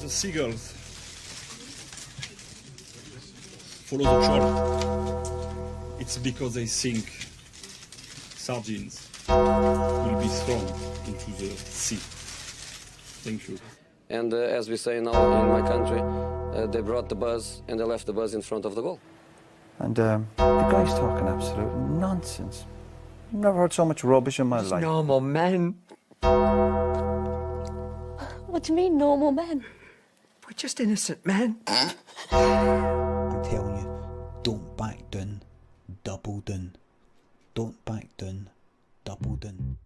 the seagulls follow the shore, it's because they think sardines will be thrown into the sea. Thank you. And as we say now in my country, they brought the buzz and they left the buzz in front of the goal. And the guy's talking absolute nonsense. Never heard so much rubbish in my life. Normal men. What do you mean, normal men? We're just innocent men. I'm telling you, don't back down, double down. Don't back down, double down.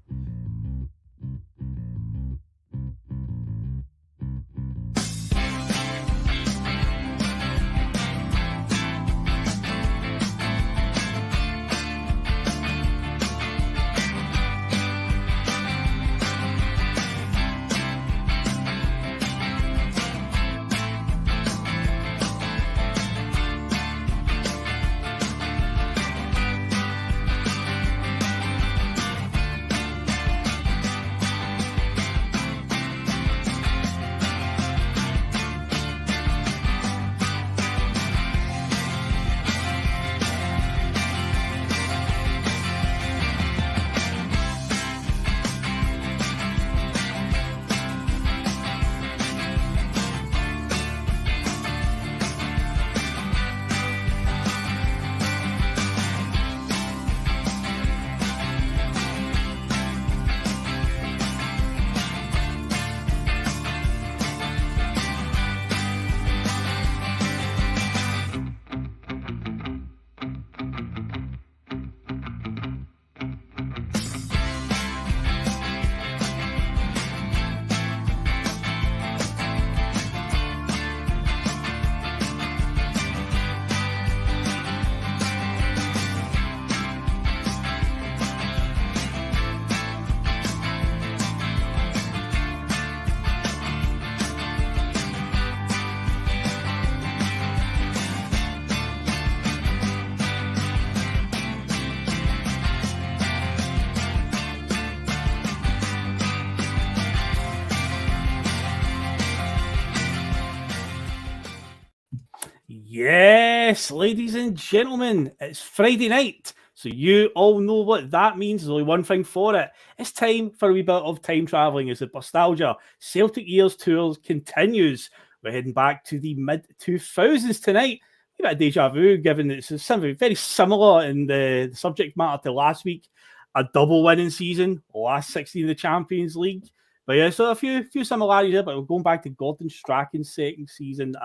Yes, ladies and gentlemen, it's Friday night, so you all know what that means. There's only one thing for it. It's time for a wee bit of time travelling as the Bustalgia Celtic Years tours continues. We're heading back to the mid-2000s tonight. A bit of deja vu, given it's something very similar in the subject matter to last week. A double winning season, last 16 in the Champions League. But yeah, so a few similarities there, but we're going back to Gordon Strachan's second season.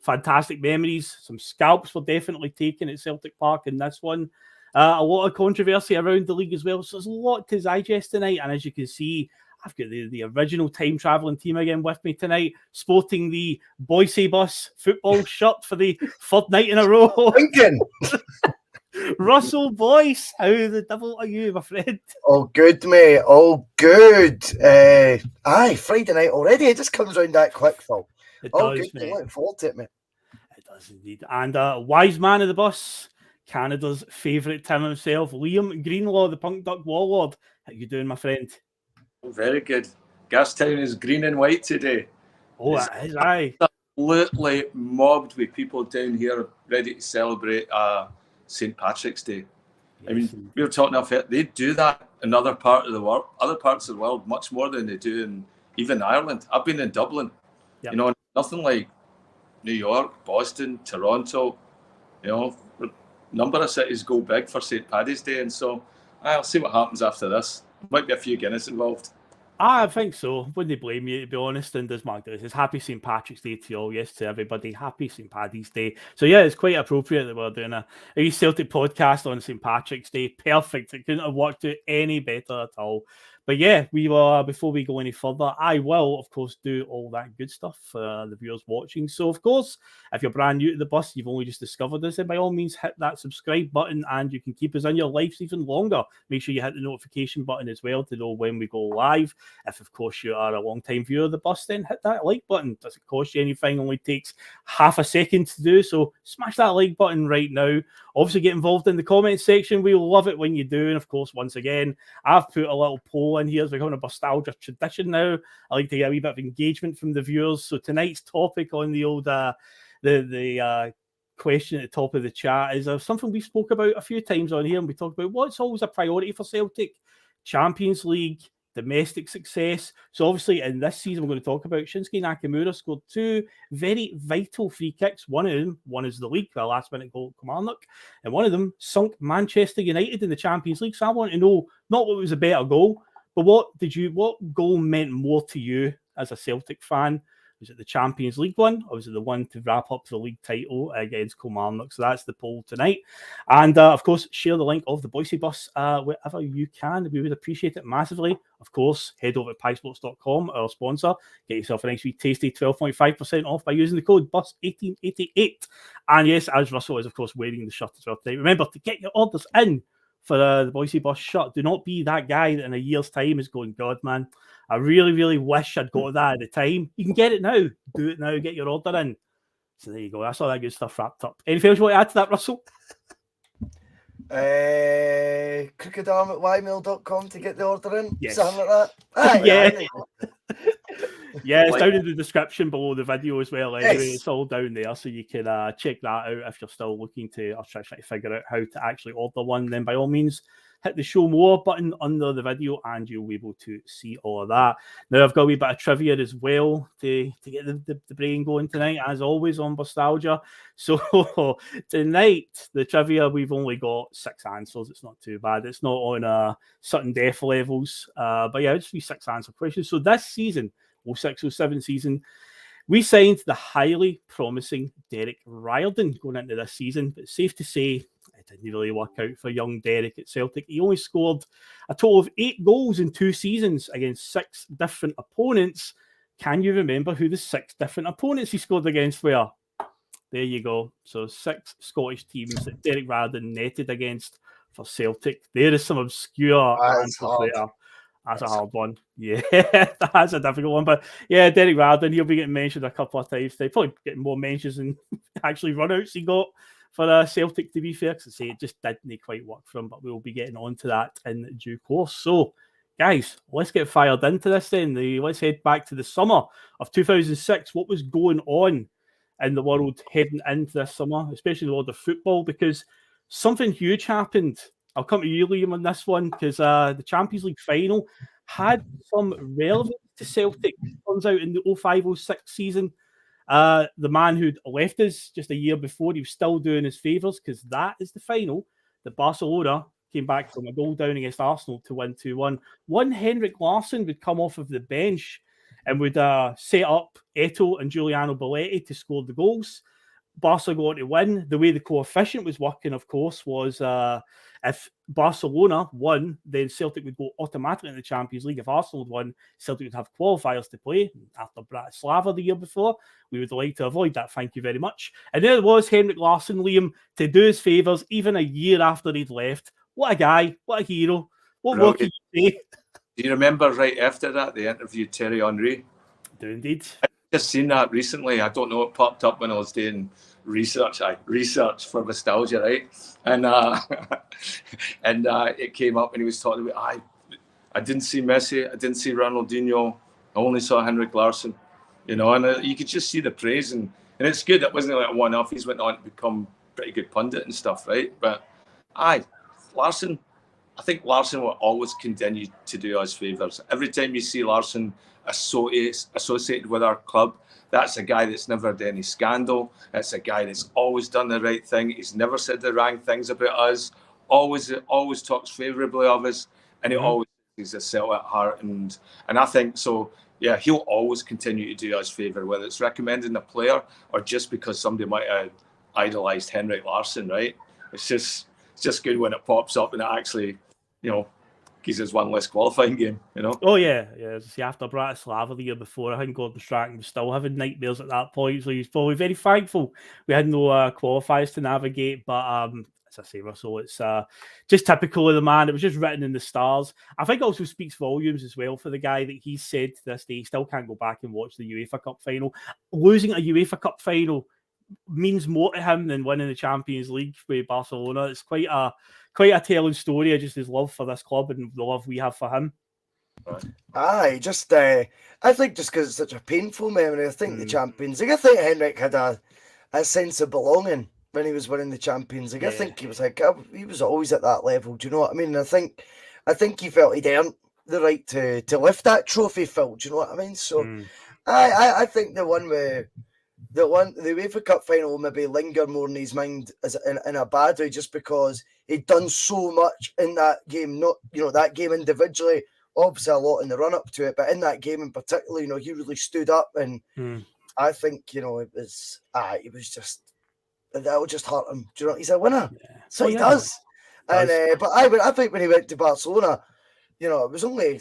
Fantastic memories. Some scalps were definitely taken at Celtic Park in this one. A lot of controversy around the league as well. So there's a lot to digest tonight. And as you can see, I've got the original time-travelling team again with me tonight, sporting the Boise Bus football shirt for the third night in a row. Lincoln! Russell Boyce, how the devil are you, my friend? All good, mate. All good. Aye, Friday night already. It just comes round that quick, Phil. It All does, good. mate. Looking forward to it, mate. It does indeed. And wise man of the bus, Canada's favourite Tim himself, Liam Greenlaw, the Punk Duck Warlord. How you doing, my friend? Very good. Gastown is green and white today. Oh, that is, aye. Absolutely mobbed with people down here ready to celebrate St. Patrick's Day. Yes. I mean, we were talking of it. They do that in other parts of the world much more than they do in even Ireland. I've been in Dublin. Yep. You know, nothing like New York, Boston, Toronto. You know, a number of cities go big for St. Paddy's Day, and so I'll see what happens after this. Might be a few Guinness involved. I think so. Wouldn't blame you, to be honest. And as Mark says, happy St. Patrick's Day to you all. Yes, to everybody. Happy St. Paddy's Day. So, yeah, it's quite appropriate that we're doing a Celtic podcast on St. Patrick's Day. Perfect. It couldn't have worked out any better at all. But yeah, we will, before we go any further, I will, of course, do all that good stuff for the viewers watching. So, of course, if you're brand new to the bus, you've only just discovered us, then by all means, hit that subscribe button and you can keep us in your lives even longer. Make sure you hit the notification button as well to know when we go live. If, of course, you are a long-time viewer of the bus, then hit that like button. Doesn't cost you anything, only takes half a second to do. So, smash that like button right now. obviously get involved in the comment section. We love it when you do. And of course, once again, I've put a little poll in here as we're having a Bustalgia tradition now. I like to get a wee bit of engagement from the viewers. So tonight's topic on the old the question at the top of the chat is something we spoke about a few times on here, and we talked about what's always a priority for Celtic: Champions League, domestic success. So obviously in this season, we're going to talk about Shinsuke Nakamura scored 2 very vital free kicks. One is the league, a last minute goal at Kilmarnock, and one of them sunk Manchester United in the Champions League. So I want to know not what was a better goal, but what goal meant more to you as a Celtic fan? Was it the Champions League one, or was it the one to wrap up the league title against Kilmarnock? So that's the poll tonight. And of course, share the link of the Boise Bus wherever you can. We would appreciate it massively. Of course, head over to piesports.com, our sponsor. Get yourself a nice wee tasty 12.5% off by using the code BUS1888. And yes, as Russell is, of course, wearing the shirt as well today. Remember to get your orders in for the Boise Bus shirt. Do not be that guy that in a year's time is going, God, man, I really, really wish I'd got that at the time. You can get it now. Do it now. Get your order in. So there you go. That's all that good stuff wrapped up. Anything else you want to add to that, Russell? crookedarm@ymail.com to get the order in. Yes. Something like that. Yeah. Yeah, it's down in the description below the video as well. Anyway, Yes. It's all down there, so you can check that out if you're still looking to or trying to figure out how to actually order one. Then by all means, hit the show more button under the video, and you'll be able to see all of that. Now I've got a wee bit of trivia as well to get the brain going tonight, as always on Bustalgia. So tonight the trivia, we've only got 6 answers. It's not too bad. It's not on sudden death levels, but yeah, it's 6 answer questions. So this season, 06-07 season, we signed the highly promising Derek Riordan going into this season, but it's safe to say it didn't really work out for young Derek at Celtic. He only scored a total of 8 goals in 2 seasons against 6 different opponents. Can you remember who the 6 different opponents he scored against were? There you go. So 6 Scottish teams that Derek Riordan netted against for Celtic. There is some obscure answers there. That's a hard one. Yeah, that's a difficult one. But yeah, Derek Riordan, he'll be getting mentioned a couple of times. They probably getting more mentions than actually run-outs he got for Celtic, to be fair, because I say it just didn't quite work for him, but we'll be getting on to that in due course. So, guys, let's get fired into this then. Let's head back to the summer of 2006. What was going on in the world heading into this summer, especially the world of football, because something huge happened. I'll come to you, Liam, on this one, because the Champions League final had some relevance to Celtic. It turns out in the 05-06 season, the man who'd left us just a year before, he was still doing his favours, because that is the final that Barcelona came back from a goal down against Arsenal to win 2-1. One Henrik Larsson would come off of the bench and would set up Eto'o and Giuliano Belletti to score the goals. Barca got to win. The way the coefficient was working, of course, was if Barcelona won, then Celtic would go automatically in the Champions League. If Arsenal won, Celtic would have qualifiers to play after Bratislava the year before. We would like to avoid that, thank you very much. And there was Henrik Larsson, Liam, to do his favours even a year after he'd left. What a guy, what a hero. What more can you say? Do you remember right after that, they interviewed Thierry Henry? Do indeed. Just seen that recently. I don't know, it popped up when I was doing research for Bustalgia, right? And it came up and he was talking about, I didn't see Messi, I didn't see Ronaldinho, I only saw Henrik Larsson, you know, and you could just see the praise, and it's good. It wasn't like a one-off. He's went on to become pretty good pundit and stuff, right? But Larsson, I think Larsson will always continue to do us favours. Every time you see Larsson associated with our club, that's a guy that's never had any scandal. That's a guy that's always done the right thing. He's never said the wrong things about us. Always talks favourably of us, and he always is a Celtic at heart. And I think so. Yeah, he'll always continue to do us favour, whether it's recommending a player or just because somebody might have idolised Henrik Larsson. Right? It's just good when it pops up and it actually, you know, gives us one less qualifying game, you know? Oh, yeah. See, after Bratislava the year before, I think Gordon Strachan was still having nightmares at that point, so he's probably very thankful we had no qualifiers to navigate. But as I say, Russell, it's just typical of the man. It was just written in the stars. I think it also speaks volumes as well for the guy that he said to this day he still can't go back and watch the UEFA Cup final. Losing a UEFA Cup final means more to him than winning the Champions League with Barcelona. It's quite a telling story of just his love for this club and the love we have for him. Aye, just I think just because it's such a painful memory. I think the Champions League. I think Henrik had a sense of belonging when he was winning the Champions League. I think he was like he was always at that level. Do you know what I mean? I think he felt he'd earned the right to lift that trophy, Phil. Do you know what I mean? So I think the UEFA Cup final will maybe linger more in his mind as in a bad way, just because he'd done so much in that game. Not that game individually, obviously a lot in the run up to it, but in that game in particular, he really stood up, and I think it was just that'll just hurt him. Do you know? He's a winner, so he does. And but I think when he went to Barcelona, it was only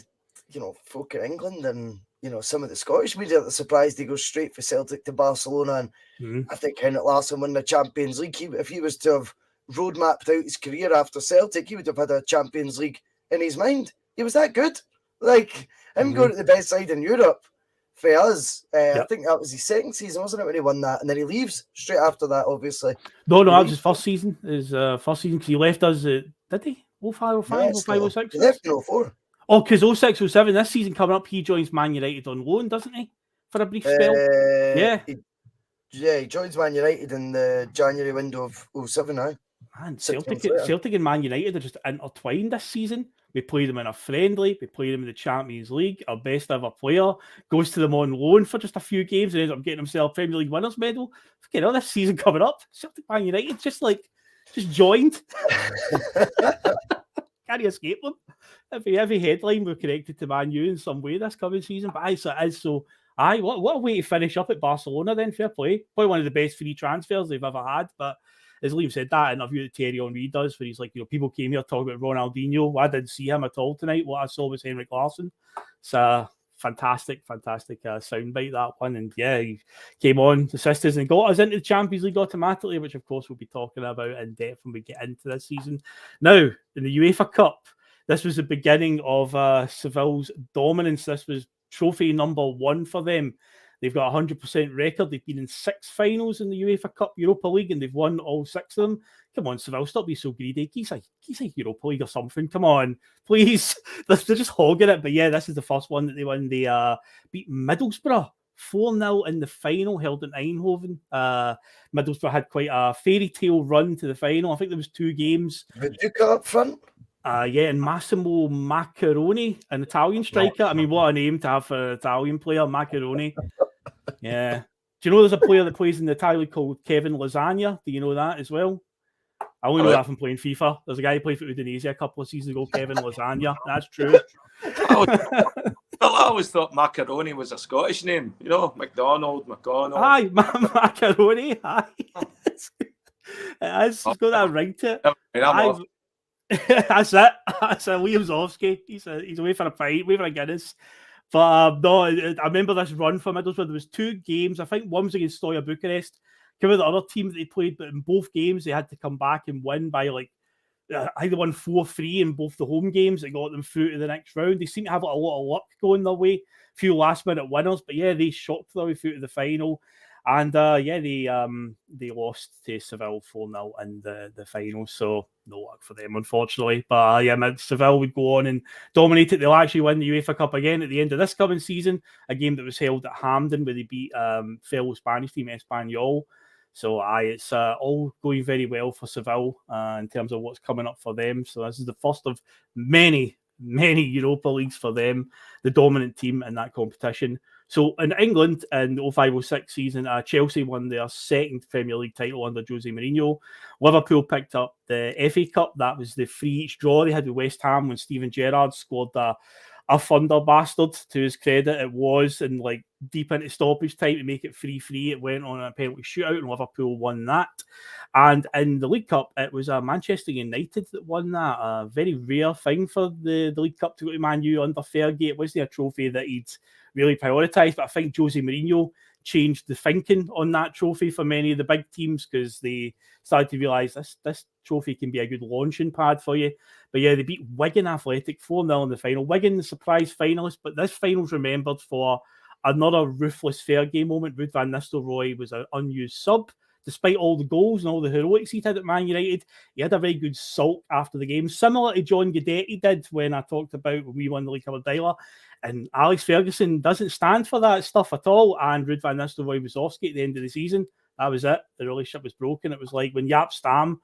folk in England and some of the Scottish media that were surprised he goes straight for Celtic to Barcelona. And I think Henrik Larsson won the Champions League. If he was to have roadmapped out his career after Celtic, he would have had a Champions League in his mind. He was that good. Like him going to the best side in Europe for us. I think that was his second season, wasn't it, when he won that? And then he leaves straight after that, obviously. No, that was his first season. His first season, because he left us, did he? 05, 05, 05, 06? He left in 04. Oh, because 06, 07, this season coming up, he joins Man United on loan, doesn't he? For a brief spell. He joins Man United in the January window of 07 now. Man, Celtic and Man United are just intertwined this season. We played them in a friendly. We played them in the Champions League. Our best ever player goes to them on loan for just a few games and ends up getting himself Premier League winners medal. This season coming up, Celtic Man United just joined. Can't escape them. Every headline we're connected to Man U in some way this coming season. But what a way to finish up at Barcelona then. Fair play. Probably one of the best free transfers they've ever had. But as Liam said, that interview that Terry Henry does, where he's like, people came here talking about Ronaldinho. I didn't see him at all tonight. What I saw was Henrik Larsson. It's a fantastic soundbite, that one. And he came on, assisted and got us into the Champions League automatically, which of course we'll be talking about in depth when we get into this season. Now, in the UEFA Cup, this was the beginning of Seville's dominance. This was trophy number 1 for them. They've got a 100% record. They've been in 6 finals in the UEFA Cup Europa League, and they've won all 6 of them. Come on, Seville, stop being so greedy. He's like Europa League or something. Come on, please. They're just hogging it. But this is the first one that they won. They beat Middlesbrough 4-0 in the final, held in Eindhoven. Middlesbrough had quite a fairy tale run to the final. I think there was 2 games. Viduka up front. And Massimo Maccaroni, an Italian striker. I mean, what a name to have for an Italian player, Maccaroni. Yeah. Do you know there's a player that plays in the Italian League called Kevin Lasagna? Do you know that as well? I only know that from playing FIFA. There's a guy who played for Udinese a couple of seasons ago, Kevin Lasagna. That's true. I always thought Macaroni was a Scottish name. McDonald. Aye, Macaroni. Aye. It's got that ring to it. That's it. Liam Zovsky. He's away for a pint, away for a Guinness. But no, I remember this run for Middlesbrough. There was 2 games. I think one was against Stoya Bucharest. Came with the other team that they played, but in both games they had to come back and win by I think they won 4-3 in both the home games. That got them through to the next round. They seem to have a lot of luck going their way. A few last minute winners, but they shocked their way through to the final. And they lost to Seville 4-0 in the final, so no luck for them, unfortunately. But Seville would go on and dominate it. They'll actually win the UEFA Cup again at the end of this coming season, a game that was held at Hampden where they beat fellow Spanish team Espanyol. So it's all going very well for Seville in terms of what's coming up for them. So this is the first of many Europa Leagues for them, the dominant team in that competition. So in England, in the 05-06 season, Chelsea won their 2nd Premier League title under Jose Mourinho. Liverpool picked up the FA Cup. That was the 3-each draw they had with West Ham when Steven Gerrard scored a thunder bastard. To his credit, it was in deep into stoppage time to make it 3-3. It went on a penalty shootout and Liverpool won that. And in the League Cup, it was Manchester United that won that. A very rare thing for the League Cup to go to Man U under Fergie. It wasn't a trophy that he'd really prioritised, but I think Jose Mourinho changed the thinking on that trophy for many of the big teams because they started to realise this trophy can be a good launching pad for you. But they beat Wigan Athletic 4-0 in the final. Wigan, the surprise finalist, but this final's remembered for another ruthless Fergie moment. Ruud van Nistelrooy was an unused sub despite all the goals and all the heroics he did at Man United, he had a very good sulk after the game, similar to John Guidetti did when I talked about when we won the League Cup of Dyla. And Alex Ferguson doesn't stand for that stuff at all. And Ruud van Nistelrooy was off skate at the end of the season. That was it. The relationship was broken. It was like when Jaap Stam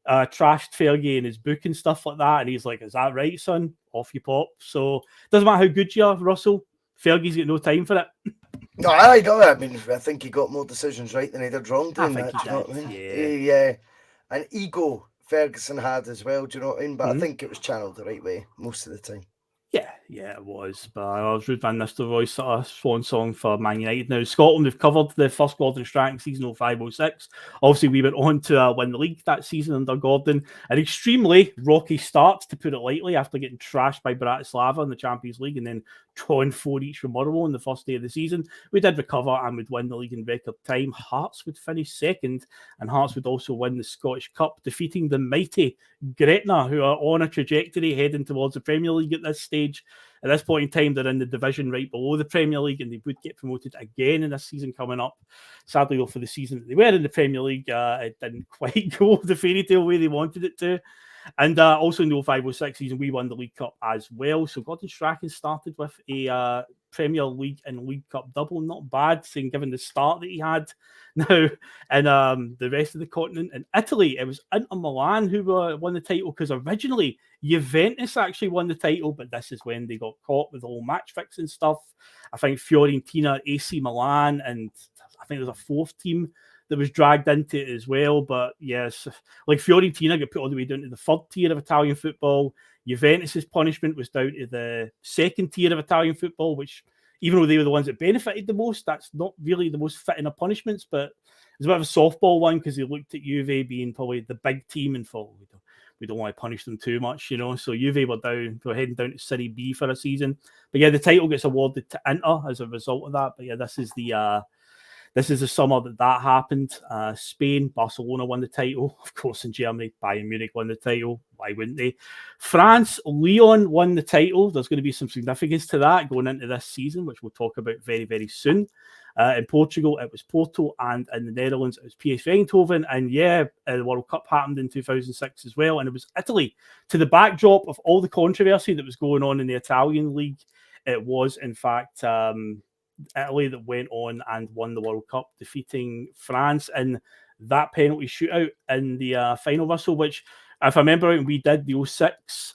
trashed Fergie in his book and stuff like that. And he's like, is that right, son? Off you pop. So doesn't matter how good you are, Russell. Fergie's got no time for it. No, I got it. I mean, I think he got more decisions right than he did wrong doing I think that. he Do you know did, what I mean? yeah. Yeah. An ego Ferguson had as well, do you know what I mean? But Mhm. I think it was channeled the right way most of the time. Yeah, it was. But I was Ruud van Nistelrooy's sort of swan song for Man United. Now, Scotland, we've covered the first Gordon Strachan season 05-06. Obviously, we went on to win the league that season under Gordon. An extremely rocky start, to put it lightly, after getting trashed by Bratislava in the Champions League and then drawing 4 each from Motherwell on the first day of the season. We did recover and would win the league in record time. Hearts would finish second, and Hearts would also win the Scottish Cup, defeating the mighty Gretna, who are on a trajectory heading towards the Premier League at this stage. At this point in time, they're in the division right below the Premier League, and they would get promoted again in this season coming up. Sadly, though, for the season that they were in the Premier League, it didn't quite go the fairy tale way they wanted it to. And also in the 05-06 season, we won the League Cup as well. So Gordon Strachan started with a Premier League and League Cup double. Not bad, saying given the start that he had. Now, in the rest of the continent, in Italy, it was Inter Milan who won the title, because originally Juventus actually won the title, but this is when they got caught with the whole match fixing stuff. I think Fiorentina, AC Milan, and I think there's a fourth team that was dragged into it as well. But yes, like Fiorentina got put all the way down to the third tier of Italian football. Juventus's punishment was down to the second tier of Italian football, which, even though they were the ones that benefited the most, that's not really the most fitting of punishments. But it's a bit of a softball one, because they looked at Juve being probably the big team and thought, we don't want to punish them too much, you know. So Juve were heading down to Serie B for a season. But yeah, the title gets awarded to Inter as a result of that. But yeah, this is the summer that happened. Spain, Barcelona won the title. Of course, in Germany, Bayern Munich won the title. Why wouldn't they? France, Lyon won the title. There's going to be some significance to that going into this season, which we'll talk about very, very soon. In Portugal, it was Porto, and in the Netherlands, it was PSV Eindhoven. And yeah, the World Cup happened in 2006 as well. And it was Italy. To the backdrop of all the controversy that was going on in the Italian league, it was, in fact, Italy that went on and won the World Cup, defeating France in that penalty shootout in the final, Russell, which, if I remember right, we did the 06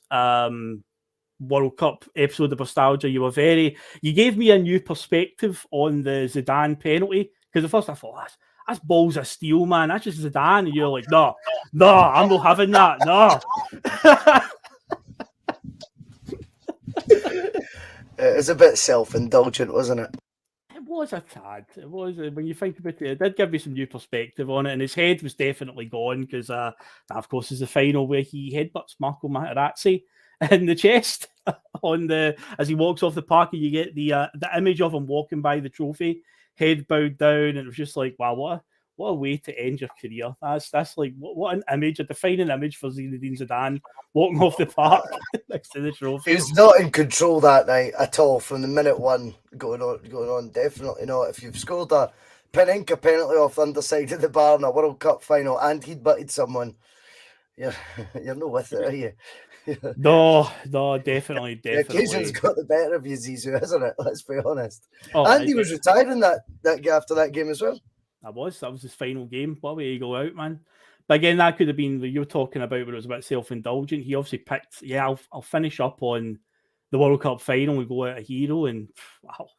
World Cup episode of Bustalgia, you gave me a new perspective on the Zidane penalty, because at first I thought, that's balls of steel, man, that's just Zidane, and you're like, no, I'm not having that, no. It was a bit self-indulgent, wasn't it? It was a tad. It was, when you think about it, it did give me some new perspective on it, and his head was definitely gone, because that, of course, is the final where he headbutts Marco Materazzi in the chest as he walks off the park, and you get the image of him walking by the trophy, head bowed down, and it was just like, wow, what a way to end your career. That's like, what an image, a defining image for Zinedine Zidane, walking off the park next to the trophy. He was not in control that night at all from the minute one going on. Definitely not. If you've scored a Panenka penalty off the underside of the bar in a World Cup final and he'd butted someone, you're not with it, are you? No, definitely. The occasion's got the better of you, Zizou, hasn't it? Let's be honest. Oh, and he was retiring that after that game as well. That was his final game. What way you go out, man? But again, that could have been what you were talking about, where it was a bit self-indulgent. He obviously picked, I'll finish up on the World Cup final and go out a hero, and wow,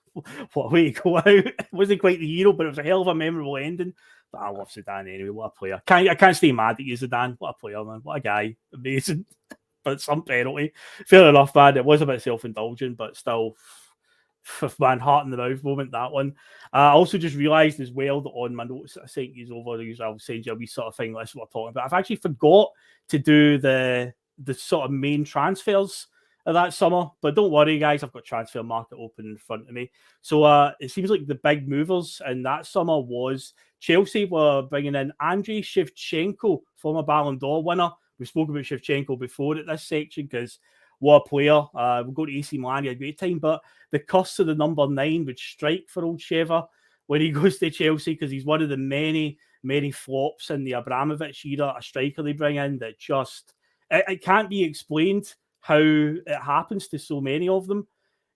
what a way to go out. It wasn't quite the hero, but it was a hell of a memorable ending. But I love Zidane anyway. What a player. I can't stay mad at you, Zidane. What a player, man. What a guy. Amazing. But some penalty. Fair enough, man. It was a bit self-indulgent, but still, man, heart in the mouth moment, that one. I also just realised as well that on my notes that I sent you over, I'll send you a wee sort of thing list what we're talking about. I've actually forgot to do the sort of main transfers of that summer, but don't worry, guys, I've got transfer market open in front of me. So it seems like the big movers in that summer was Chelsea were bringing in Andriy Shevchenko, former Ballon d'Or winner. We spoke about Shevchenko before at this section, because what a player. We'll go to AC Milan, he had a great time, but the curse of the number 9 would strike for old Sheva when he goes to Chelsea, because he's one of the many many flops in the Abramovich era, a striker they bring in that just, it can't be explained how it happens to so many of them.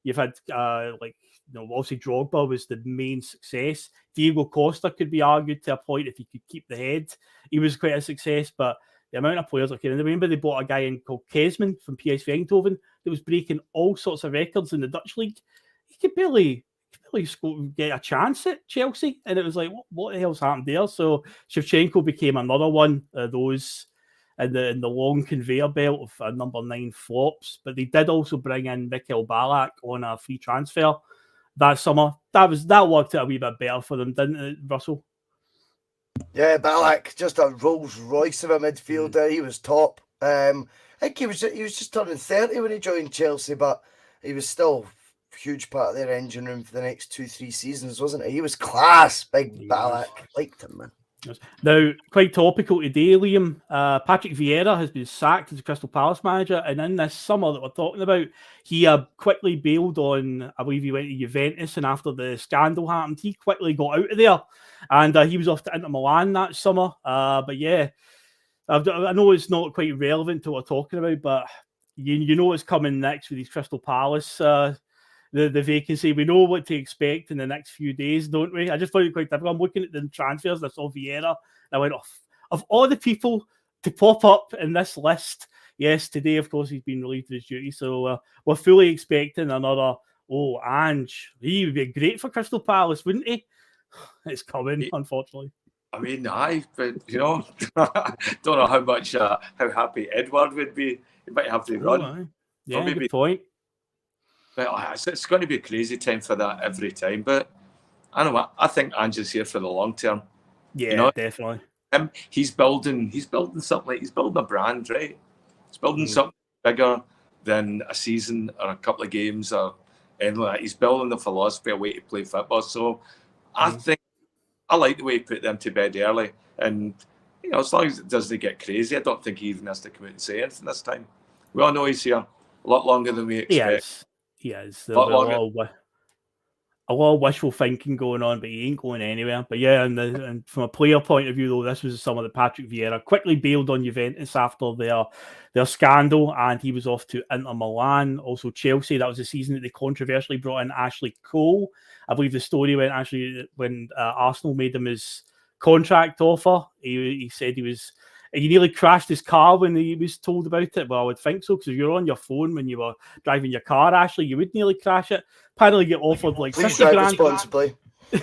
You've had, obviously Drogba was the main success. Diego Costa could be argued to a point if he could keep the head. He was quite a success, but the amount of players, remember they bought a guy in called Kesman from PSV Eindhoven that was breaking all sorts of records in the Dutch league. He could barely get a chance at Chelsea, and it was like, what the hell's happened there? So Shevchenko became another one of those in the long conveyor belt of number 9 flops. But they did also bring in Mikael Ballack on a free transfer that summer. That worked out a wee bit better for them, didn't it, Russell? Yeah, Ballack, just a Rolls Royce of a midfielder. He was top. I think he was just turning 30 when he joined Chelsea, but he was still a huge part of their engine room for the next 2-3 seasons, wasn't he? He was class, big Ballack. Liked him, man. Now, quite topical today, Liam. Patrick Vieira has been sacked as a Crystal Palace manager, and in this summer that we're talking about, he quickly bailed on, I believe he went to Juventus, and after the scandal happened, he quickly got out of there, and he was off to Inter Milan that summer. But yeah, I know it's not quite relevant to what we're talking about, but you know what's coming next with these Crystal Palace the vacancy. We know what to expect in the next few days, don't we? I just find it quite difficult. I'm looking at the transfers. I saw Vieira, and I went, of all the people to pop up in this list, yes, today, of course, he's been relieved of his duty. So we're fully expecting another, Ange. He would be great for Crystal Palace, wouldn't he? It's coming, unfortunately. I mean, but don't know how happy Edward would be. He might have to run. Yeah, maybe. Good point. But it's going to be a crazy time for that every time. But I don't know. I think Ange's here for the long term. Yeah, definitely. He's building something. He's building a brand, right? He's building something bigger than a season or a couple of games or anything like that. He's building the philosophy, a way to play football. So I think I like the way he put them to bed early. And as long as it doesn't get crazy, I don't think he even has to come out and say anything this time. We all know he's here a lot longer than we expect. He is. There's a lot of wishful thinking going on, but he ain't going anywhere. But yeah, and from a player point of view, though, this was some of the Patrick Vieira quickly bailed on Juventus after their scandal, and he was off to Inter Milan. Also Chelsea, that was the season that they controversially brought in Ashley Cole. I believe the story went actually when Arsenal made him his contract offer. He said he nearly crashed his car when he was told about it. Well, I would think so, because if you're on your phone when you were driving your car, Ashley, you would nearly crash it. Apparently get offered like please 50 grand. Responsibly.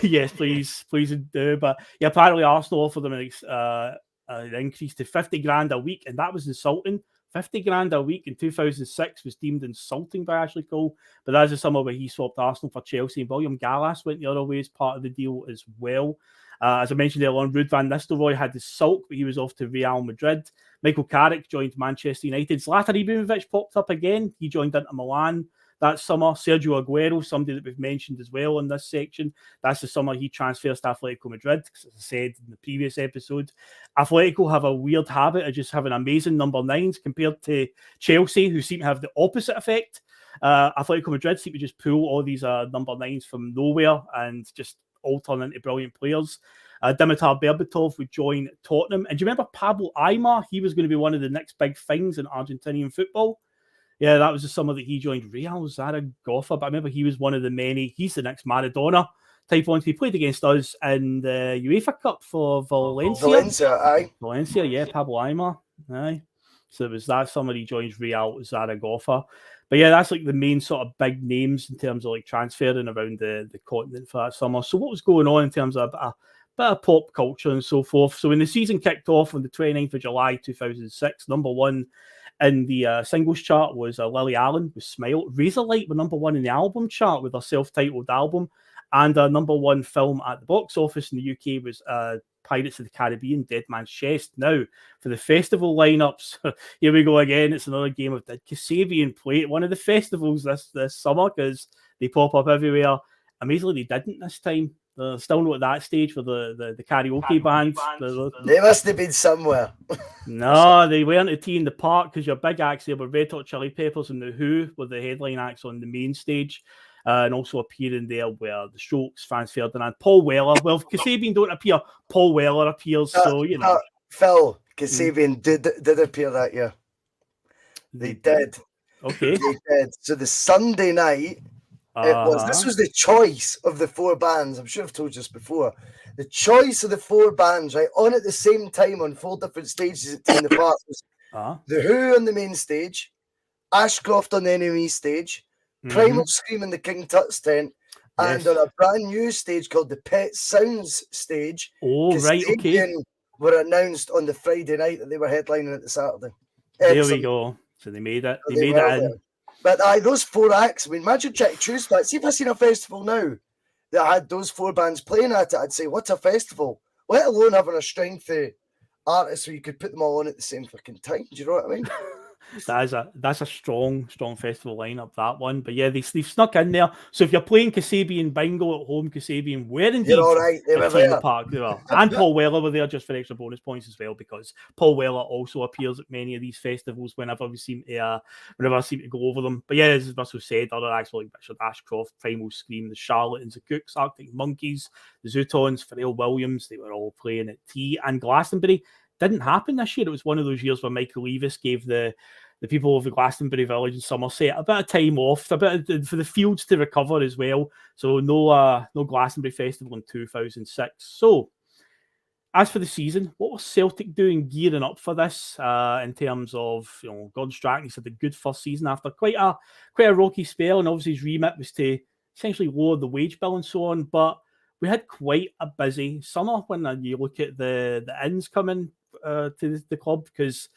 Yes, please do. But yeah, apparently Arsenal offered them an increase to 50 grand a week, and that was insulting. 50 grand a week in 2006 was deemed insulting by Ashley Cole. But that's the summer where he swapped Arsenal for Chelsea, and William Gallas went the other way as part of the deal as well. As I mentioned earlier on, Ruud van Nistelrooy had the sulk, but he was off to Real Madrid. Michael Carrick joined Manchester United. Zlatan Ibrahimovic popped up again. He joined Inter Milan that summer. Sergio Aguero, somebody that we've mentioned as well in this section. That's the summer he transfers to Atletico Madrid. As I said in the previous episode, Atletico have a weird habit of just having amazing number 9s compared to Chelsea, who seem to have the opposite effect. Atletico Madrid seem to just pull all these number 9s from nowhere and just all turn into brilliant players. Dimitar Berbatov would join Tottenham. And do you remember Pablo Aimar? He was going to be one of the next big things in Argentinian football. Yeah, that was the summer that he joined Real Zaragoza. But I remember he was one of the many. He's the next Maradona type one. He played against us in the UEFA Cup for Valencia. Valencia, yeah, Pablo Aimar. Aye. So it was that summer he joins Real Zaragoza. But yeah, that's like the main sort of big names in terms of like transferring around the continent for that summer. So what was going on in terms of a bit of pop culture and so forth? So when the season kicked off on the 29th of July 2006, number 1 in the singles chart was Lily Allen with Smile. Razorlight were number 1 in the album chart with her self-titled album. And number 1 film at the box office in the UK was Pirates of the Caribbean, Dead Man's Chest. Now, for the festival lineups, here we go again. It's another game of Did Kasabian play at one of the festivals this summer? Because they pop up everywhere. Amazingly, they didn't this time. They're still not at that stage for the karaoke bands. They must have been somewhere. No, they weren't at Tea in the Park because your big acts there were Red Hot Chili Peppers and The Who were the headline acts on the main stage. and also appearing there were the Strokes, Franz Ferdinand, Paul Weller. Well, if Kasabian don't appear, Paul Weller appears, so, you know. Phil, Kasabian did appear that year. They did. Okay. They did. So the Sunday night, this was the choice of the four bands. I'm sure I've told you this before. The choice of the four bands, right, on at the same time on 4 different stages at Tynecastle was The Who on the main stage, Ashcroft on the NME stage, Primal Scream in the King Tut's tent, and on a brand new stage called the Pet Sounds stage, okay. were announced on the Friday night that they were headlining at the Saturday. There we go. So they made it. They made it in. But those four acts, I mean, imagine trying to choose that. See if I seen a festival now that had those four bands playing at it, I'd say, what a festival. Let alone having a strength of artists where you could put them all on at the same fucking time. Do you know what I mean? That's a strong festival lineup, that one. But yeah, they've snuck in there. So if you're playing Kasabian bingo at home, Kasabian were indeed You're all right. They were there. Park, they were. And Paul Weller were there just for extra bonus points as well, because Paul Weller also appears at many of these festivals whenever I seem to go over them. But yeah, as Russell said, other acts like Richard Ashcroft, Primal Scream, the Charlatans, the Cooks, Arctic Monkeys, the Zootons, Pharrell Williams, they were all playing at Tea and Glastonbury. Didn't happen this year. It was one of those years where Mcginlay'S gave the people of the Glastonbury Village in Somerset a bit of time off, for the fields to recover as well. So no Glastonbury Festival in 2006. So as for the season, what was Celtic doing gearing up for this in terms of, Gordon Strachan had a good first season after quite a rocky spell, and obviously his remit was to essentially lower the wage bill and so on. But we had quite a busy summer when you look at the ins coming to the club, because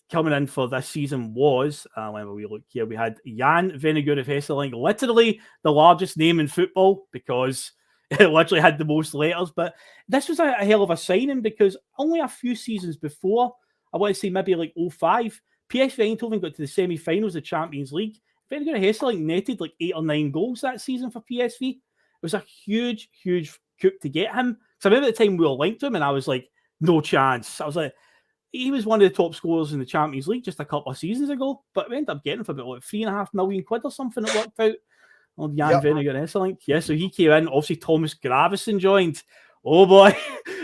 coming in for this season was, when we look here, we had Jan Vennegoor of Hesselink, literally the largest name in football, because it literally had the most letters. But this was a hell of a signing, because only a few seasons before, I want to say maybe like 05, PSV Eindhoven got to the semi-finals of the Champions League. Vennegoor of Hesselink netted like 8 or 9 goals that season for PSV. It was a huge coup to get him. So I remember at the time we were linked to him, and I was like, no chance. I was like, he was one of the top scorers in the Champions League just a couple of seasons ago, but we ended up getting him for about like £3.5 million or something. It worked out. Oh, Jan Vennegoor Hesselink. Yeah, so he came in. Obviously, Thomas Gravesen joined. Oh boy,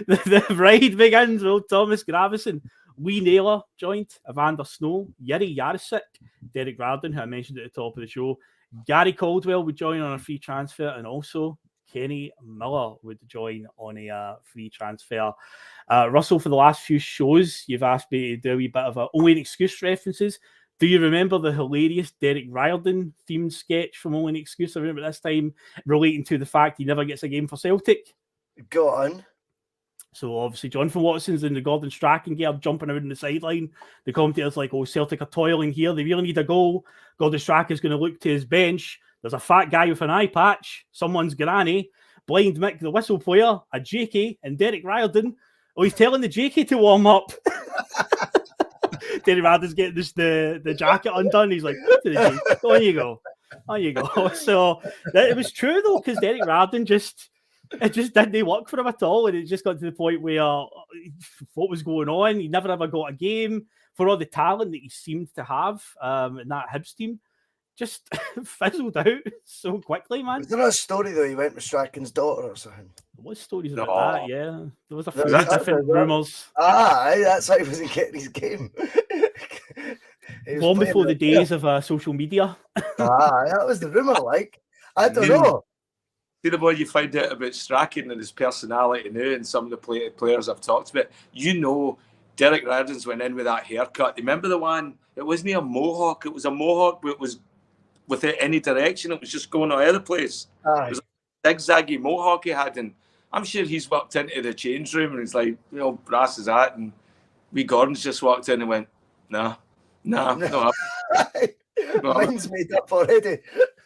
the ride begins. Well, Thomas Gravesen. Lee Naylor joined. Evander Snow, Yuri Jarosik, Derek Rardon, who I mentioned at the top of the show. Gary Caldwell would join on a free transfer, and also Kenny Miller would join on a free transfer. Russell, for the last few shows, you've asked me to do a wee bit of Only an Excuse references. Do you remember the hilarious Derek Riordan themed sketch from Only an Excuse? I remember this time relating to the fact he never gets a game for Celtic. Go on. So obviously Jonathan Watson's in the Gordon Strachan gear, jumping around the sideline. The commentator's like, oh, Celtic are toiling here. They really need a goal. Gordon Strachan's going to look to his bench. There's a fat guy with an eye patch, someone's granny, Blind Mick, the whistle player, a JK, and Derek Riordan. Oh, he's telling the JK to warm up. Derek Riordan's getting the jacket undone. He's like, on you go. On you go. So it was true, though, because Derek Riordan it just didn't work for him at all. And it just got to the point where what was going on? He never ever got a game for all the talent that he seemed to have in that Hibs team. Just fizzled out so quickly, man. Was there a story though? He went with Strachan's daughter or something? There was stories about that, yeah. There was a few different rumours. That's why he wasn't getting his game. Long before the days of social media. That was the rumour, like. I don't know. See, the more you find out about Strachan and his personality now, and some of the players I've talked about, Derek Riordan's went in with that haircut. Remember the one? It wasn't a mohawk. It was a mohawk, but it was without any direction. It was just going all over the place. It was a zigzaggy mohawk he had, and I'm sure he's walked into the change room and he's like, brass is that, and wee Gordon's just walked in and went, no. Mine's made up already.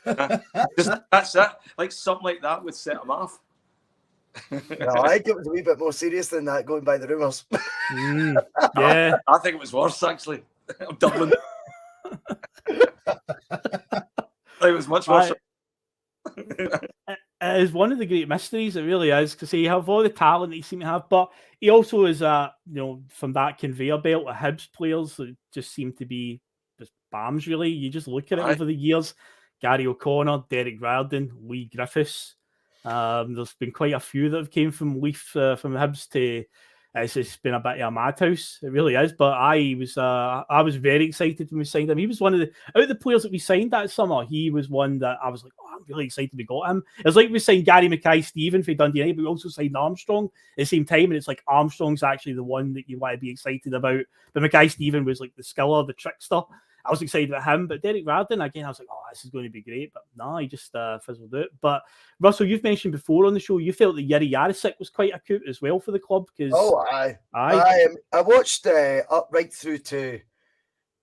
That's it. Like something like that would set him off. No, I think it was a wee bit more serious than that, going by the rumours. Yeah. I think it was worse, actually. I'm doubling. It was much worse. It is one of the great mysteries, it really is, because you have all the talent that you seem to have, but he also is from that conveyor belt of Hibs players that just seem to be just bams, really. You just look at it over the years. Gary O'Connor, Derek Riordan, Lee Griffiths. There's been quite a few that have came from Leaf, from Hibs to. It's been a bit of a madhouse. It really is. But I was very excited when we signed him. He was one of out of the players that we signed that summer. He was one that I was like, oh, I'm really excited we got him. It was like we signed Gary Mackay-Steven for Dundee United, but we also signed Armstrong at the same time. And it's like Armstrong's actually the one that you want to be excited about. But Mackay-Steven was like the skiller, the trickster. I was excited about him, but Derek Riordan, again, I was like, oh, this is going to be great. But no, he just fizzled out. But Russell, you've mentioned before on the show, you felt that Yesssss was quite acute as well for the club. I watched up right through to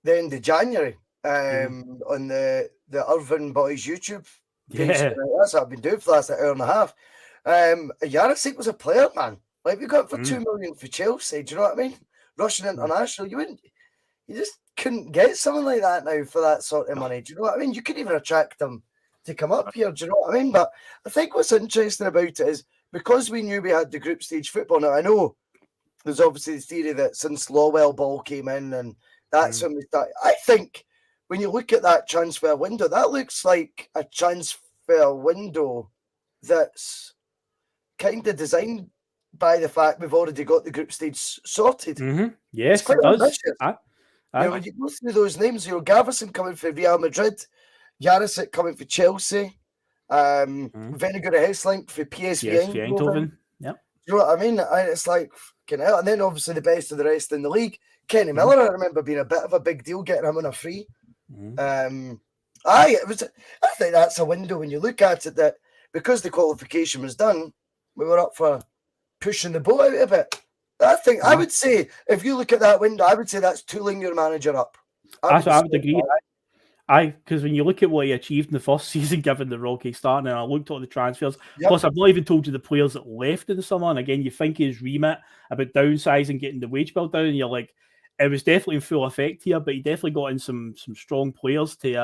the end of January on the Irvine Boys YouTube page. Yeah. That's what I've been doing for the last hour and a half. Yesssss was a player, man. Like, we got him for 2 million for Chelsea. Do you know what I mean? Russian international. You just couldn't get someone like that now for that sort of money. Do you know what I mean? You couldn't even attract them to come up here. Do you know what I mean? But I think what's interesting about it is because we knew we had the group stage football. Now, I know there's obviously the theory that since Lawwell Ball came in and that's when we started. I think when you look at that transfer window, that looks like a transfer window that's kind of designed by the fact we've already got the group stage sorted. Yes, it's quite it does. ambitious. When you go through those names, Gaverson coming for Real Madrid, Yesssss coming for Chelsea, Vinegar Hesselink for PSV Eindhoven. Yep. You know what I mean? And it's like, and then obviously the best of the rest in the league. Kenny Miller, I remember being a bit of a big deal getting him on a free. I think that's a window when you look at it that because the qualification was done, we were up for pushing the boat out a bit. I would say, if you look at that window, I would say that's tooling your manager up. I would agree. Because when you look at what he achieved in the first season, given the rocky start, and I looked at all the transfers, plus I've not even told you the players that left in the summer, and again, you think his remit about downsizing, getting the wage bill down, and you're like, it was definitely in full effect here, but he definitely got in some strong players to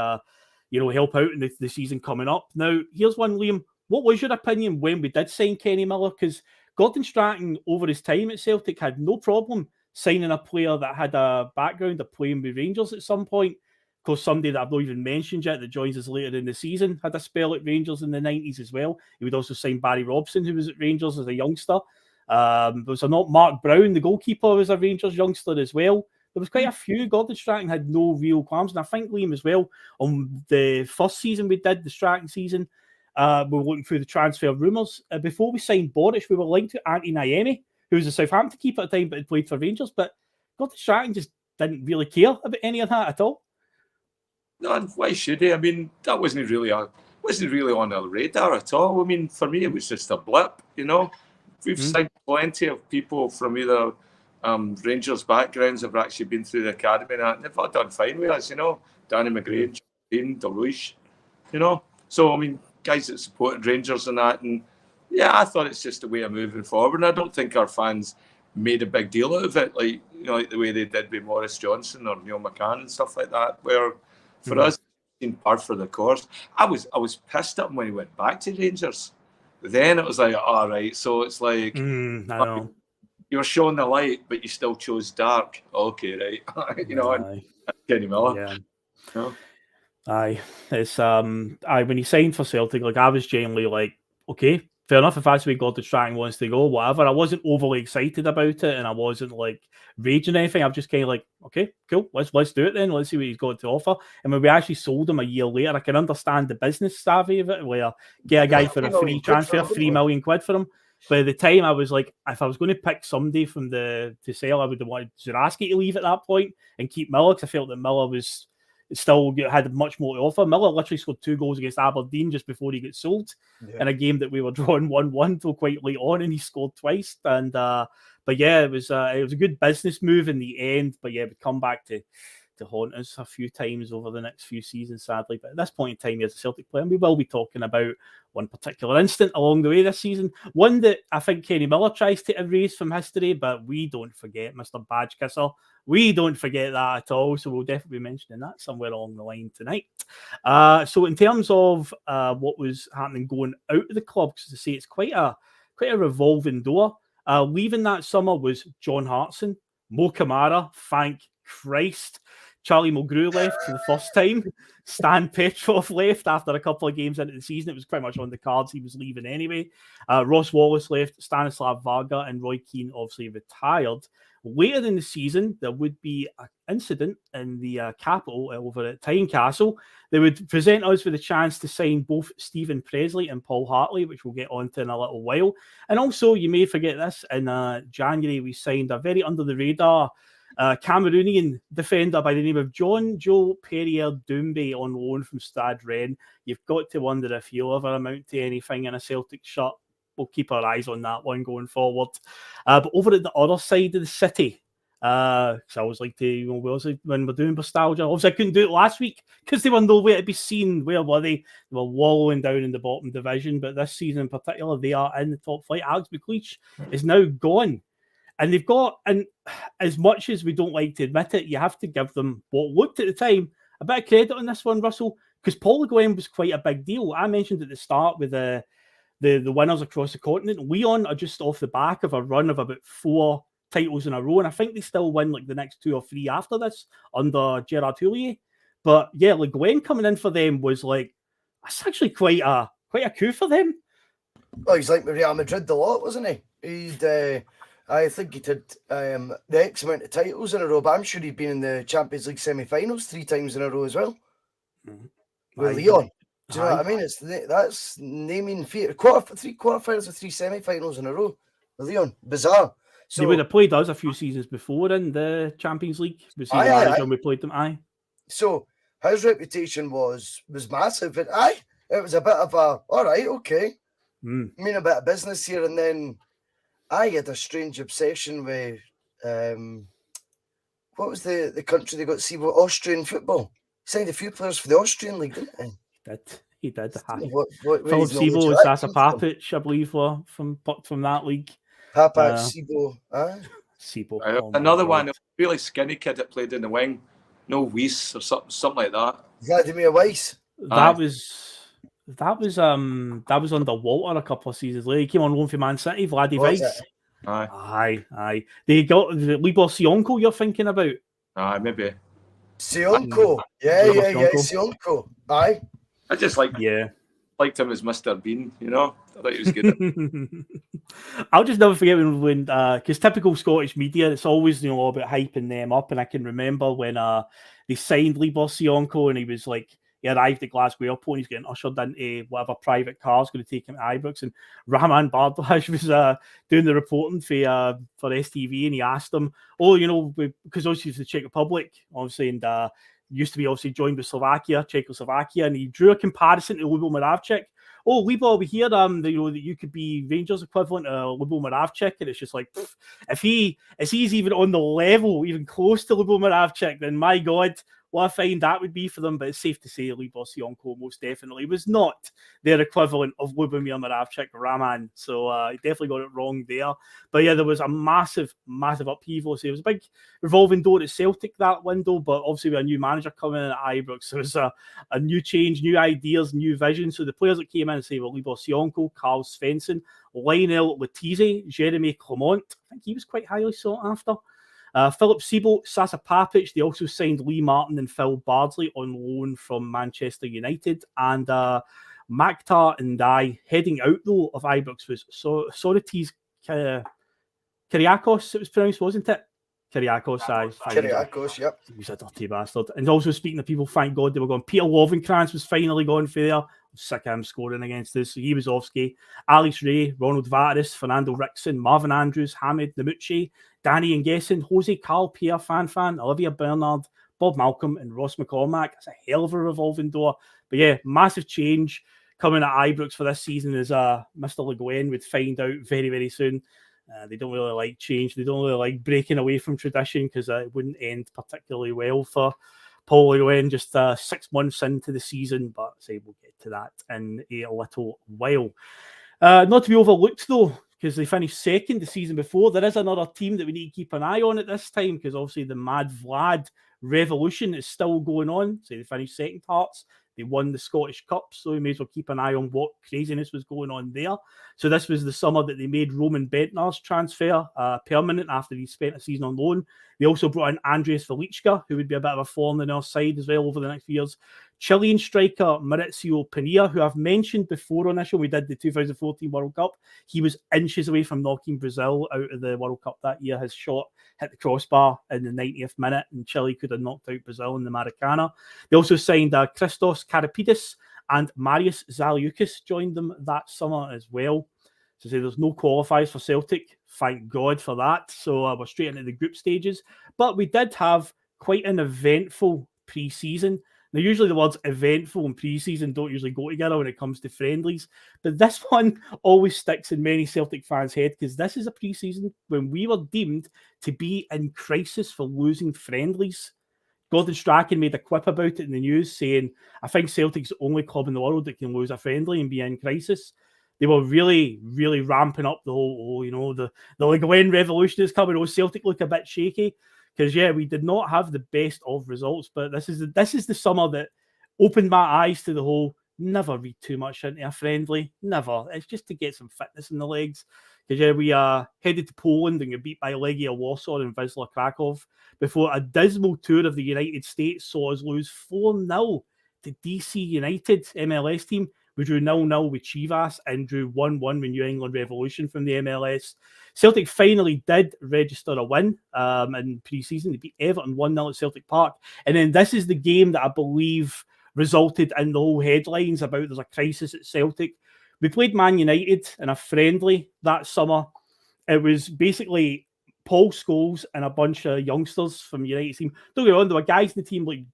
help out in the season coming up. Now, here's one, Liam. What was your opinion when we did sign Kenny Miller? Because Gordon Strachan, over his time at Celtic, had no problem signing a player that had a background of playing with Rangers at some point. Of course, somebody that I've not even mentioned yet that joins us later in the season had a spell at Rangers in the 90s as well. He would also sign Barry Robson, who was at Rangers as a youngster. Was there not Mark Brown, the goalkeeper, was a Rangers youngster as well? There was quite a few. Gordon Strachan had no real qualms. And I think, Liam, as well, on the first season we did, the Strachan season, we were looking through the transfer rumours. Before we signed Boric, we were linked to Antti Niemi, who was a Southampton keeper at the time but had played for Rangers. But Gordon Strachan just didn't really care about any of that at all. No, and why should he? I mean, that wasn't really on our radar at all. I mean, for me, it was just a blip. We've signed plenty of people from either Rangers backgrounds have actually been through the academy and they've all done fine with us. Danny McGrain, Dean, Deluge. So I mean, guys that supported Rangers and that, and yeah, I thought it's just a way of moving forward. And I don't think our fans made a big deal out of it, like the way they did with Maurice Johnson or Neil McCann and stuff like that, where. For us, in part for the course, I was pissed at him when he went back to Rangers. Then it was like, all right, so it's like I know. You're showing the light, but you still chose dark. Okay, right? Kenny Miller. Yeah. Aye, it's when he signed for Celtic, like I was genuinely like, okay, fair enough. If that's where Gordon Strachan wants to go, whatever. I wasn't overly excited about it, and I wasn't like raging or anything. I'm just kind of like, okay, cool, let's do it then. Let's see what he's got to offer. And when we actually sold him a year later, I can understand the business savvy of it, where get a guy for a free transfer, £3 million for him. But at the time, I was like, if I was going to pick somebody to sell, I would have wanted Zuraski to leave at that point and keep Miller, because I felt that Miller was still had much more to offer. Miller literally scored 2 goals against Aberdeen just before he got sold in a game that we were drawing 1-1 till quite late on, and he scored twice. And but yeah, it was a good business move in the end. But yeah, we'd come back to haunt us a few times over the next few seasons, sadly. But at this point in time, as a Celtic player, we will be talking about one particular incident along the way this season, one that I think Kenny Miller tries to erase from history, but we don't forget Mr. Badge Kisser. We don't forget that at all, so we'll definitely be mentioning that somewhere along the line tonight. So in terms of what was happening going out of the club, because to say it's quite a revolving door. Leaving that summer was John Hartson, Mo Kamara, thank Christ. Charlie Mulgrew left for the first time. Stan Petrov left after a couple of games into the season. It was pretty much on the cards. He was leaving anyway. Ross Wallace left. Stanislav Varga and Roy Keane obviously retired. Later in the season, there would be an incident in the capital over at Tynecastle. They would present us with a chance to sign both Stephen Presley and Paul Hartley, which we'll get onto in a little while. And also, you may forget this, in January, we signed a very under-the-radar Cameroonian defender by the name of John Joe Perrier Doumbé on loan from Stade Rennes. You've got to wonder if he'll ever amount to anything in a Celtic shirt. We'll keep our eyes on that one going forward. But over at the other side of the city, because I always like to, when we're doing Bustalgia, obviously I couldn't do it last week because they were nowhere to be seen. Where were they? They were wallowing down in the bottom division, but this season in particular, they are in the top flight. Alex McLeish is now gone. And they've got, and as much as we don't like to admit it, you have to give them what looked at the time a bit of credit on this one, Russell, because Paul Guen was quite a big deal. I mentioned at the start with the winners across the continent. Leon are just off the back of a run of about 4 titles in a row, and I think they still win like the next 2 or 3 after this under Gerard Houllier. But yeah, like Gwen coming in for them was like, that's actually quite a coup for them. Oh, he's like Real Madrid a lot, wasn't he? I think he did the X amount of titles in a row, but I'm sure he'd been in the Champions League semi-finals 3 times in a row as well. With Leon. Do you know what I mean? That's naming fear. 3 quarterfinals or 3 semi-finals in a row. Leon, bizarre. So they would have played us a few seasons before in the Champions League. When we played them. Aye. So his reputation was massive. And it was a bit of a all right, okay. I mean a bit of business here, and then I had a strange obsession with what was the country they got to see with Austrian football. He signed a few players for the Austrian league, didn't he? He did. Philip Sebo and Sasa Papic, I believe, were from that league. Papic, Sebo. Another one, a really skinny kid that played in the wing. No Weiss or something like that. Vladimir Weiss. That was under Walter a couple of seasons later. He came on loan for Man City, Vladdy Weiss. Aye. They got the Libor Sionko you're thinking about. Aye, maybe. Sionko. Yeah. Sionko. Aye. I just liked him as Mr. Bean, you know. I thought he was good. I'll just never forget when because typical Scottish media, it's always all about hyping them up. And I can remember when they signed Libor Sionko and he was like, he arrived at Glasgow Airport and he's getting ushered into whatever private car is going to take him to Ibrox. And Rahman Bardaj was doing the reporting for STV, and he asked him, because obviously it's the Czech Republic, obviously, and used to be obviously joined with Czechoslovakia, and he drew a comparison to Lubo Moravcik. Oh, Libor, we hear that you could be Rangers equivalent to Lubo Moravcik, and it's just like, if he's even on the level, even close to Lubo Moravcik, then my God, what a find that would be for them. But it's safe to say Libor Sionko most definitely was not their equivalent of Lubomir Moravcik Rahman. So he definitely got it wrong there. But yeah, there was a massive upheaval. So it was a big revolving door at Celtic that window, but obviously with a new manager coming in at Ibrox, there was a new change, new ideas, new vision. So the players that came in, say, were Libor Sionko, Carl Svensson, Lionel Letize, Jeremy Clement. I think he was quite highly sought after. Philip Sebo, Sasa Papic. They also signed Lee Martin and Phil Bardsley on loan from Manchester United. And Maktar and I, heading out though of Ibrox, was Soritis Kyriakos, it was pronounced, wasn't it? Kyriakos, Kyriakos, yep. He was a dirty bastard. And also, speaking of people, thank God they were gone. Peter Lovenkrands was finally gone for there. I'm sick of him scoring against us. So he was off ski. Alex Ray, Ronald Vateris, Fernando Rickson, Marvin Andrews, Hamid Namucci, Danny Ngesson, Jose Carl, Pierre Fanfan, Olivia Bernard, Bob Malcolm, and Ross McCormack. It's a hell of a revolving door. But yeah, massive change coming at Ibrox for this season, as Mr. Le Guen would find out very, very soon. They don't really like change. They don't really like breaking away from tradition, because it wouldn't end particularly well for Paul Le Guen just 6 months into the season. But say we'll get to that in a little while. Not to be overlooked though, because they finished second the season before. There is another team that we need to keep an eye on at this time, because obviously the Mad Vlad revolution is still going on. So they finished second, Hearts. They won the Scottish Cup, so we may as well keep an eye on what craziness was going on there. So this was the summer that they made Roman Bentner's transfer permanent after he spent a season on loan. They also brought in Andreas Velichka, who would be a bit of a thorn in our side as well over the next few years. Chilean striker Maurizio Pinilla, who I've mentioned before on this show, we did the 2014 World Cup. He was inches away from knocking Brazil out of the World Cup that year. His shot hit the crossbar in the 90th minute, and Chile could have knocked out Brazil in the Maracana. They also signed Christos Karapidis, and Marius Zaliukas joined them that summer as well. So say there's no qualifiers for Celtic. Thank God for that. So we're straight into the group stages. But we did have quite an eventful pre-season. Now, usually the words eventful and pre-season don't usually go together when it comes to friendlies. But this one always sticks in many Celtic fans' head because this is a pre-season when we were deemed to be in crisis for losing friendlies. Gordon Strachan made a quip about it in the news saying, I think Celtic's the only club in the world that can lose a friendly and be in crisis. They were really, really ramping up the whole, the Guen revolution is coming. Celtic look a bit shaky. Because we did not have the best of results, but this is the summer that opened my eyes to the whole never read too much into a friendly. Never. It's just to get some fitness in the legs. Because we headed to Poland and got beat by Legia Warsaw and Wisla Krakow before a dismal tour of the United States saw us lose 4-0 to DC United MLS team. We drew 0-0 with Chivas and drew 1-1 with New England Revolution from the MLS. Celtic finally did register a win in pre-season. They beat Everton 1-0 at Celtic Park. And then this is the game that I believe resulted in the whole headlines about there's a crisis at Celtic. We played Man United in a friendly that summer. It was basically Paul Scholes and a bunch of youngsters from the United team. Don't get me wrong, there were guys in the team like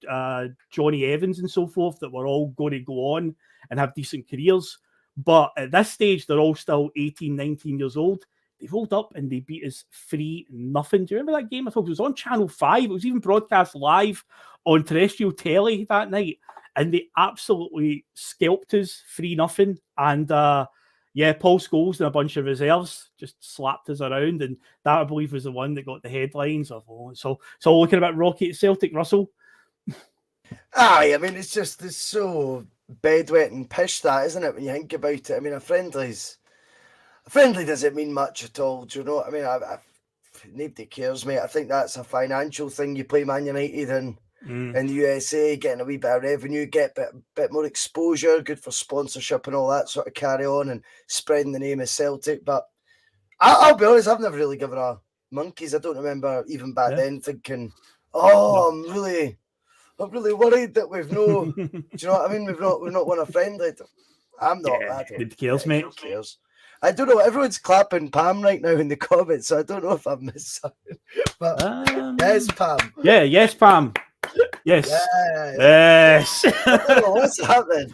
Johnny Evans and so forth that were all going to go on and have decent careers. But at this stage, they're all still 18, 19 years old. They rolled up and they beat us 3-0. Do you remember that game? I thought it was on Channel 5. It was even broadcast live on terrestrial telly that night. And they absolutely scalped us 3-0. And Paul Scholes and a bunch of reserves just slapped us around. And that, I believe, was the one that got the headlines of, so looking a bit rocky at Celtic, Russell. Aye, I mean, it's so bedwetting pish that, isn't it, when you think about it? I mean, a friendly doesn't mean much at all. Do you know what I mean? Nobody cares, mate. I think that's a financial thing. You play Man United in the USA, getting a wee bit of revenue, get a bit more exposure, good for sponsorship and all that sort of carry on and spreading the name of Celtic. But I'll be honest, I've never really given a monkeys. I don't remember even back then thinking, I'm really worried that we've no. Do you know what I mean? We've not won a friendly. I'm not. I don't. Who cares, mate? Who cares? I don't know. Everyone's clapping Pam right now in the comments, so I don't know if I've missed something. But yes, Pam. Yeah, yes, Pam. Yes. Yeah. Yes. I don't know what's happening.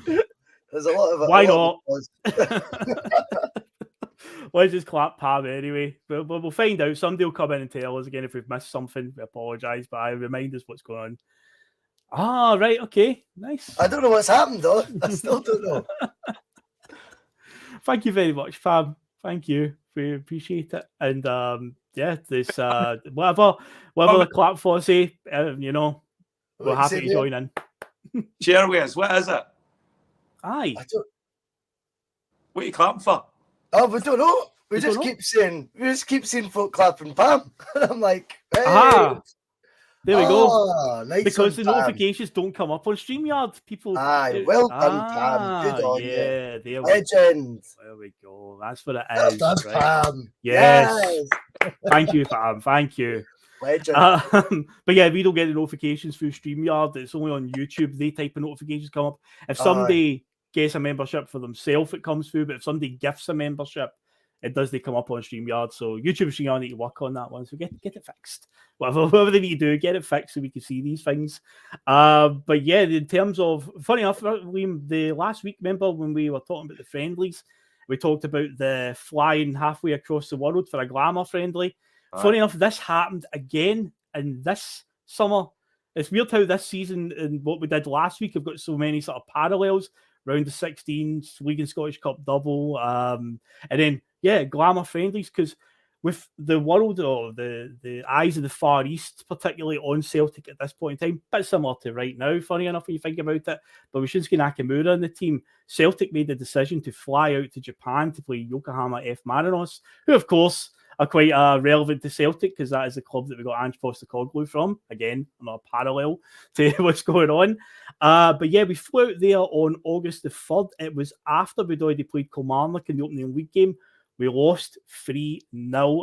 There's a lot of it. Why not? Let's just clap Pam anyway. But we'll find out. Somebody will come in and tell us again if we've missed something. We apologise, but I remind us what's going on. Ah, right, okay, nice. I don't know what's happened though. I still don't know. Thank you very much, Pam. Thank you. We appreciate it. And this whatever the clap for say, we're happy to join in. Chairways, what is it? Aye. What are you clapping for? Oh, we don't know. We just keep seeing folk clapping Pam. And I'm like, hey. Aha. There we go. Nice because the Pam. Notifications don't come up on StreamYard. People. Aye, well done, Pam. Good on you. Legend. There we go. That's what it is. Well done, right? Pam. Yes. Thank you, Pam. Thank you. Legend. But we don't get the notifications through StreamYard. It's only on YouTube. They type of notifications come up. If somebody gets a membership for themselves, it comes through. But if somebody gifts a membership, they come up on StreamYard. So YouTube and StreamYard need to work on that one. So get it fixed. Whatever they need to do, get it fixed so we can see these things. But in terms of, funny enough, Liam, the last week, remember when we were talking about the friendlies, we talked about the flying halfway across the world for a glamour friendly. Funny enough, this happened again in this summer. It's weird how this season and what we did last week have got so many sort of parallels. Round the 16s, League and Scottish Cup double. And then, glamour friendlies, because with the world or the eyes of the Far East, particularly on Celtic at this point in time, bit similar to right now, funny enough, when you think about it. But with Shinsuke Nakamura in the team, Celtic made the decision to fly out to Japan to play Yokohama F. Marinos, who, of course, are quite relevant to Celtic because that is the club that we got Ange Postecoglou from. Again, another parallel to what's going on. But yeah, we flew out there on August the 3rd. It was after we'd already played Kilmarnock in the opening league game. We lost 3-0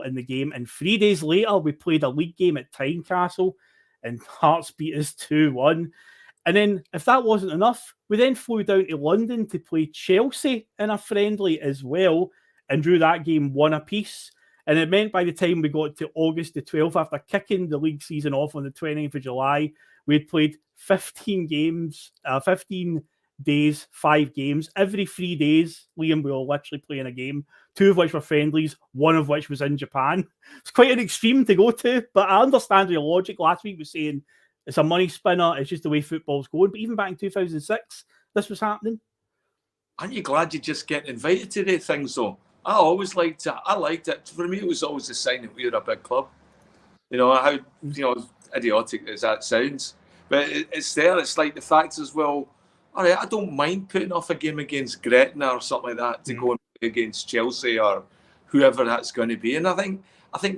in the game. And 3 days later, we played a league game at Tynecastle and Hearts beat us 2-1. And then, if that wasn't enough, we then flew down to London to play Chelsea in a friendly as well and drew that game 1 apiece. And it meant by the time we got to August the 12th, after kicking the league season off on the 29th of July, we had played 15 days, 5 games. Every 3 days, Liam, we were literally playing a game, 2 of which were friendlies, 1 of which was in Japan. It's quite an extreme to go to, but I understand your logic. Last week was saying it's a money spinner, it's just the way football's going. But even back in 2006, this was happening. Aren't you glad you just get invited to these things, though? I always liked it. I liked it. For me, it was always a sign that we were a big club. You know, how idiotic as that sounds. But it's there. It's like the fact as well, all right, I don't mind putting off a game against Gretna or something like that to go and play against Chelsea or whoever that's going to be. And I think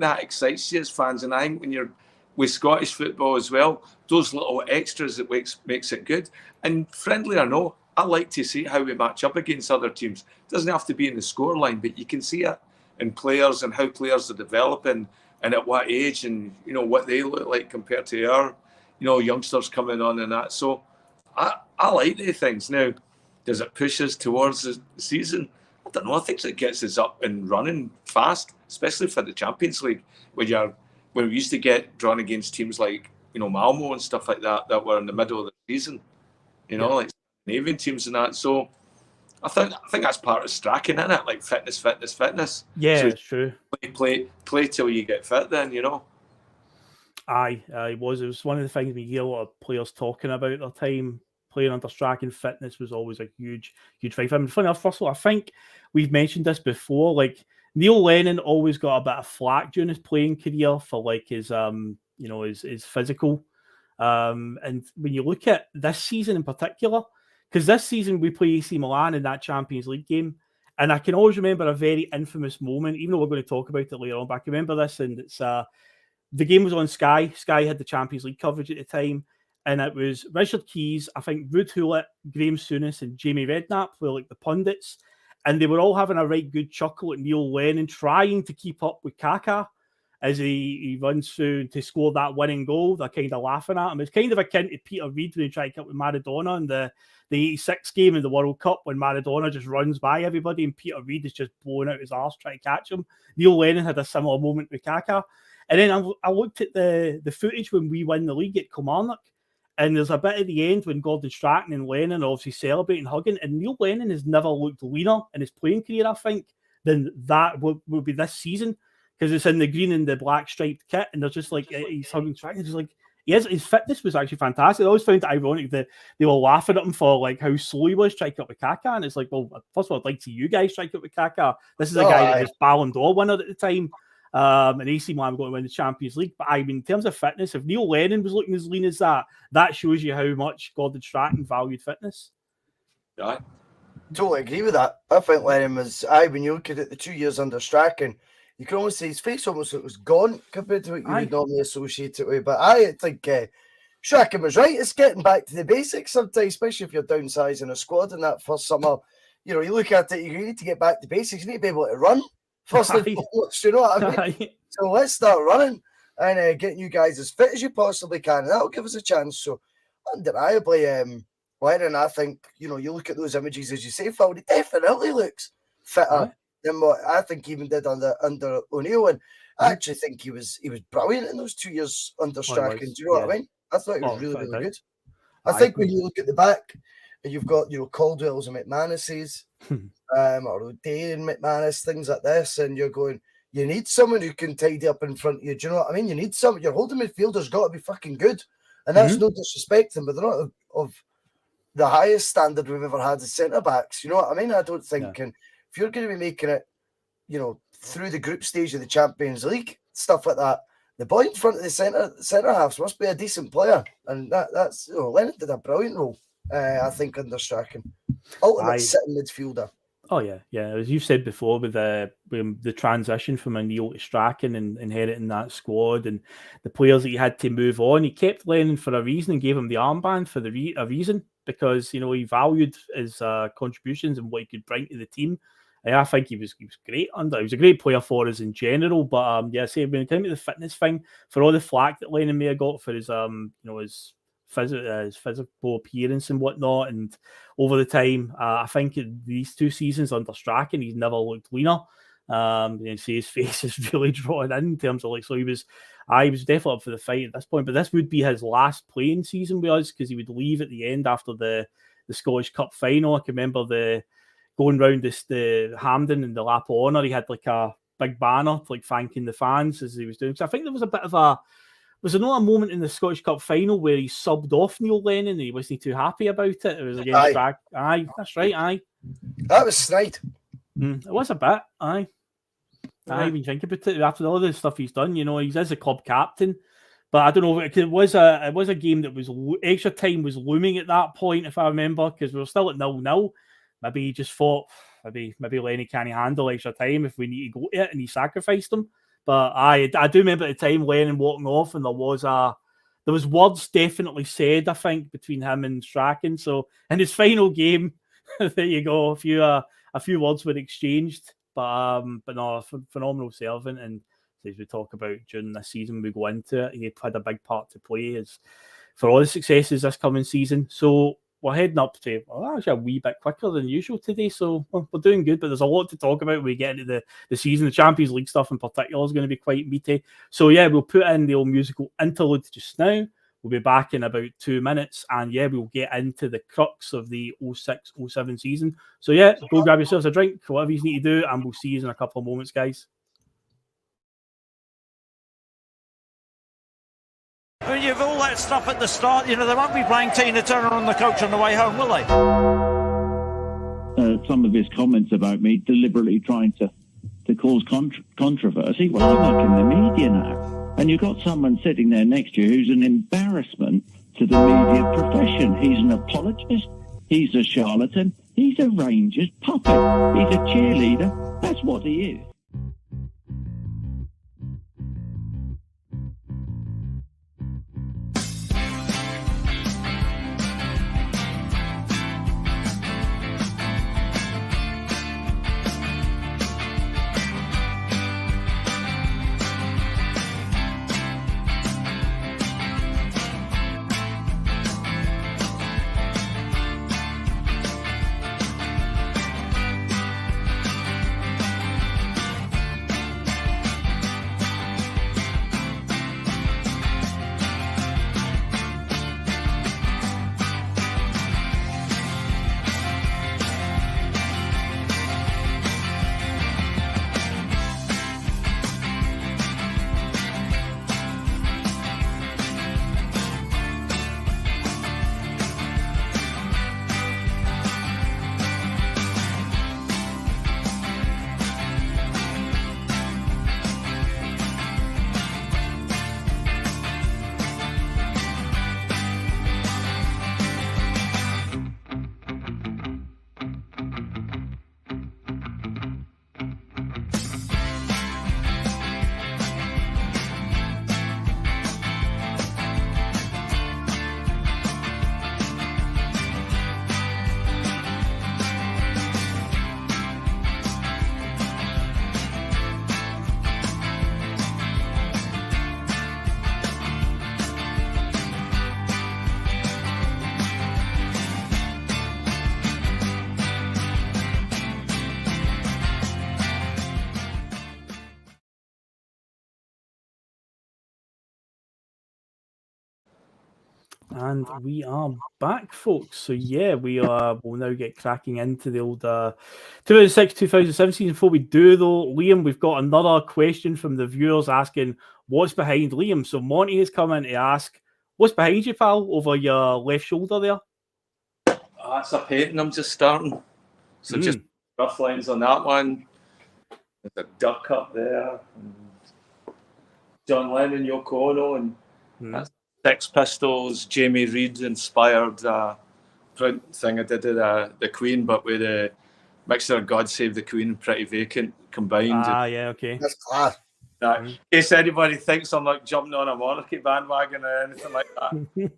that excites you as fans. And I think when you're with Scottish football as well, those little extras that makes it good. And friendly or no, I like to see how we match up against other teams. It doesn't have to be in the scoreline, but you can see it in players and how players are developing and at what age and, what they look like compared to our, youngsters coming on and that. So I like these things. Now, does it push us towards the season? I don't know. I think it gets us up and running fast, especially for the Champions League, when we used to get drawn against teams like, Malmo and stuff like that were in the middle of the season, like Scandinavian teams and that. So I think that's part of Strachan, isn't it? Like fitness. Yeah, so it's true. Play till you get fit then, Aye, it was. It was one of the things we hear a lot of players talking about their time playing under Strachan. Fitness was always a huge thing for him. Funny enough, first of all, I think we've mentioned this before. Like Neil Lennon always got a bit of flack during his playing career for like his his physical. And when you look at this season in particular, because this season we play AC Milan in that Champions League game, and I can always remember a very infamous moment, even though we're going to talk about it later on, but I can remember this, and it's the game was on Sky. Sky had the Champions League coverage at the time, and it was Richard Keys, I think Ruud Gullit, Graham Souness, and Jamie Redknapp were like the pundits, and they were all having a right good chuckle at Neil Lennon trying to keep up with Kaká as he runs through to score that winning goal. They're kind of laughing at him. It's kind of akin to Peter Reid when he tried to keep up with Maradona in the 86 game in the World Cup when Maradona just runs by everybody and Peter Reid is just blowing out his arse trying to catch him. Neil Lennon had a similar moment with Kaká. And then I looked at the footage when we win the league at Kilmarnock, and there's a bit at the end when Gordon Strachan and Lennon are obviously celebrating, hugging, and Neil Lennon has never looked leaner in his playing career, I think, than that will be this season, because it's in the green and the black striped kit, and they're just like, he's hugging Strachan, just like, his fitness was actually fantastic. I always found it ironic that they were laughing at him for like how slow he was striking up with Kaká, and it's like, well, first of all, I'd like to see you guys strike up with Kaká. This is a guy that was Ballon d'Or winner at the time. And AC Milan going to win the Champions League. But I mean, in terms of fitness, if Neil Lennon was looking as lean as that, that shows you how much Gordon Strachan valued fitness. Yeah, totally agree with that. I think Lennon was, when you look at it, the 2 years under Strachan, you can almost say his face almost was gone compared to what you would normally associate it with. But I think Strachan was right. It's getting back to the basics sometimes, especially if you're downsizing a squad in that first summer. You look at it, you need to get back to basics. You need to be able to run. First and foremost, you know what I mean? So let's start running and getting you guys as fit as you possibly can. And that'll give us a chance. So undeniably, Lennon, I think, you look at those images, as you say, Phil, he definitely looks fitter than what I think he even did under O'Neill. And I actually think he was brilliant in those 2 years under Strachan. Do you know what I mean? I thought he was really good. I think when you look at the back, you've got, Caldwell's and McManus's, or O'Day and McManus, things like this, and you're going, you need someone who can tidy up in front of you. Do you know what I mean? You need someone. Your holding midfielder's got to be fucking good. And that's no disrespect to them, but they're not of the highest standard we've ever had as centre-backs. You know what I mean? I don't think, and if you're going to be making it, through the group stage of the Champions League, stuff like that. The boy in front of the centre halves must be a decent player, and that's Lennon did a brilliant role, I think, under Strachan. Ultimate sitting midfielder. Oh yeah. As you've said before, with the transition from O'Neill to Strachan and inheriting that squad and the players that he had to move on, he kept Lennon for a reason and gave him the armband for a reason, because he valued his contributions and what he could bring to the team. I think he was great under. He was a great player for us in general, but when it came to the fitness thing, for all the flack that Lennon may have got for his his physical appearance and whatnot, and over the time, I think these 2 seasons under Strachan, he's never looked leaner. You see his face is really drawn in terms of so he was definitely up for the fight at this point. But this would be his last playing season with us, because he would leave at the end after the Scottish Cup final. I can remember going round the Hampden and the lap of honour. He had a big banner thanking the fans as he was doing. So I think there was a bit of was there not a moment in the Scottish Cup final where he subbed off Neil Lennon and he wasn't too happy about it? It was against Strachan. Aye, that's right. Aye, that was snide. It was a bit. Aye. When you think about it, after all the stuff he's done, he's as a club captain. But I don't know. It was a game that was extra time was looming at that point, if I remember, because we were still at 0-0. Maybe he just thought maybe Lenny can't handle extra time if we need to go to it, and he sacrificed him. But I do remember at the time Lennon walking off, and there was words definitely said, I think, between him and Strachan. So in his final game, there you go, a few words were exchanged. But no, phenomenal servant, and as we talk about during this season, we go into it, he had a big part to play for all the successes this coming season. So we're heading up to actually a wee bit quicker than usual today, so we're doing good, but there's a lot to talk about when we get into the season. The Champions League stuff in particular is going to be quite meaty. So we'll put in the old musical interlude just now. We'll be back in about 2 minutes, and we'll get into the crux of the 06-07 season. So go grab yourselves a drink, whatever you need to do, and we'll see you in a couple of moments, guys. Well, you've all that stuff at the start. They won't be playing Tina Turner on the coach on the way home, will they? Some of his comments about me deliberately trying to cause controversy. Well, I work in the media now, and you've got someone sitting there next to you who's an embarrassment to the media profession. He's an apologist. He's a charlatan. He's a Rangers puppet. He's a cheerleader. That's what he is. And we are back, folks. So we'll now get cracking into the old 2006-2007 season. Before we do, though, Liam, we've got another question from the viewers asking what's behind Liam. So Monty has come in to ask, what's behind you, pal, over your left shoulder there? That's a painting I'm just starting. So just rough lines on that one. There's a duck up there. And John Lennon, Yoko Ono, and that's Sex Pistols, Jamie Reid inspired print thing I did of the Queen, but with a mixture of God Save the Queen and Pretty Vacant combined. Yeah, okay. That's class. In case anybody thinks I'm like jumping on a monarchy bandwagon or anything like that,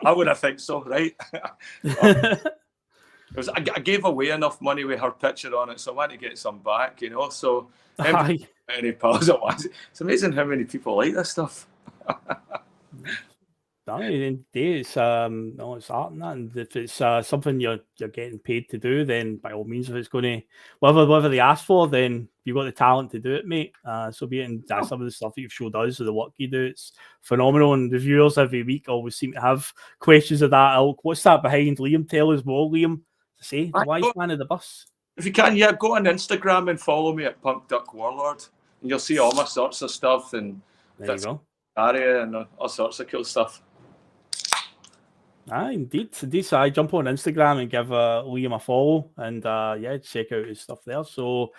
I wouldn't think so, right? I gave away enough money with her picture on it, so I want to get some back, you know. So any pals at once. It's amazing how many people like this stuff. It's art and that, and if it's something you're getting paid to do, then by all means, if it's going to whatever they ask for, then you've got the talent to do it, mate. So be it, and some of the stuff that you've showed us, or the work you do, it's phenomenal. And the viewers every week always seem to have questions of that ilk. What's that behind Liam? Tell us more, Liam. To say the wise man of the bus. If you can, go on Instagram and follow me at Punk Duck Warlord, and you'll see all my sorts of stuff and there you go. Area and all sorts of cool stuff. Indeed. So I jump on Instagram and give Liam a follow, and check out his stuff there. So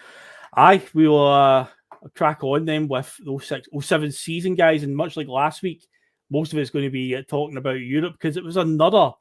we will crack on then with those 07 season, guys, and much like last week, most of it's going to be talking about Europe, because it was another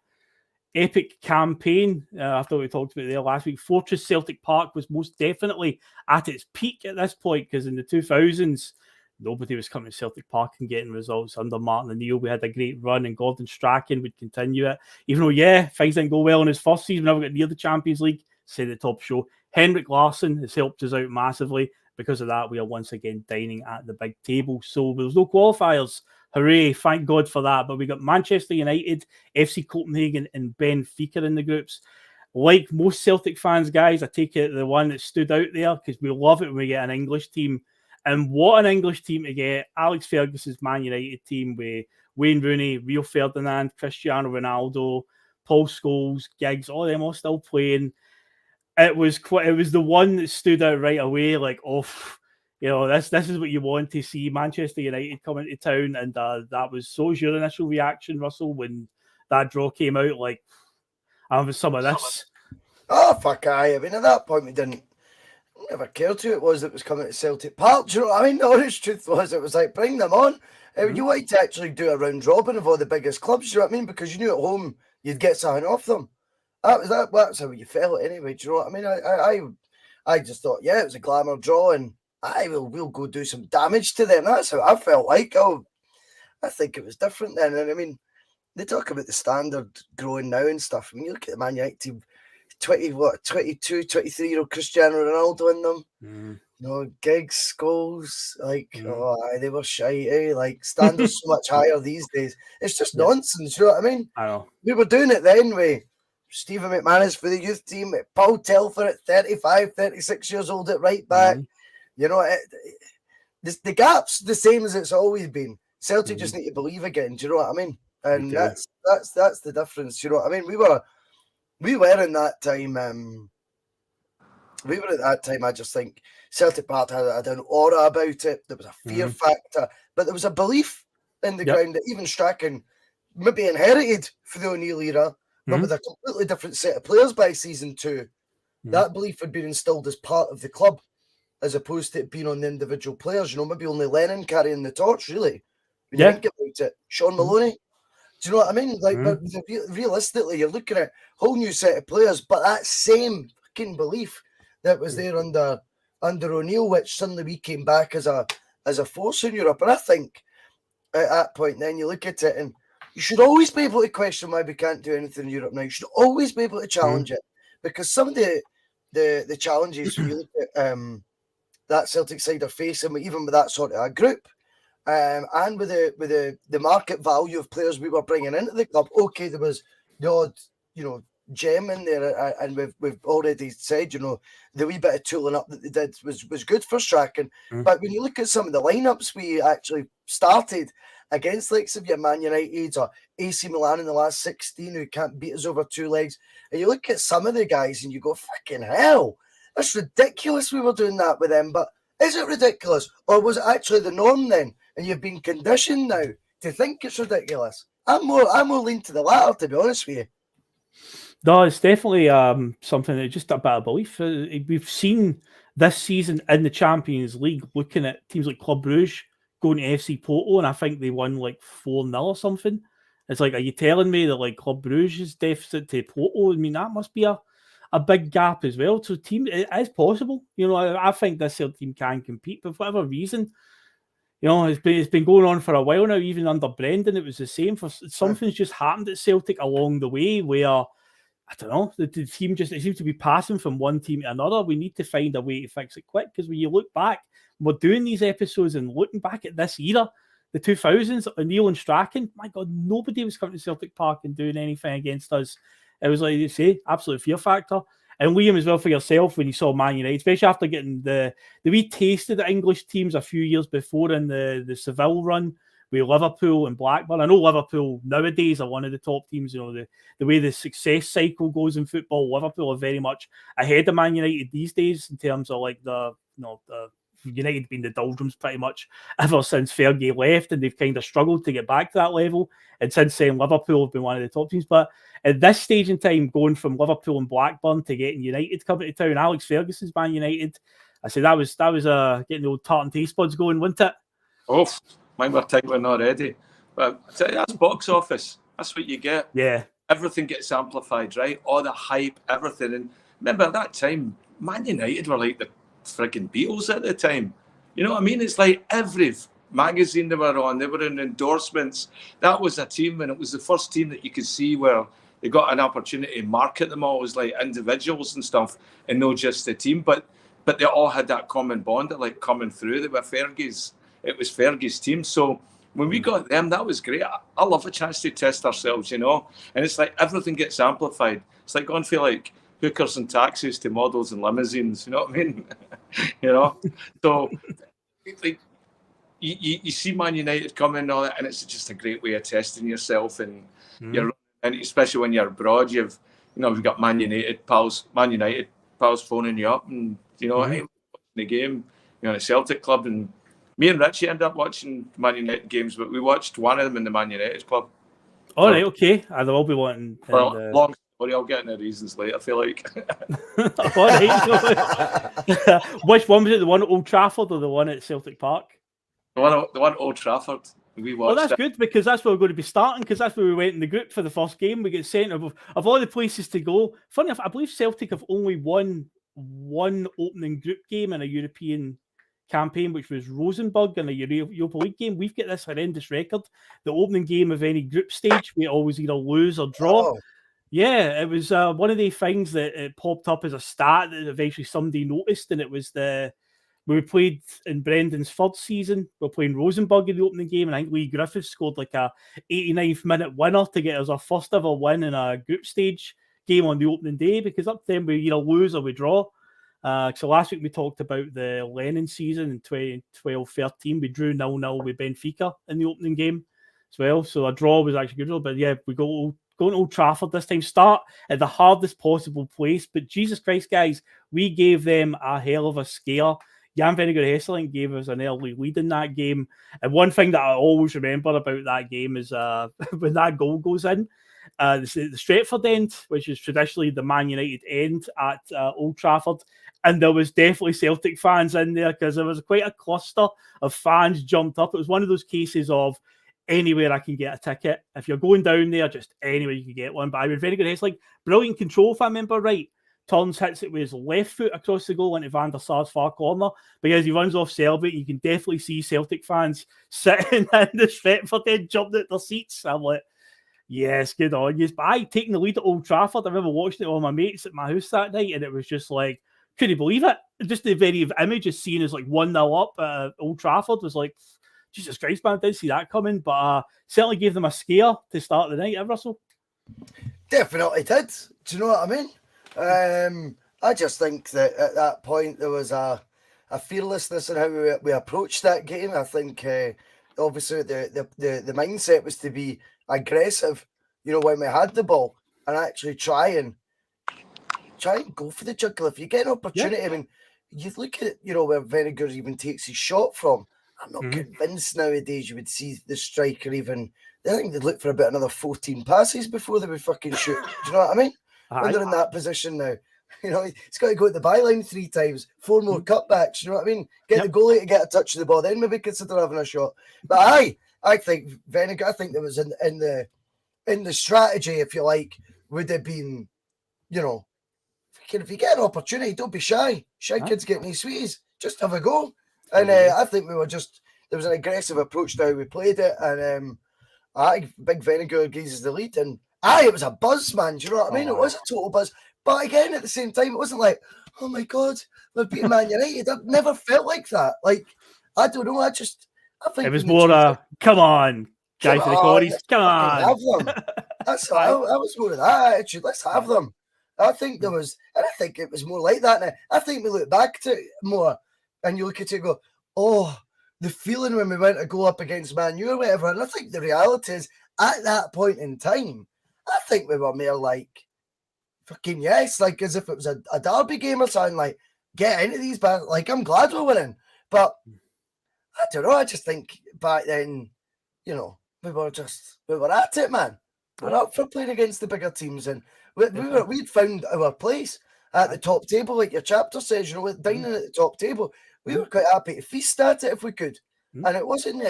epic campaign. After we talked about it there last week, Fortress Celtic Park was most definitely at its peak at this point, because in the 2000s, nobody was coming to Celtic Park and getting results under Martin O'Neill. We had a great run, and Gordon Strachan would continue it. Even though, things didn't go well in his first season, never got near the Champions League, said the top show. Henrik Larsson has helped us out massively. Because of that, we are once again dining at the big table. So there was no qualifiers. Hooray, thank God for that. But we got Manchester United, FC Copenhagen, and Benfica in the groups. Like most Celtic fans, guys, I take it the one that stood out there, because we love it when we get an English team. And what an English team to get. Alex Ferguson's Man United team with Wayne Rooney, Rio Ferdinand, Cristiano Ronaldo, Paul Scholes, Giggs, all of them all still playing. It was the one that stood out right away, like, this is what you want to see, Manchester United coming to town. And that was, so was your initial reaction, Russell, when that draw came out? Like, I have some of this. Oh, fuck aye. I mean, at that point, we didn't never cared who it was that was coming to Celtic Park. Do you know what I mean? The honest truth was, it was like, bring them on. You wanted to actually do a round robin of all the biggest clubs, do you know what I mean? Because you knew at home you'd get something off them. That's how you felt anyway, do you know what I mean? I just thought, it was a glamour draw, and we'll go do some damage to them. That's how I felt like. I think it was different then. And I mean, they talk about the standard growing now and stuff. I mean, you look at the Man United team, 22, 23-year-old Cristiano Ronaldo in them. You know, Giggs, Scholes, they were shy, like, standards so much higher these days. It's just nonsense, you know what I mean? I know. We were doing it then with Stephen McManus for the youth team, Paul Telfer at 35, 36 years old at right back. You know, the gap's the same as it's always been. Celtic just need to believe again, do you know what I mean? And that's the difference, you know what I mean? We were in that time, at that time, I just think Celtic Park had an aura about it. There was a fear factor, but there was a belief in the ground that even Strachan maybe inherited for the O'Neill era, but with a completely different set of players by season 2. That belief had been instilled as part of the club, as opposed to it being on the individual players. You know, maybe only Lennon carrying the torch, really. When you think about it. Sean Maloney. Do you know what I mean? Like, but realistically, you're looking at a whole new set of players, but that same fucking belief that was there under O'Neill, which suddenly we came back as a force in Europe. And I think at that point, then you look at it, and you should always be able to question why we can't do anything in Europe now. You should always be able to challenge it, because some of the challenges when you look at that Celtic side are facing, even with that sort of a group, and with the market value of players we were bringing into the club. Okay, there was the odd, gem in there, and we've already said, the wee bit of tooling up that they did was good for Strachan. But when you look at some of the lineups we actually started against, like, of your Man United or AC Milan in the last 16, who can't beat us over 2 legs, and you look at some of the guys and you go, fucking hell, that's ridiculous we were doing that with them. But is it ridiculous, or was it actually the norm then, and you've been conditioned now to think it's ridiculous? I'm more lean to the latter, to be honest with you. No, it's definitely something that just a bit of belief. We've seen this season in the Champions League, looking at teams like Club Brugge going to FC Porto, and I think they won like 4-0 or something. It's like, are you telling me that like Club Brugge's deficit to Porto? I mean, that must be a big gap as well. So it is possible. You know, I think this Celtic team can compete, but for whatever reason, you know, it's been going on for a while now. Even under Brendan, it was the same. Something's just happened at Celtic along the way where, I don't know, the team it seems to be passing from one team to another. We need to find a way to fix it quick, because when you look back, we're doing these episodes and looking back at this era, the 2000s, O'Neill and Strachan, my God, nobody was coming to Celtic Park and doing anything against us. It was like you say, absolute fear factor. And Liam, as well, for yourself, when you saw Man United, especially after getting the wee taste of the English teams a few years before in the Seville run with Liverpool and Blackburn. I know Liverpool nowadays are one of the top teams. You know, the way the success cycle goes in football, Liverpool are very much ahead of Man United these days in terms of like the United being the doldrums pretty much ever since Fergie left, and they've kind of struggled to get back to that level. And since then, Liverpool have been one of the top teams. But at this stage in time, going from Liverpool and Blackburn to getting United coming to town, Alex Ferguson's Man United, I said that was getting the old tartan taste buds going, wasn't it? Oh, mine were tingling already. But I tell you, that's box office. That's what you get. Yeah. Everything gets amplified, right? All the hype, everything. And remember at that time, Man United were like the frigging Beatles at the time. You know what I mean? It's like every magazine they were on, they were in endorsements. That was a team, and it was the first team that you could see where they got an opportunity to market them all as like individuals and stuff, and not just the team. But they all had that common bond that like coming through. They were Fergie's. It was Fergie's team. So when we got them, that was great. I love a chance to test ourselves, you know. And it's like everything gets amplified. It's like going for like hookers and taxis to models and limousines. You know what I mean? You know. So like you see Man United coming and all that, and it's just a great way of testing yourself. And and especially when you're abroad, we've got Man United pals phoning you up, and hey, watching the game, at a Celtic club, and me and Richie ended up watching Man United games, but we watched one of them in the Man United club. All right, okay. I will be wanting. Well, long story. I'll get into the reasons later. I feel like. All right. Which one was it? The one at Old Trafford or the one at Celtic Park? The one at Old Trafford. We watched. Well, that's good, because that's where we're going to be starting, because that's where we went in the group for the first game. We get sent of all the places to go. Funny enough, I believe Celtic have only won one opening group game in a European campaign, which was Rosenborg in a Europa League game. We've got this horrendous record. The opening game of any group stage, we always either lose or draw. Oh. Yeah, it was one of the things that it popped up as a stat that eventually somebody noticed, and it was we played in Brendan's third season. We were playing Rosenborg in the opening game, and I think Lee Griffiths scored like a 89th minute winner to get us our first ever win in a group stage game on the opening day, because up then we either lose or we draw. So last week we talked about the Lennon season in 2012-13. We drew 0-0 with Benfica in the opening game as well. So a draw was actually good. But yeah, we going to Old Trafford this time. Start at the hardest possible place. But Jesus Christ, guys, we gave them a hell of a scare. Jan Vennegoor Hesselink gave us an early lead in that game. And one thing that I always remember about that game is when that goal goes in, the Stretford end, which is traditionally the Man United end at Old Trafford. And there was definitely Celtic fans in there, because there was quite a cluster of fans jumped up. It was one of those cases of anywhere I can get a ticket. If you're going down there, just anywhere you can get one. But I mean, Vennegoor Hesselink, brilliant control, if I remember right. Turns, hits it with his left foot across the goal into Van der Sar's far corner. But as he runs off celebrating, you can definitely see Celtic fans sitting in the Stretford end, jumping at their seats. I'm like, yes, good on you. But taking the lead at Old Trafford, I remember watching it with my mates at my house that night, and it was just like, couldn't believe it. Just the very image of seeing us like 1-0 up at Old Trafford was like, Jesus Christ, man, I didn't see that coming. But certainly gave them a scare to start the night, Russell? Definitely did. Do you know what I mean? I just think that at that point there was a fearlessness in how we approached that game. I think obviously the mindset was to be aggressive, when we had the ball, and actually try and go for the jugular. If you get an opportunity, I mean, you look at where Vennegoor even takes his shot from. I'm not convinced nowadays you would see the striker even. I think they'd look for about another 14 passes before they would fucking shoot. Do you know what I mean? When they're in that position now. You know, he's got to go to the byline 3 times, 4 more cutbacks. You know what I mean? Get the goalie to get a touch of the ball, then maybe consider having a shot. But I think Venegar. I think there was in the strategy, if you like, would have been, you know, if you get an opportunity, don't be shy. Shy kids get me sweeties. Just have a go. And I think there was an aggressive approach to how we played it, and Big Venegar gives us the lead, and it was a buzz, man. Do you know what I mean? It was a total buzz. But again, at the same time, it wasn't like, oh my God, we're beating Man United. I've never felt like that. Like, I don't know. I think it was more come on, guys in the quarries, come on. Have them. That's I was more of that attitude. Let's have them. I think there was, and I think it was more like that now. I think we look back to it more, and you look at it and go, oh, the feeling when we went to go up against Man U or whatever. And I think the reality is, at that point in time, I think we were more like, fucking yes, like as if it was a derby game or something, like, get into these bands. Like, I'm glad we're winning. But I don't know, I just think back then, you know, we were at it, man. We're up for playing against the bigger teams, and we'd found our place at the top table, like your chapter says, you know, with dining at the top table. We were quite happy to feast at it if we could. And it wasn't,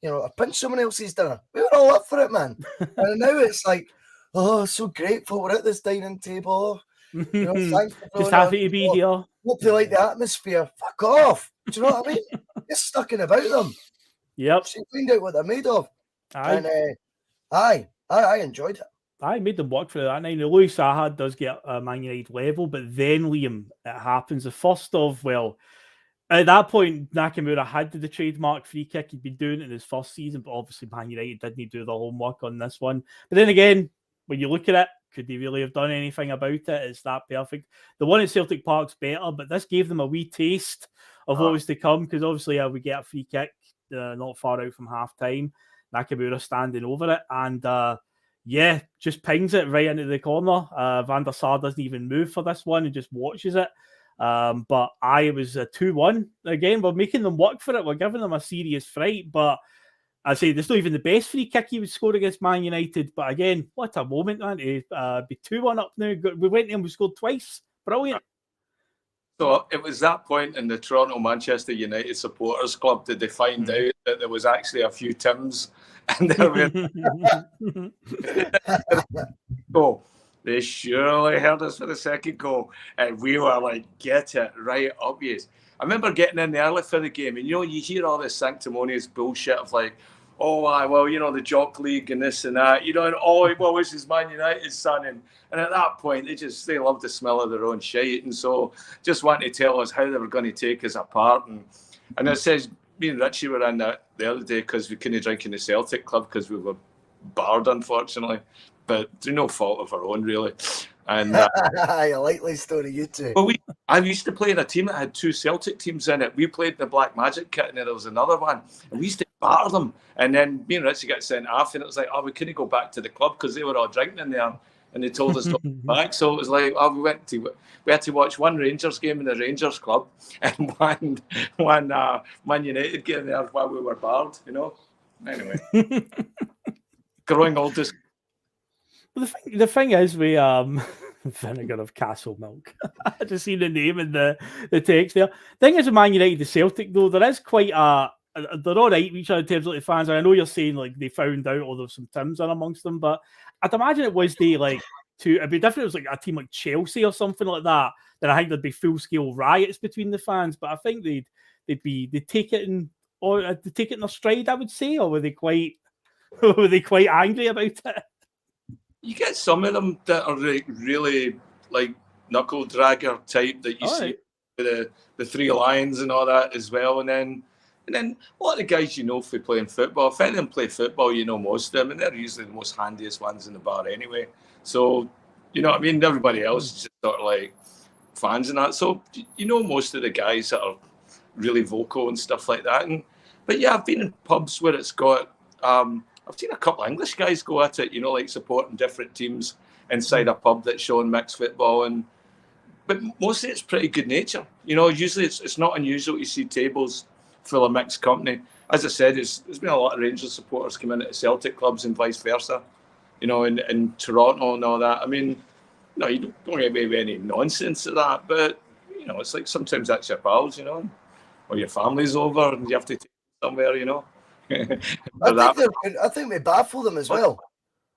you know, a pinch someone else's dinner. We were all up for it, man. And now it's like, oh, so grateful we're at this dining table. You know, thanks for just happy to be here. Hope they like the atmosphere. Fuck off. Do you know what I mean? Get stuck in about them. Yep. So you find out what they're made of. And I enjoyed it. I made them work for that night. Louis Saha does get a Man United level, but then, Liam, it happens. The first of, well, at that point, Nakamura had the trademark free kick. He'd been doing it in his first season, but obviously Man United didn't do the homework on this one. But then again, when you look at it, could they really have done anything about it? It's that perfect. The one at Celtic Park's better, but this gave them a wee taste of what was to come, because obviously we get a free kick not far out from half-time. Nakamura standing over it, and just pings it right into the corner. Van der Sar doesn't even move for this one and just watches it. But it was a 2-1. Again, we're making them work for it. We're giving them a serious fright, but I say there's not even the best free kick he would score against Man United. But again, what a moment, man, to be 2-1 up now. We went in, we scored twice. Brilliant. So it was that point in the Toronto-Manchester United Supporters Club that they find out that there was actually a few Tims, and they surely heard us for the second goal, and we were like, get it right up, yes. I remember getting in early for the game, and you know, you hear all this sanctimonious bullshit of like, oh, well, you know, the Jock League and this and that, you know, and this is Man United's son, and at that point, they loved the smell of their own shite, and so just wanted to tell us how they were going to take us apart, and it says, me and Richie were in that the other day because we couldn't drink in the Celtic club because we were barred, unfortunately, but through no fault of our own, really. And a likely story, you two. Well, I used to play in a team that had 2 Celtic teams in it. We played the Black Magic kit, and then there was another one, and we used to batter them. And then me and Richie got sent off, and it was like, we couldn't go back to the club because they were all drinking in there, and they told us not to go back. So it was like, we had to watch one Rangers game in the Rangers club and one Man United game there while we were barred. You know. Anyway, growing old is. Well, the thing is, we vinegar of Castle Milk. I just seen the name in the text there. Thing is, with Man United, the Celtic though, there is quite they're all right with each other in terms of the fans. And I know you're saying like they found out or there's some Tims in amongst them, but I'd imagine it was it'd be different. It was like a team like Chelsea or something like that. Then I think there'd be full scale riots between the fans. But I think they'd take it in their stride, I would say, or were they quite angry about it? You get some of them that are really like knuckle dragger type that you see with the 3 lions and all that as well, and then a lot of the guys you know for playing football. If any of them play football, you know most of them, and they're usually the most handiest ones in the bar anyway. So you know what I mean. Everybody else is just sort of like fans and that. So you know most of the guys that are really vocal and stuff like that. But yeah, I've been in pubs where it's got. I've seen a couple of English guys go at it, you know, like supporting different teams inside a pub that's showing mixed football, but mostly it's pretty good nature. You know, usually it's not unusual to see tables full of mixed company. As I said, there's been a lot of Rangers supporters come in at Celtic clubs and vice versa, you know, in Toronto and all that. I mean, No, you don't get away with any nonsense of that. But you know, it's like sometimes that's your pals, you know, or your family's over and you have to take them somewhere, you know. I think we baffle them as well.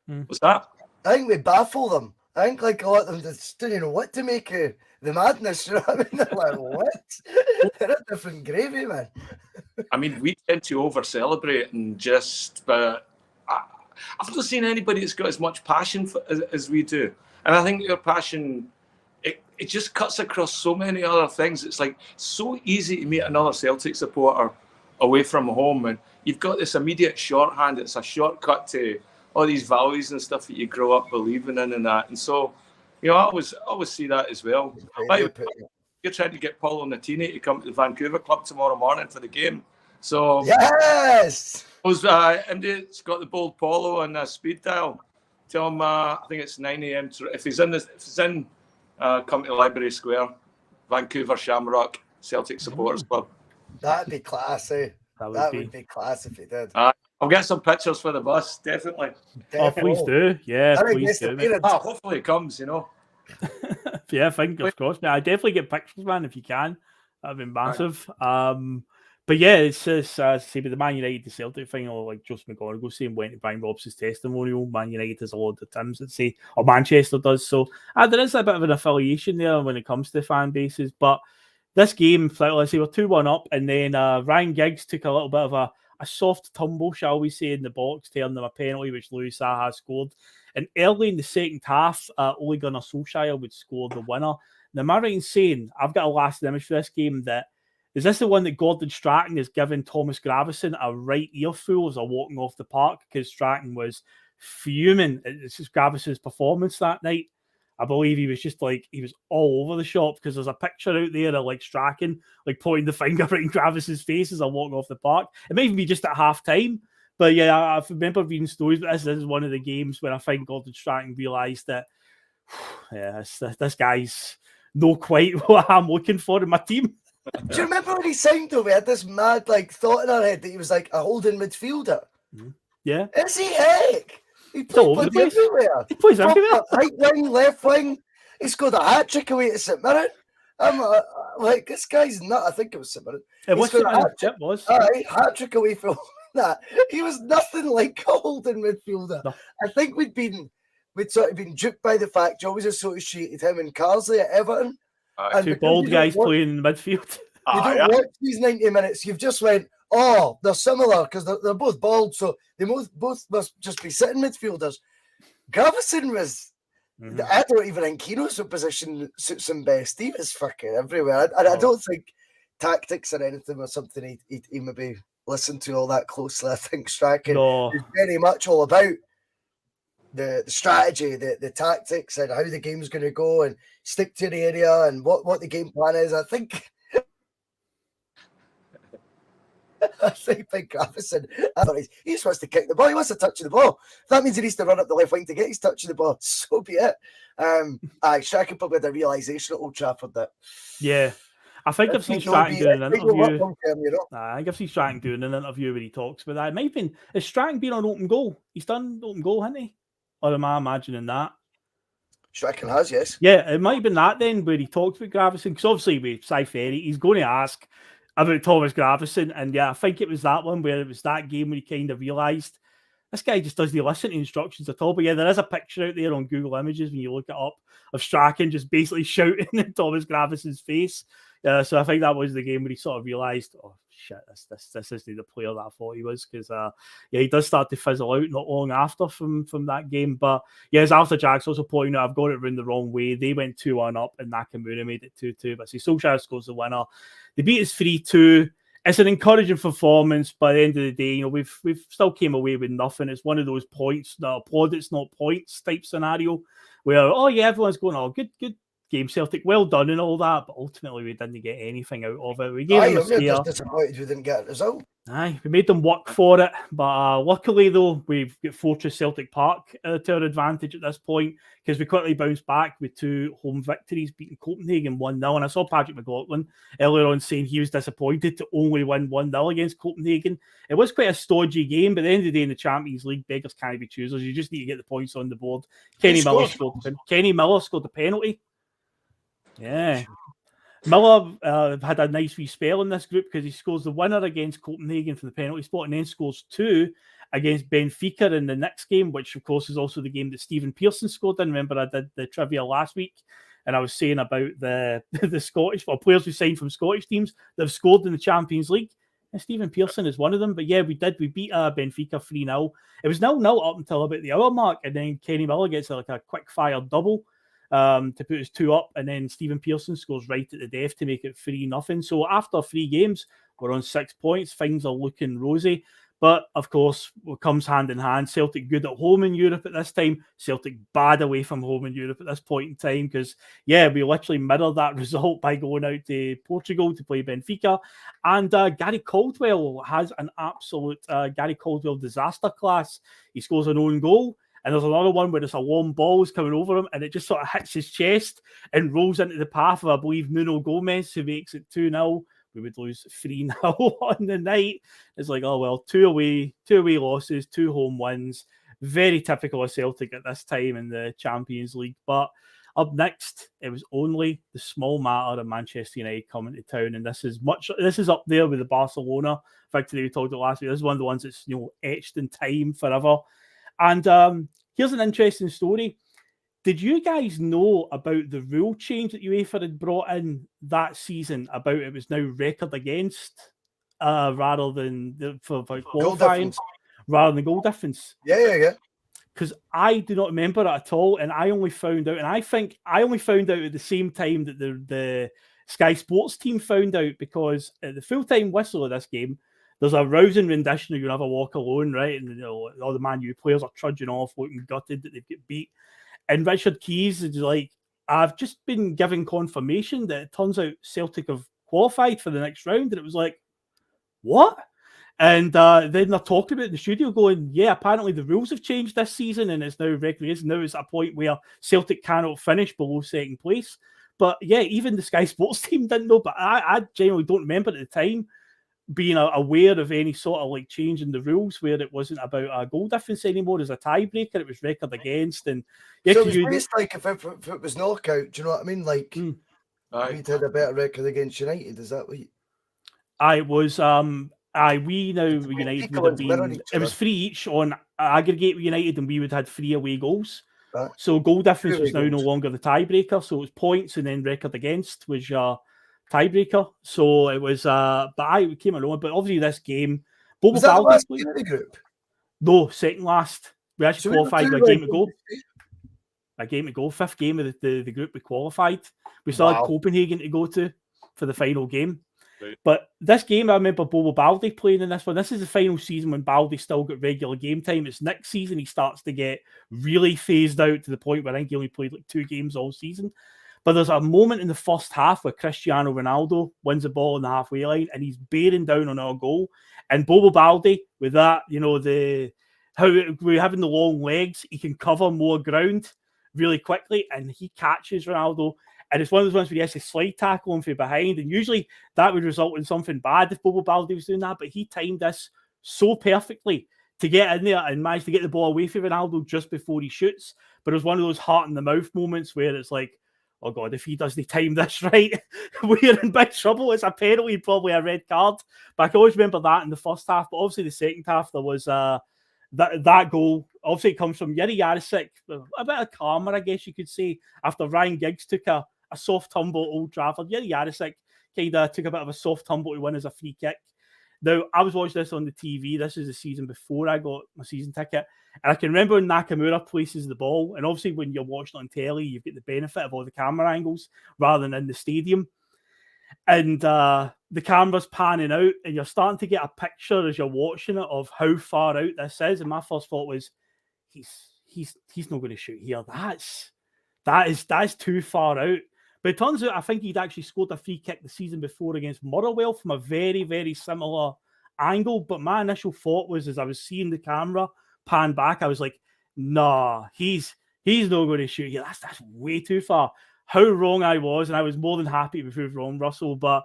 What's that? I think we baffle them. I think like a lot of them just don't know what to make of the madness. You know what I mean? They're like, what? They're a different gravy, man. I mean, we tend to over-celebrate and just, but I've not seen anybody that's got as much passion as we do. And I think your passion, it just cuts across so many other things. It's like so easy to meet another Celtic supporter away from home, and you've got this immediate shorthand. It's a shortcut to all these values and stuff that you grow up believing in and that. And so, you know, I always see that as well. You're trying to get Paul Natini to come to the Vancouver club tomorrow morning for the game. So yes, MD's got the bold polo and a speed dial. Tell him I think it's 9 a.m. If he's in, come to Library Square, Vancouver Shamrock Celtic Supporters Club. That'd be classy. That would be class if he did. I'll get some pictures for the bus, definitely. Oh, please do. Yeah, please do. Hopefully it comes, you know. Yeah, fingers crossed. I definitely get pictures, man, if you can. That'd be massive. But yeah, it's just, say, with the Man United to Celtic thing, or like Just McGonigal saying went to Brian Robson's testimonial. Man United has a lot of Tims that say, or Manchester does. So there is a bit of an affiliation there when it comes to fan bases. But this game, let's say we're 2-1 up, and then Ryan Giggs took a little bit of a soft tumble, shall we say, in the box, turning them a penalty, which Louis Saha scored. And early in the second half, Ole Gunnar Solskjaer would score the winner. Now, am I right in saying, I've got a last image for this game, that is this the one that Gordon Strachan is giving Thomas Gravesen a right earful as they're walking off the park, because Strachan was fuming at Gravesen's performance that night? I believe he was just like, he was all over the shop, because there's a picture out there of like Strachan like pointing the finger right in Gravesen's face as they're walking off the park. It may even be just at half time. But yeah, I remember reading stories, but this is one of the games when I think Gordon Strachan realised that, yeah, this guy's not quite what I'm looking for in my team. Do you remember when he signed though? We had this mad like thought in our head that he was like a holding midfielder. Yeah. Is he heck? He plays everywhere. He plays everywhere. Right wing, left wing. He scored a hat trick away to St Mirren. I'm like, this guy's not. I think it was St Mirren. It was St Mirren. It was. All right, hat trick away from that. He was nothing like a holding midfielder. No. I think we'd sort of been duped by the fact you always associated him and Carsley at Everton. Two bald guys playing in the midfield. You don't watch these 90 minutes. You've just went, oh, they're similar because they're both bald, so they both must just be sitting midfielders. Gravesen was, I don't even think he knows what position suits him best. He was fucking everywhere. I don't think tactics or anything was something he maybe listened to all that closely. I think Strachan is very much all about the strategy, the tactics, and how the game's going to go, and stick to the area, and what the game plan is. I think Gravesen, he just wants to kick the ball. He wants to touch the ball. If that means he needs to run up the left wing to get his touch of the ball, so be it. Strachan probably had a realisation at Old Trafford that. Yeah. I think I've seen Strachan doing an interview. I think I've seen Strachan doing an interview where he talks about that. It might have been, has Strachan been on open goal? He's done open goal, hasn't he? Or am I imagining that? Strachan has, yes. Yeah, it might have been that then, where he talks about Gravesen. Because obviously with Cy Ferry, he's going to ask about Thomas Gravesen. And yeah, I think it was that one where it was that game where he kind of realised this guy just doesn't listen to instructions at all. But yeah, there is a picture out there on Google Images when you look it up of Strachan just basically shouting in Thomas Gravesen's face. So I think that was the game where he sort of realised, oh shit, this isn't the player that I thought he was, because yeah, he does start to fizzle out not long after from that game. But yeah, as Arthur Jack's also pointing out, I've got it around the wrong way. They went 2-1 up and Nakamura made it 2-2. But see, Solskjaer scores the winner. They beat us 3-2. It's an encouraging performance. By the end of the day, you know, we've still came away with nothing. It's one of those points, the plaudits not points type scenario where, oh yeah, everyone's going, oh, good game, Celtic, well done and all that, but ultimately we didn't get anything out of it. We gave them a scare. Just disappointed we didn't get a result. Aye, we made them work for it, but luckily though we've got Fortress Celtic Park to our advantage at this point because we quickly bounced back with 2 home victories, beating Copenhagen 1-0. And I saw Patrick McLaughlin earlier on saying he was disappointed to only win 1-0 against Copenhagen. It was quite a stodgy game, but at the end of the day in the Champions League, beggars can't be choosers. You just need to get the points on the board. Kenny Miller scored the penalty. Yeah. Miller had a nice wee spell in this group because he scores the winner against Copenhagen from the penalty spot and then scores 2 against Benfica in the next game, which of course is also the game that Stephen Pearson scored in. Remember, I did the trivia last week and I was saying about the Scottish players who signed from Scottish teams that have scored in the Champions League. And Stephen Pearson is one of them. But yeah, we beat Benfica 3-0. It was 0-0 up until about the hour mark, and then Kenny Miller gets like a quick fire double to put us 2 up, and then Stephen Pearson scores right at the death to make it 3-0. So after 3 games, we're on 6 points. Things are looking rosy. But of course, what comes hand in hand, Celtic good at home in Europe at this time, Celtic bad away from home in Europe at this point in time, because, yeah, we literally mirrored that result by going out to Portugal to play Benfica. And Gary Caldwell has an absolute Gary Caldwell disaster class. He scores an own goal. And there's another one where there's a long ball is coming over him and it just sort of hits his chest and rolls into the path of, I believe, Nuno Gomez, who makes it 2-0. We would lose 3-0 on the night. It's like, oh, well, 2 away losses, 2 home wins. Very typical of Celtic at this time in the Champions League. But up next, it was only the small matter of Manchester United coming to town. And this is up there with the Barcelona victory we talked about last week. This is one of the ones that's, etched in time forever. And here's an interesting story. Did you guys know about the rule change that UEFA had brought in that season about it was now record against rather than for qualifying rather than goal difference? Yeah. Because I do not remember it at all, and I only found out, and I think I only found out at the same time that the Sky Sports team found out, because at the full-time whistle of this game, there's a rousing rendition of "You'll Never Walk Alone," right? And all the Man U players are trudging off, looking gutted that they've got beat. And Richard Keys is like, I've just been given confirmation that it turns out Celtic have qualified for the next round. And it was like, what? And then they're talking about it in the studio going, yeah, apparently the rules have changed this season and it's now recognised. Now it's at a point where Celtic cannot finish below second place. But yeah, even the Sky Sports team didn't know. But I generally don't remember at the time being aware of any sort of like change in the rules where it wasn't about a goal difference anymore as a tiebreaker. It was record against. And yeah, so it was based like if it was knockout, do you know what I mean? Like we'd had a better record against United. Is that what it was? We now United would have been. It was 3 each on aggregate with United, and we would have had 3 away goals. So goal difference was now no longer the tiebreaker. So it was points, and then record against was your tiebreaker. So it was but we came along. But obviously this game, was that the last game of the group? No, second last. We actually qualified with a game to go. A game to go, 5th game of the group we qualified. We still had Copenhagen to go to for the final game. Right. But this game, I remember Bobo Baldi playing in this one. This is the final season when Baldi still got regular game time. It's next season he starts to get really phased out to the point where I think he only played like 2 games all season. But there's a moment in the first half where Cristiano Ronaldo wins the ball on the halfway line and he's bearing down on our goal. And Bobo Baldi, with that, how we're having the long legs, he can cover more ground really quickly and he catches Ronaldo. And it's one of those ones where he has to slide tackle him from behind. And usually that would result in something bad if Bobo Baldi was doing that. But he timed this so perfectly to get in there and manage to get the ball away from Ronaldo just before he shoots. But it was one of those heart in the mouth moments where it's like, oh God, if he doesn't time this right, we're in big trouble. It's a penalty, probably a red card. But I can always remember that in the first half. But obviously the second half, there was that goal. Obviously it comes from Yesssss, a bit of karma, I guess you could say, after Ryan Giggs took a soft tumble at Old Trafford. Yesssss kind of took a bit of a soft tumble to win as a free kick. Now, I was watching this on the TV. This is the season before I got my season ticket. And I can remember when Nakamura places the ball. And obviously when you're watching on telly, you've got the benefit of all the camera angles rather than in the stadium. And the camera's panning out and you're starting to get a picture as you're watching it of how far out this is. And my first thought was, he's not going to shoot here. That's too far out. But it turns out I think he'd actually scored a free kick the season before against Motherwell from a very, very similar angle, but my initial thought was, as I was seeing the camera pan back, I was like, nah, he's not going to shoot here. That's way too far. How wrong I was, and I was more than happy to prove wrong, Russell. But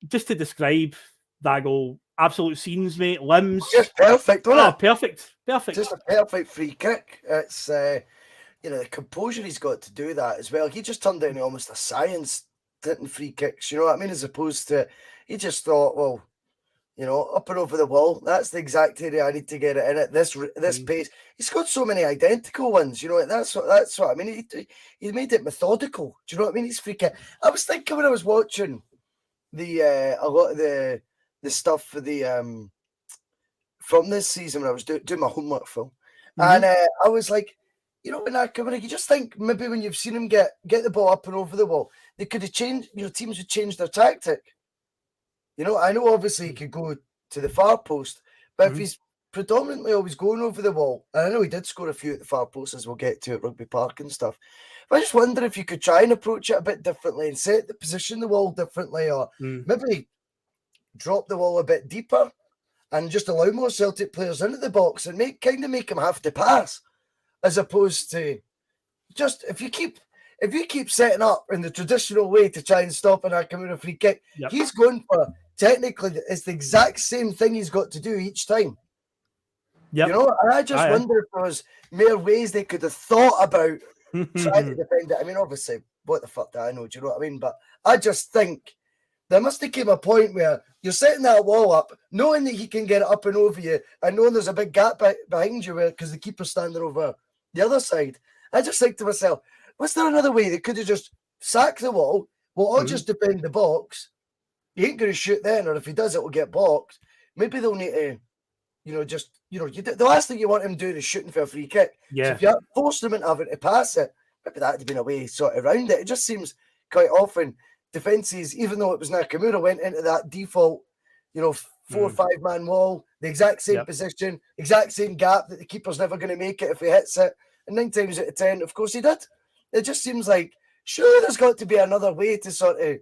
just to describe that goal, absolute scenes, mate, limbs. Just perfect, wasn't it? Perfect. Just a perfect free kick. It's, you know, the composure he's got to do that as well. He just turned into almost a science hitting free kicks, you know what I mean? As opposed to, he just thought, well, you know, up and over the wall. That's the exact area I need to get it in at this pace. He's got so many identical ones, you know. That's what I mean. He made it methodical. Do you know what I mean? He's free kick. I was thinking when I was watching the a lot of the stuff for the from this season when I was doing my homework, Phil, and I was like, you know, when I come in, you just think maybe when you've seen him get the ball up and over the wall, they could have changed. You know, teams would change their tactic. You know, I know obviously he could go to the far post, but if he's predominantly always going over the wall, and I know he did score a few at the far post, as we'll get to at Rugby Park and stuff, but I just wonder if you could try and approach it a bit differently and position the wall differently, or maybe drop the wall a bit deeper and just allow more Celtic players into the box and make him have to pass, as opposed to just if you keep setting up in the traditional way to try and stop an Nakamura free kick, he's going for technically it's the exact same thing he's got to do each time. You know, and I just wonder if there was more ways they could have thought about trying to defend it. I mean, obviously, what the fuck do I know? Do you know what I mean? But I just think there must have came a point where you're setting that wall up, knowing that he can get it up and over you, and knowing there's a big gap behind you because the keeper's standing over the other side. I just think to myself, was there another way they could have just sacked the wall? We'll all just defend the box. He ain't going to shoot then, or if he does, it will get boxed. Maybe they'll need to, you know, the last thing you want him doing is shooting for a free kick. So if you forced him into having to pass it, maybe that would have been a way sort of around it. It just seems quite often defences, even though it was Nakamura, went into that default, you know, 4 or 5 man wall, the exact same position, exact same gap that the keeper's never going to make it if he hits it. And 9 times out of 10, of course, he did. It just seems like, surely there's got to be another way to sort of,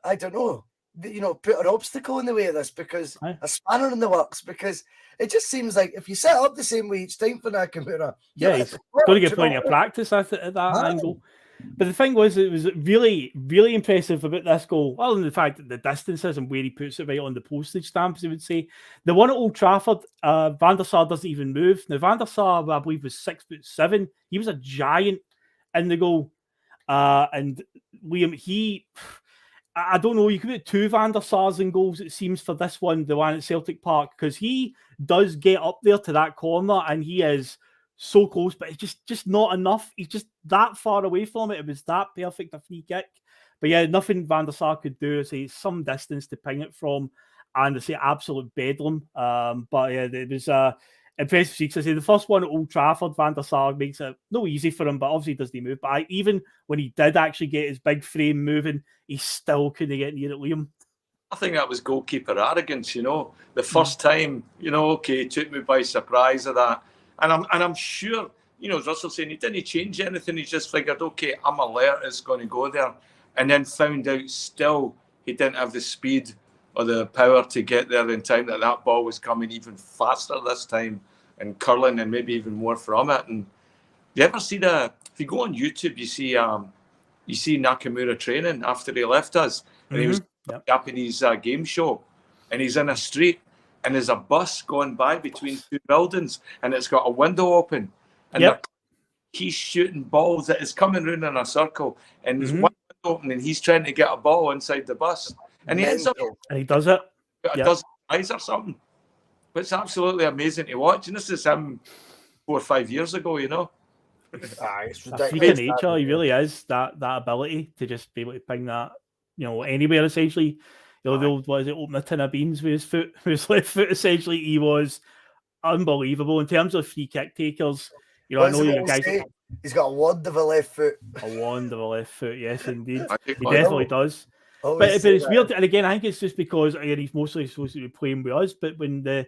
I don't know, you know, put an obstacle in the way of this, because a spanner in the works, because it just seems like if you set up the same way each time for Nakamura, he's going to get plenty of practice at that angle. But the thing was, it was really, really impressive about this goal, other than the fact that the distances and where he puts it right on the postage stamp, as he would say. The one at Old Trafford, Van der Sar doesn't even move. Now, Van der Sar, I believe, was 6'7". He was a giant in the goal. And Liam, I don't know, you could put 2 Van der Sars in goals, it seems, for this one, the one at Celtic Park, because he does get up there to that corner and he is so close, but it's just not enough. He's just that far away from it. It was that perfect a free kick. But yeah, nothing Van der Sar could do. Say some distance to ping it from, and I say absolute bedlam. But yeah, it was impressive. Because I say the first one at Old Trafford, Van der Sar makes it no easy for him, but obviously doesn't move. But even when he did actually get his big frame moving, he still couldn't get near it, Liam. I think that was goalkeeper arrogance, you know. The first time, you know, okay, it took me by surprise of that. And I'm sure, you know, as Russell saying, he didn't change anything. He just figured, okay, I'm alert, it's going to go there. And then found out still he didn't have the speed or the power to get there in time, that ball was coming even faster this time and curling and maybe even more from it. And you ever see if you go on YouTube, you see Nakamura training after he left us. And he was a Japanese game show. And he's in a street. And there's a bus going by between 2 buildings, and it's got a window open, and he's shooting balls that is coming round in a circle, and there's one window open, and he's trying to get a ball inside the bus, and he ends up, and he does it, a dozen tries or something. But it's absolutely amazing to watch, and this is him 4 or 5 years ago, you know. It's a freak of nature. He really is that ability to just be able to ping that, you know, anywhere essentially. You know, the old, what is it, open a tin of beans with his foot, with his left foot, essentially. He was unbelievable. In terms of free kick takers, you know, I know you guys... He's got a wand of a left foot. A wand of a left foot, yes, indeed. He definitely does. But it's weird, and again, I think it's just because, again, he's mostly supposed to be playing with us, but when the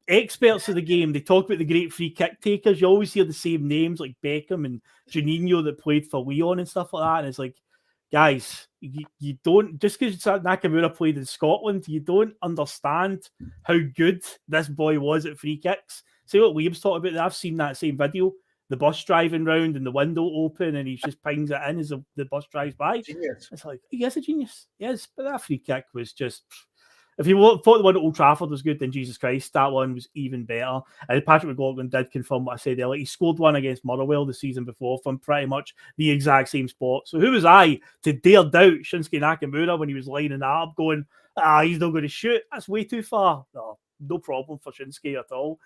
experts of the game, they talk about the great free kick takers, you always hear the same names, like Beckham and Juninho that played for Lyon and stuff like that, and it's like, guys, you don't, just because Nakamura played in Scotland, you don't understand how good this boy was at free kicks. See what Liam's talking about? I've seen that same video. The bus driving round and the window open, and he just pings it in as the bus drives by. Genius. It's like, he is a genius. Yes, but that free kick was just. If you thought the one at Old Trafford was good, then Jesus Christ, that one was even better. And Patrick McLaughlin did confirm what I said earlier. He scored one against Motherwell the season before from pretty much the exact same spot. So who was I to dare doubt Shinsuke Nakamura when he was lining that up, going, he's not going to shoot. That's way too far. No problem for Shinsuke at all.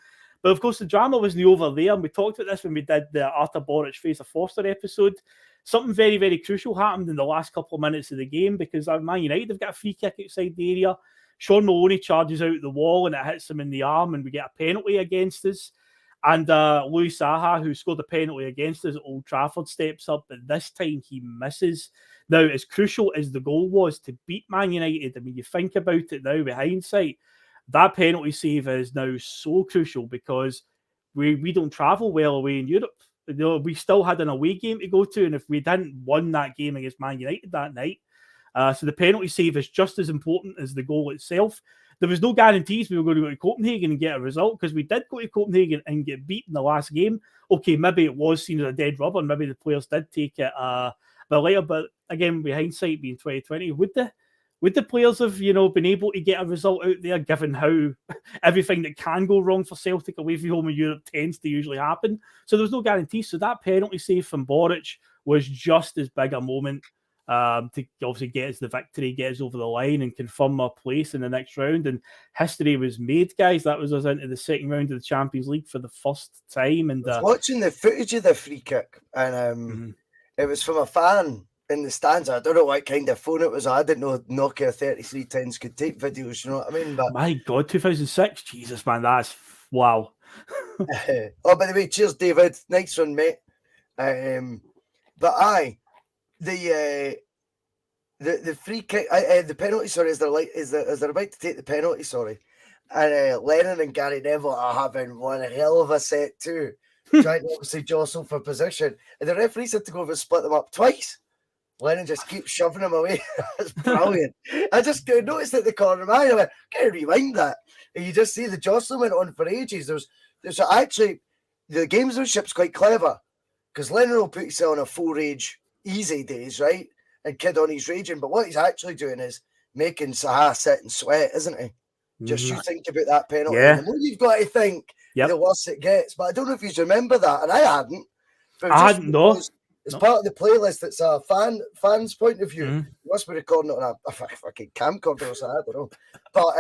But of course, the drama wasn't over there. And we talked about this when we did the Arthur Boric face of Foster episode. Something very, very crucial happened in the last couple of minutes of the game because Man United have got a free kick outside the area. Sean Maloney charges out the wall and it hits him in the arm, and we get a penalty against us. And Louis Saha, who scored a penalty against us at Old Trafford, steps up, but this time he misses. Now, as crucial as the goal was to beat Man United, I mean, you think about it now with hindsight, that penalty save is now so crucial because we don't travel well away in Europe. You know, we still had an away game to go to, and if we didn't won that game against Man United that night, so the penalty save is just as important as the goal itself. There was no guarantees we were going to go to Copenhagen and get a result because we did go to Copenhagen and get beat in the last game. Okay, maybe it was seen as a dead rubber, and maybe the players did take it a bit later. But again, with hindsight being 2020, would the players have, been able to get a result out there, given how everything that can go wrong for Celtic away from home in Europe tends to usually happen? So there was no guarantee. So that penalty save from Boric was just as big a moment to obviously get us the victory, get us over the line and confirm our place in the next round. And history was made, guys. That was us into the second round of the Champions League for the first time. And I was watching the footage of the free kick, and it was from a fan in the stands. I don't know what kind of phone it was. I didn't know Nokia 3310s could take videos, you know what I mean? But my God, 2006, Jesus, man, that's wow. Oh, by the way, cheers, David. Nice one, mate. But the free kick, the penalty. Sorry, as they're about to take the penalty. Sorry, and Lennon and Gary Neville are having one hell of a set too, trying to obviously jostle for position, and the referees had to go over and split them up twice. Lennon just keeps shoving him away. That's brilliant. I just noticed at the corner of my eye, I went, can I rewind that? And you just see the jostling went on for ages. There's actually, the gamesmanship's quite clever, because Lennon will put himself on a full rage easy days, right? And Kid on his raging. But what he's actually doing is making Saha sit and sweat, isn't he? Just you think about that penalty. Yeah. The more you've got to think, the worse it gets. But I don't know if you remember that, and I hadn't. I hadn't, no. It's part of the playlist. It's a fan's point of view. You must be recording it on a fucking camcorder or something. I don't know. But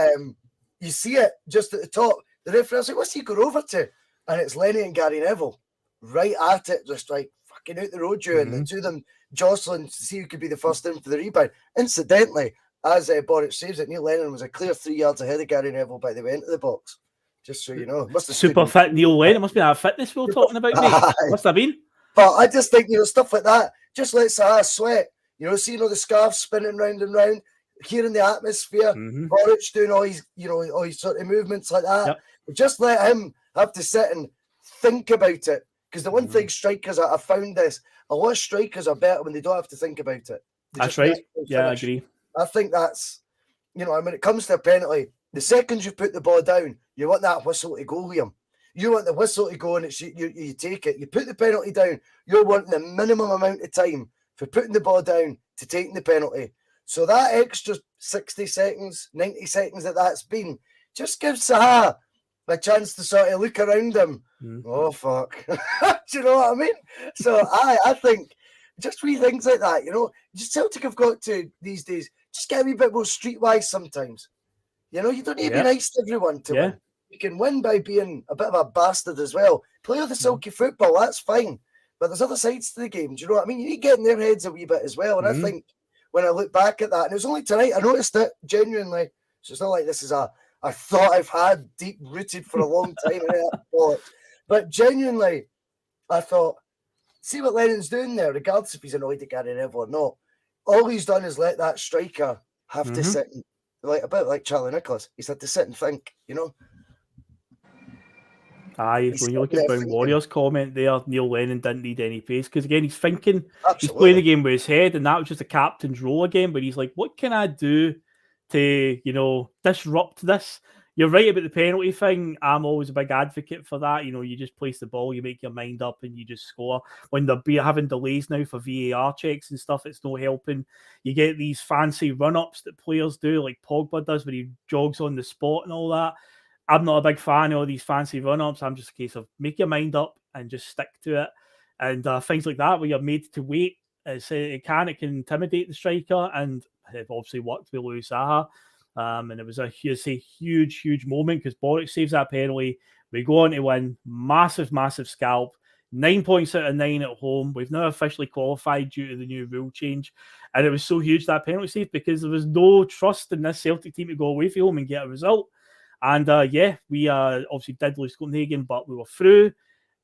you see it just at the top. The referee's like, what's he going over to? And it's Lenny and Gary Neville right at it, just like fucking out the road, you. And the two of them jostling to see who could be the first in for the rebound. Incidentally, as Boric saves it, Neil Lennon was a clear 3 yards ahead of Gary Neville by the way into the box. Just so you know. Must have super fit Neil Lennon. Must be that fitness we were talking about, mate. Must have been. But I just think, stuff like that, just let Saha sweat. Seeing all the scarves spinning round and round, hearing the atmosphere, Boric doing all his sort of movements like that. Yep. Just let him have to sit and think about it. Because the one thing strikers, I found this, a lot of strikers are better when they don't have to think about it. That's right. Yeah, I agree. I think that's, when it comes to a penalty, the second you put the ball down, you want that whistle to go, Liam. You want the whistle to go and you take it. You put the penalty down. You're wanting the minimum amount of time for putting the ball down to taking the penalty. So that extra 60 seconds, 90 seconds that's been, just gives Saha a chance to sort of look around him. Oh, fuck. Do you know what I mean? So I think just wee things like that, just Celtic have got to, these days, just get a wee bit more streetwise sometimes. You don't need to be nice to everyone to win. You can win by being a bit of a bastard as well. Play with the silky football, that's fine. But there's other sides to the game. Do you know what I mean? You need to get in their heads a wee bit as well. And I think when I look back at that, and it was only tonight, I noticed it genuinely. So it's not like this is a thought I've had deep rooted for a long time. But genuinely, I thought, see what Lennon's doing there, regardless if he's annoyed at Gary Neville or not. All he's done is let that striker have to sit and, a bit like Charlie Nicholas. He's had to sit and think, Aye, when you look at Brown Warriors' comment there, Neil Lennon didn't need any pace because again he's thinking, he's playing the game with his head, and that was just a captain's role again. But he's like, what can I do to disrupt this? You're right about the penalty thing. I'm always a big advocate for that. You just place the ball, you make your mind up, and you just score. When they're having delays now for VAR checks and stuff, it's no helping. You get these fancy run-ups that players do, like Pogba does, when he jogs on the spot and all that. I'm not a big fan of all these fancy run-ups. I'm just a case of make your mind up and just stick to it. And things like that, where you're made to wait, it can intimidate the striker, and it obviously worked with Louis Saha. And it was a huge moment because Boric saves that penalty. We go on to win. Massive scalp. 9 points out of 9 at home. We've now officially qualified due to the new rule change. And it was so huge, that penalty save, because there was no trust in this Celtic team to go away from home and get a result. And we obviously did lose Copenhagen, but we were through.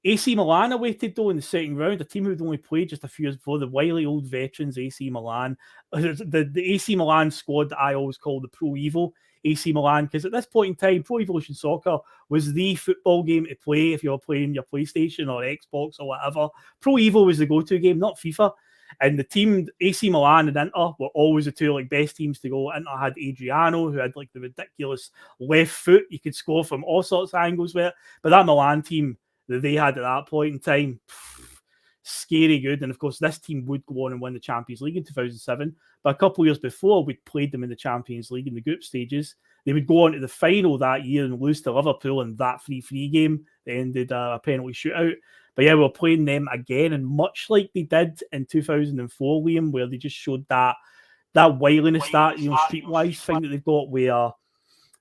AC Milan awaited though in the second round, a team who'd only played just a few years before, the wily old veterans AC Milan. The AC Milan squad that I always call the Pro Evo AC Milan, because at this point in time, Pro Evolution Soccer was the football game to play if you were playing your PlayStation or Xbox or whatever. Pro Evo was the go-to game, not FIFA. And the team, AC Milan and Inter, were always the two best teams to go. Inter had Adriano, who had the ridiculous left foot. You could score from all sorts of angles with it. But that Milan team that they had at that point in time, scary good. And of course, this team would go on and win the Champions League in 2007. But a couple of years before, we'd played them in the Champions League in the group stages. They would go on to the final that year and lose to Liverpool in that 3-3 game that ended a penalty shootout. But yeah, we were playing them again, and much like they did in 2004, Liam, where they just showed that wiliness, that streetwise thing that they've got, where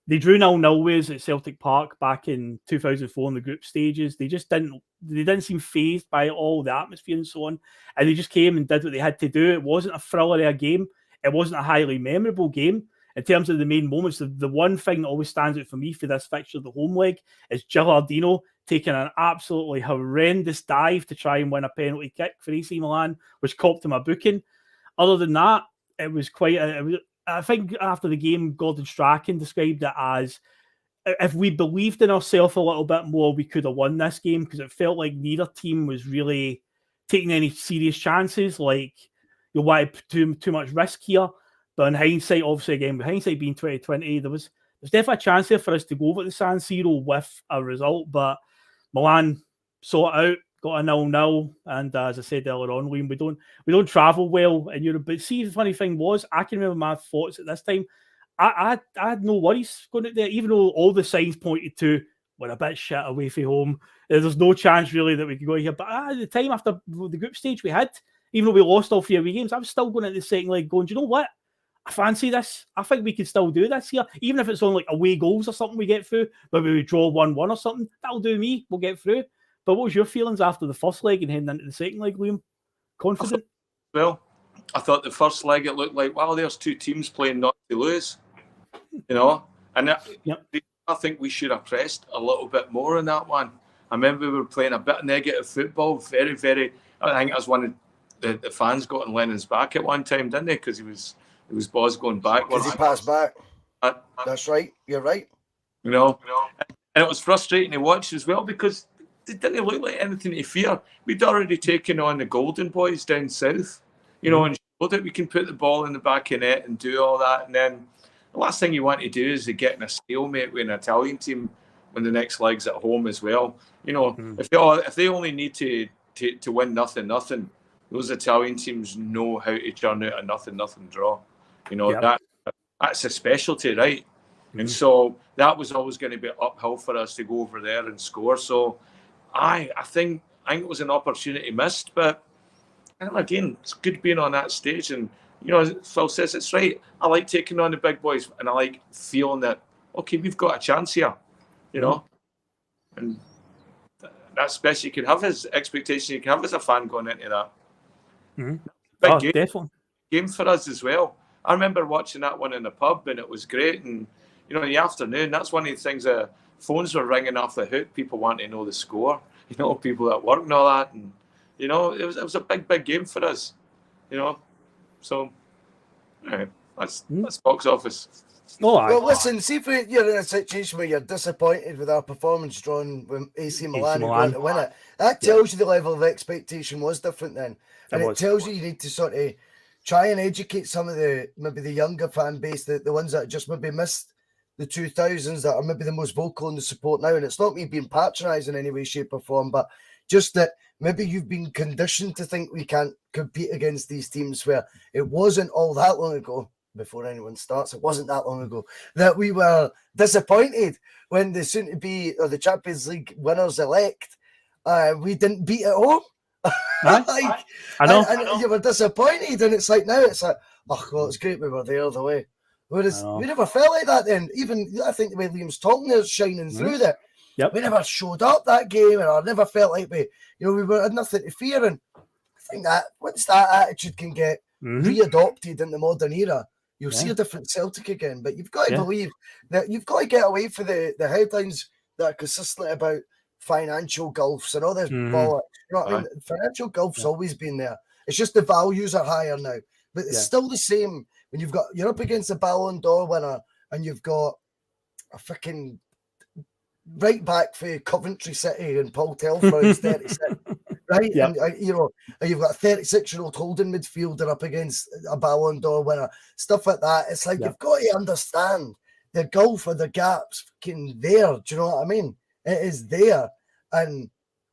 they drew 0-0 with at Celtic Park back in 2004 in the group stages. They didn't seem fazed by all the atmosphere and so on, and they just came and did what they had to do. It wasn't a thriller of a game. It wasn't a highly memorable game. In terms of the main moments, the one thing that always stands out for me for this fixture, the home leg, is Gilardino taking an absolutely horrendous dive to try and win a penalty kick for AC Milan, which copped him a booking. Other than that, it was quite I think after the game, Gordon Strachan described it as, if we believed in ourselves a little bit more, we could have won this game, because it felt like neither team was really taking any serious chances. Like, you wanted too much risk here. But in hindsight, obviously, again, with hindsight being 2020, there's definitely a chance there for us to go over the San Siro with a result. But Milan saw it out, got a 0-0, and as I said earlier on, Liam, we don't travel well in Europe. But see, the funny thing was, I can remember my thoughts at this time. I had no worries going out there, even though all the signs pointed to we're a bit shit away from home. There's no chance really that we could go here. But at the time, after the group stage we had, even though we lost all 3 away games, I was still going into the second leg going, do you know what? I fancy this. I think we can still do this here. Even if it's on away goals or something we get through, maybe we draw 1-1 or something, that'll do me. We'll get through. But what was your feelings after the first leg and heading into the second leg, Liam? Confident? Well, I thought the first leg, it looked like, wow, there's two teams playing not to lose. And I think we should have pressed a little bit more in that one. I remember we were playing a bit of negative football, very, very. I think it was one of the fans got on Lennon's back at one time, didn't they? Because it was balls going backwards. Because he passed back. That's right. You're right. And it was frustrating to watch as well, because it didn't look like anything to fear. We'd already taken on the Golden Boys down south, and showed that we can put the ball in the back of net and do all that. And then the last thing you want to do is to get in a stalemate with an Italian team when the next leg's at home as well. If they only need to win nothing, those Italian teams know how to turn out a nothing draw. That's a specialty, right? And so that was always going to be uphill for us to go over there and score. So I think it was an opportunity missed, but again, it's good being on that stage. And Phil says it's right. I like taking on the big boys, and I like feeling that, okay, we've got a chance here, and that's best you can have as expectation you can have as a fan going into that. Big game, definitely. Game for us as well. I remember watching that one in the pub, and it was great. And in the afternoon, that's one of the things that phones were ringing off the hook. People want to know the score. People at work and all that, and it was a big game for us. So that's box office. Well, listen, see if you're in a situation where you're disappointed with our performance drawn with AC Milan and going to win it. That tells you the level of expectation was different then. And it tells you need to sort of try and educate some of maybe the younger fan base, the ones that just maybe missed the 2000s, that are maybe the most vocal in the support now. And it's not me being patronising in any way, shape or form, but just that maybe you've been conditioned to think we can't compete against these teams, where it wasn't all that long ago. Before anyone starts, it wasn't that long ago that we were disappointed when the soon-to-be or the Champions League winners-elect we didn't beat at home. I know. And you were disappointed, and it's like now it's like, oh, well, it's great we were there the way. Whereas we never felt like that then. Even I think the way Liam's talking is shining through that. Yep. We never showed up that game, and I never felt like we had nothing to fear. And I think that once that attitude can get readopted in the modern era, you'll see a different Celtic again. But you've got to believe that you've got to get away from the headlines that are consistently about financial gulfs and all this bollocks. You know what I mean? Financial gulf's always been there. It's just the values are higher now. But it's still the same when you're up against a Ballon d'Or winner and you've got a freaking right back for Coventry City and Paul Telfer who's 36. Right, and you've got a 36-year-old holding midfielder up against a Ballon d'Or winner, stuff like that. It's like you've got to understand the gulf or the gap's fucking there. Do you know what I mean? It is there, and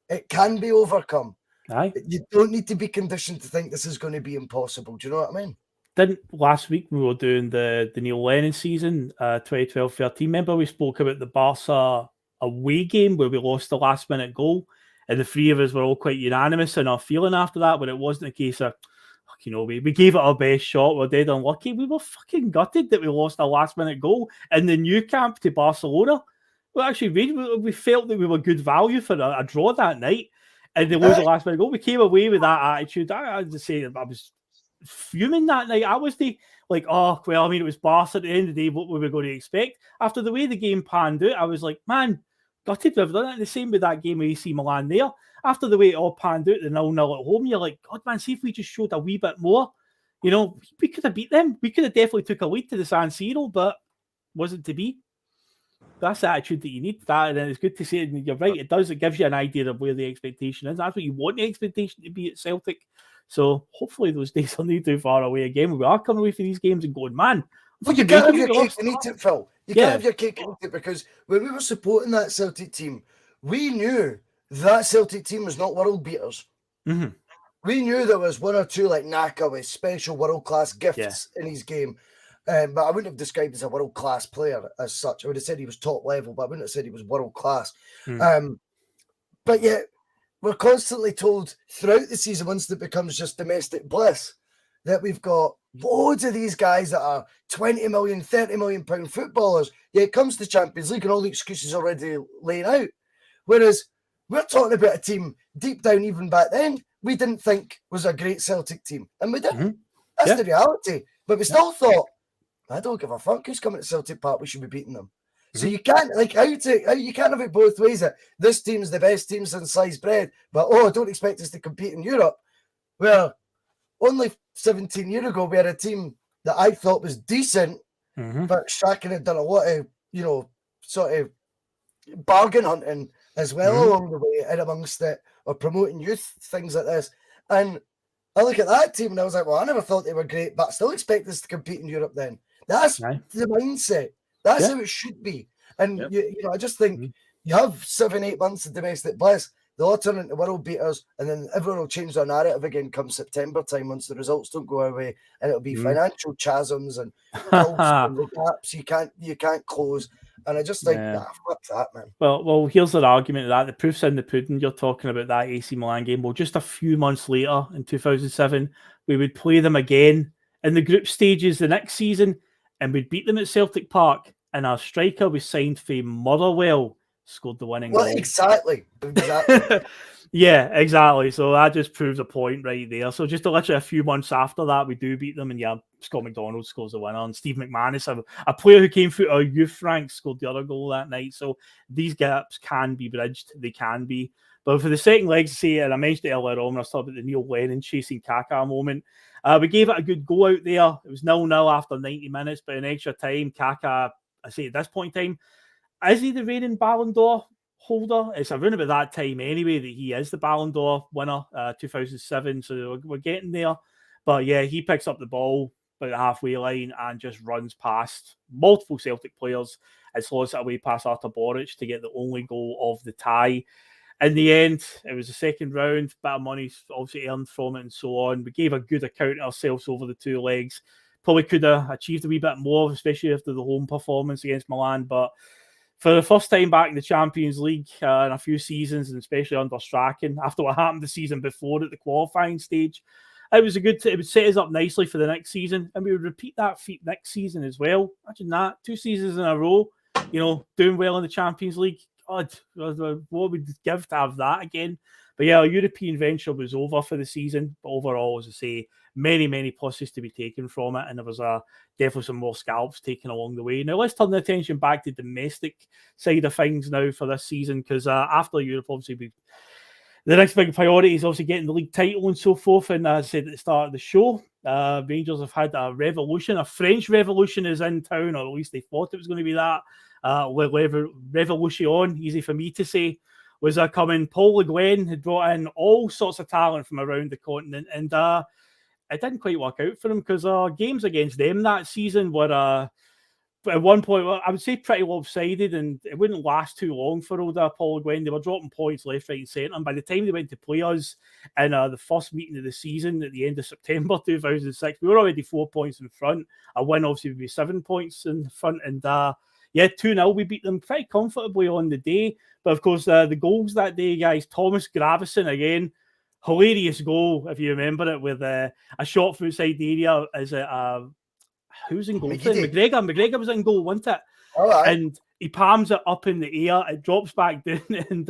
it can be overcome. You don't need to be conditioned to think this is going to be impossible. Do you know what I mean? Didn't last week we were doing the Neil Lennon season, 2012-13. Remember we spoke about the Barca away game where we lost the last-minute goal? And the three of us were all quite unanimous in our feeling after that, but it wasn't a case of, we gave it our best shot, we're dead unlucky. We were fucking gutted that we lost our last-minute goal in the new camp to Barcelona. Well, actually, we felt that we were good value for a draw that night, and they lose the last-minute goal. We came away with that attitude. I had to say, I was fuming that night. I was it was Barca at the end of the day, what were we going to expect? After the way the game panned out, I was like, man, gutted we've done it. The same with that game with AC Milan there. After the way it all panned out, the 0-0 at home, you're like, God, man, see if we just showed a wee bit more. We could have beat them. We could have definitely took a lead to the San Siro, but wasn't to be. That's the attitude that you need. And it's good to say, and you're right, it does. It gives you an idea of where the expectation is. That's what you want the expectation to be at Celtic. So hopefully those days are not too far away again. We are coming away from these games and going, man. Well, you can't have your cake and eat it, Phil. You can't have your cake and eat it, because when we were supporting that Celtic team, we knew that Celtic team was not world beaters. Mm-hmm. We knew there was one or two like Naka with special world-class gifts in his game. But I wouldn't have described as a world-class player as such. I would have said he was top level, but I wouldn't have said he was world-class. But yet, we're constantly told throughout the season, once it becomes just domestic bliss, that we've got loads of these guys that are 20 million, 30 million pound footballers. Yet it comes to Champions League and all the excuses already laying out. Whereas we're talking about a team deep down, even back then, we didn't think was a great Celtic team. And we didn't. That's the reality. But we still thought, I don't give a fuck who's coming to Celtic Park, we should be beating them. So you can't, you can't have it both ways. That this team's the best team since sliced bread, but I don't expect us to compete in Europe. Well, only 17 years ago, we had a team that I thought was decent, but Strachan had done a lot of, sort of bargain hunting as well along the way and amongst it, or promoting youth, things like this. And I look at that team and I was like, well, I never thought they were great, but I still expect us to compete in Europe then. That's the mindset. That's how it should be. And, I just think you have 7-8 months of domestic bliss. They'll all turn into world beaters, and then everyone will change their narrative again come September time once the results don't go away, and it'll be financial chasms and gaps you can't close. And I just think, fuck that, man. Well, here's an argument of that. The proof's in the pudding. You're talking about that AC Milan game. Well, just a few months later, in 2007, we would play them again in the group stages the next season, and we'd beat them at Celtic Park. And our striker was signed for Motherwell, scored the winning goal. Exactly. Yeah, exactly. So that just proves a point right there. So just literally a few months after that, we do beat them, and yeah, Scott McDonald scores the winner, and Steve McManus, a player who came through our youth ranks, scored the other goal that night. So these gaps can be bridged. They can be. But for the second leg, say, and I mentioned it earlier on when I was talking about the Neil Lennon chasing Kaká moment, we gave it a good go out there. It was 0-0 after 90 minutes, but in extra time, Kaká, I say at this point in time, is he the reigning Ballon d'Or holder? It's around about that time anyway that he is the Ballon d'Or winner, 2007. So we're getting there. But yeah, he picks up the ball by the halfway line and just runs past multiple Celtic players and slows it away past Artur Boric to get the only goal of the tie. In the end, it was the second round, bit of money obviously earned from it and so on. We gave a good account of ourselves over the two legs. Probably could have achieved a wee bit more, especially after the home performance against Milan. But for the first time back in the Champions League in a few seasons, and especially under Strachan, after what happened the season before at the qualifying stage, it would set us up nicely for the next season, and we would repeat that feat next season as well. Imagine that, 2 seasons in a row, doing well in the Champions League. God, what would we give to have that again? But yeah, our European venture was over for the season. But overall, as I say, many, many pluses to be taken from it. And there was definitely some more scalps taken along the way. Now, let's turn the attention back to domestic side of things now for this season, because after Europe, obviously, the next big priority is obviously getting the league title and so forth. And as I said at the start of the show, Rangers have had a revolution. A French revolution is in town, or at least they thought it was going to be that. Revolution, easy for me to say, was coming. Paul Le Guen had brought in all sorts of talent from around the continent, and it didn't quite work out for them, because our games against them that season were at one point, I would say, pretty lopsided, and it wouldn't last too long for old Paul Le Guen. They were dropping points left, right, and centre, and by the time they went to play us in the first meeting of the season at the end of September 2006, we were already 4 points in front. A win obviously would be 7 points in front, and yeah, 2-0, we beat them pretty comfortably on the day. But of course, the goals that day, guys, Thomas Gravesen again, hilarious goal, if you remember it, with a shot from outside the area. Is it who's in goal? McGregor was in goal, wasn't it? All right. And he palms it up in the air, it drops back down, and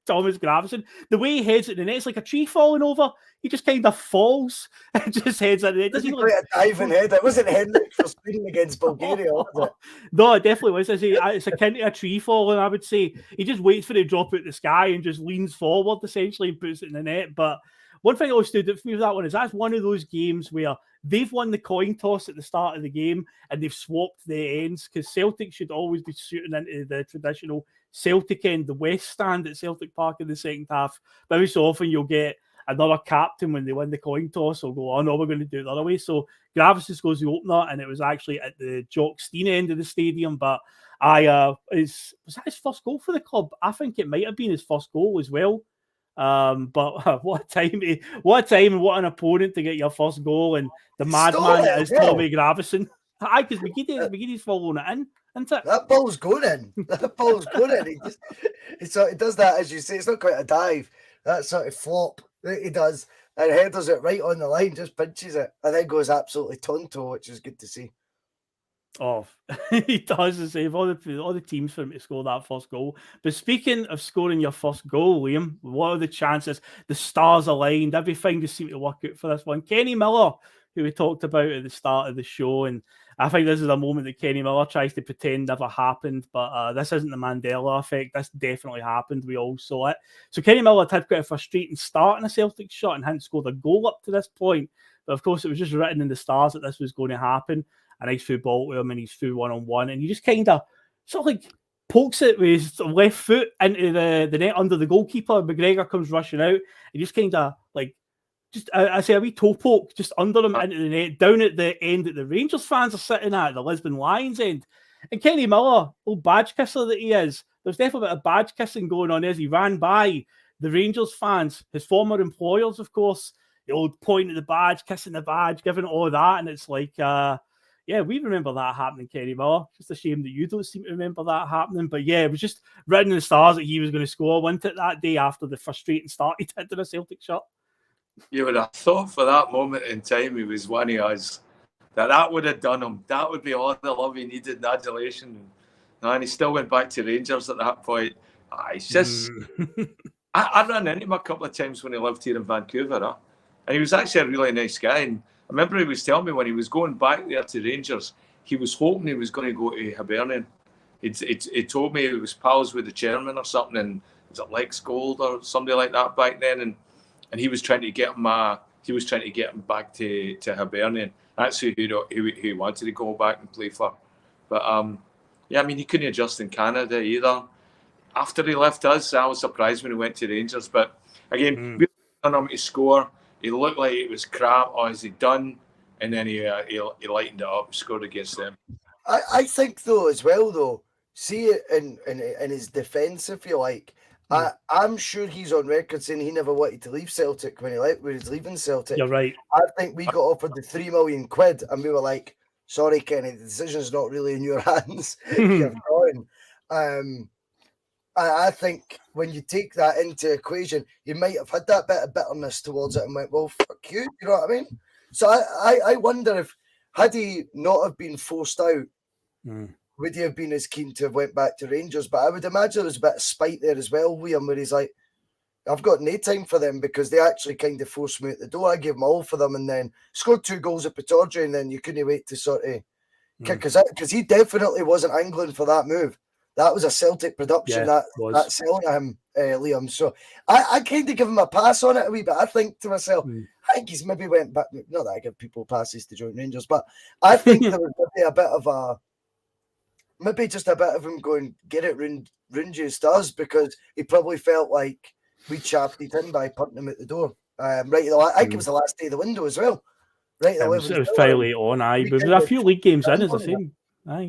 Thomas Gravesen, the way he heads it in the net, it's like a tree falling over. He just kind of falls and just heads it. It doesn't quite a diving head. It wasn't Henrik for Sweden against Bulgaria, was it? No, it definitely was. It's akin to a tree falling, I would say. He just waits for it to drop out the sky and just leans forward, essentially, and puts it in the net. But one thing that always stood out for me with that one is that's one of those games where they've won the coin toss at the start of the game and they've swapped the ends, because Celtic should always be shooting into the traditional Celtic end, the West stand at Celtic Park in the second half. Very so often you'll get another captain when they win the coin toss will go, oh no, we're going to do it the other way. So Gravesen scores the opener, and it was actually at the Jock Stein end of the stadium. But was that his first goal for the club? I think it might have been his first goal as well. But what a time and what an opponent to get your first goal, and the madman that is Tommy Gravesen. Aye, because McGee's following it in, isn't it? That ball's going in. That ball's going in. He does that, as you say. It's not quite a dive. That sort of flop that he does, and headers it right on the line, just pinches it, and then goes absolutely tonto, which is good to see. Oh, he does save all the teams for him to score that first goal. But speaking of scoring your first goal, Liam, what are the chances? The stars aligned, everything just seemed to work out for this one. Kenny Miller, who we talked about at the start of the show, and I think this is a moment that Kenny Miller tries to pretend never happened, but this isn't the Mandela effect. This definitely happened. We all saw it. So Kenny Miller had quite a frustrating start in a Celtic shot and hadn't scored a goal up to this point. But of course, it was just written in the stars that this was going to happen. A nice through ball to him, and he's through one-on-one, and he just kind of sort of like pokes it with his left foot into the net under the goalkeeper. McGregor comes rushing out, and just kind of like, I say a wee toe poke just under him into the net, down at the end that the Rangers fans are sitting at, the Lisbon Lions end. And Kenny Miller, old badge kisser that he is, there's definitely a bit of badge kissing going on as he ran by the Rangers fans, his former employers, of course, the old point at the badge, kissing the badge, giving all that, and it's like, yeah, we remember that happening, Kenny Miller. Just a shame that you don't seem to remember that happening. But yeah, it was just written in the stars that he was going to score, wasn't it, that day after the frustrating start he did to the Celtic shot? You would have thought for that moment in time he was one of us, that would have done him. That would be all the love he needed and adulation. And he still went back to Rangers at that point. It's just I ran into him a couple of times when he lived here in Vancouver, and he was actually a really nice guy. And I remember he was telling me when he was going back there to Rangers, he was hoping he was going to go to Hibernian. He told me he was pals with the chairman or something, and was it Lex Gold or somebody like that back then, and he was trying to get him. He was trying to get him back to Hibernian. That's who he wanted to go back and play for. But yeah, I mean, he couldn't adjust in Canada either. After he left us, I was surprised when he went to Rangers. But again, we on him to score. He looked like it was crap. Oh, is he done? And then he lightened it up, scored against them. I think though as well though, see it in his defence, if you like. I'm sure he's on record saying he never wanted to leave Celtic when he was leaving Celtic. You're right. I think we got offered the £3 million and we were like, sorry, Kenny, the decision's not really in your hands. You're going. I think when you take that into equation, you might have had that bit of bitterness towards it and went, well, fuck you, you know what I mean? So I wonder if, had he not have been forced out, would he have been as keen to have went back to Rangers? But I would imagine there's a bit of spite there as well, William, where he's like, I've got no time for them because they actually kind of forced me out the door. I gave them all for them and then scored 2 goals at Bustalgia, and then you couldn't wait to sort of kick us out, because he definitely wasn't angling for that move. That was a Celtic production, that selling him, Liam. So I kind of give him a pass on it a wee bit. I think to myself, I think he's maybe went back. Not that I give people passes to join Rangers, but I think there was maybe a bit of maybe just a bit of him going, get it, Rangers does, because he probably felt like we shafted him by putting him at the door. I think it was the last day of the window as well. Right, it was fairly on, but there were a few league games in, as I say.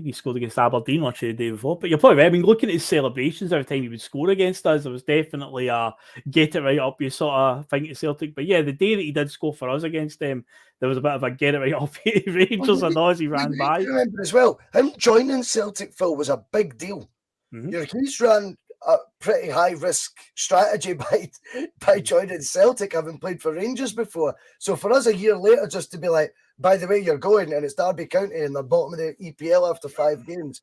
He scored against Aberdeen literally the day before. But you're probably right. I mean, looking at his celebrations every time he would score against us, there was definitely a get it right up you sort of thing at Celtic. But yeah, the day that he did score for us against them, there was a bit of a get it right up Rangers and as he ran by. Remember as well, him joining Celtic, Phil, was a big deal. He's ran a pretty high risk strategy by joining Celtic, having played for Rangers before. So for us a year later, just to be like, by the way, you're going, and it's Derby County and the bottom of the EPL after 5 games.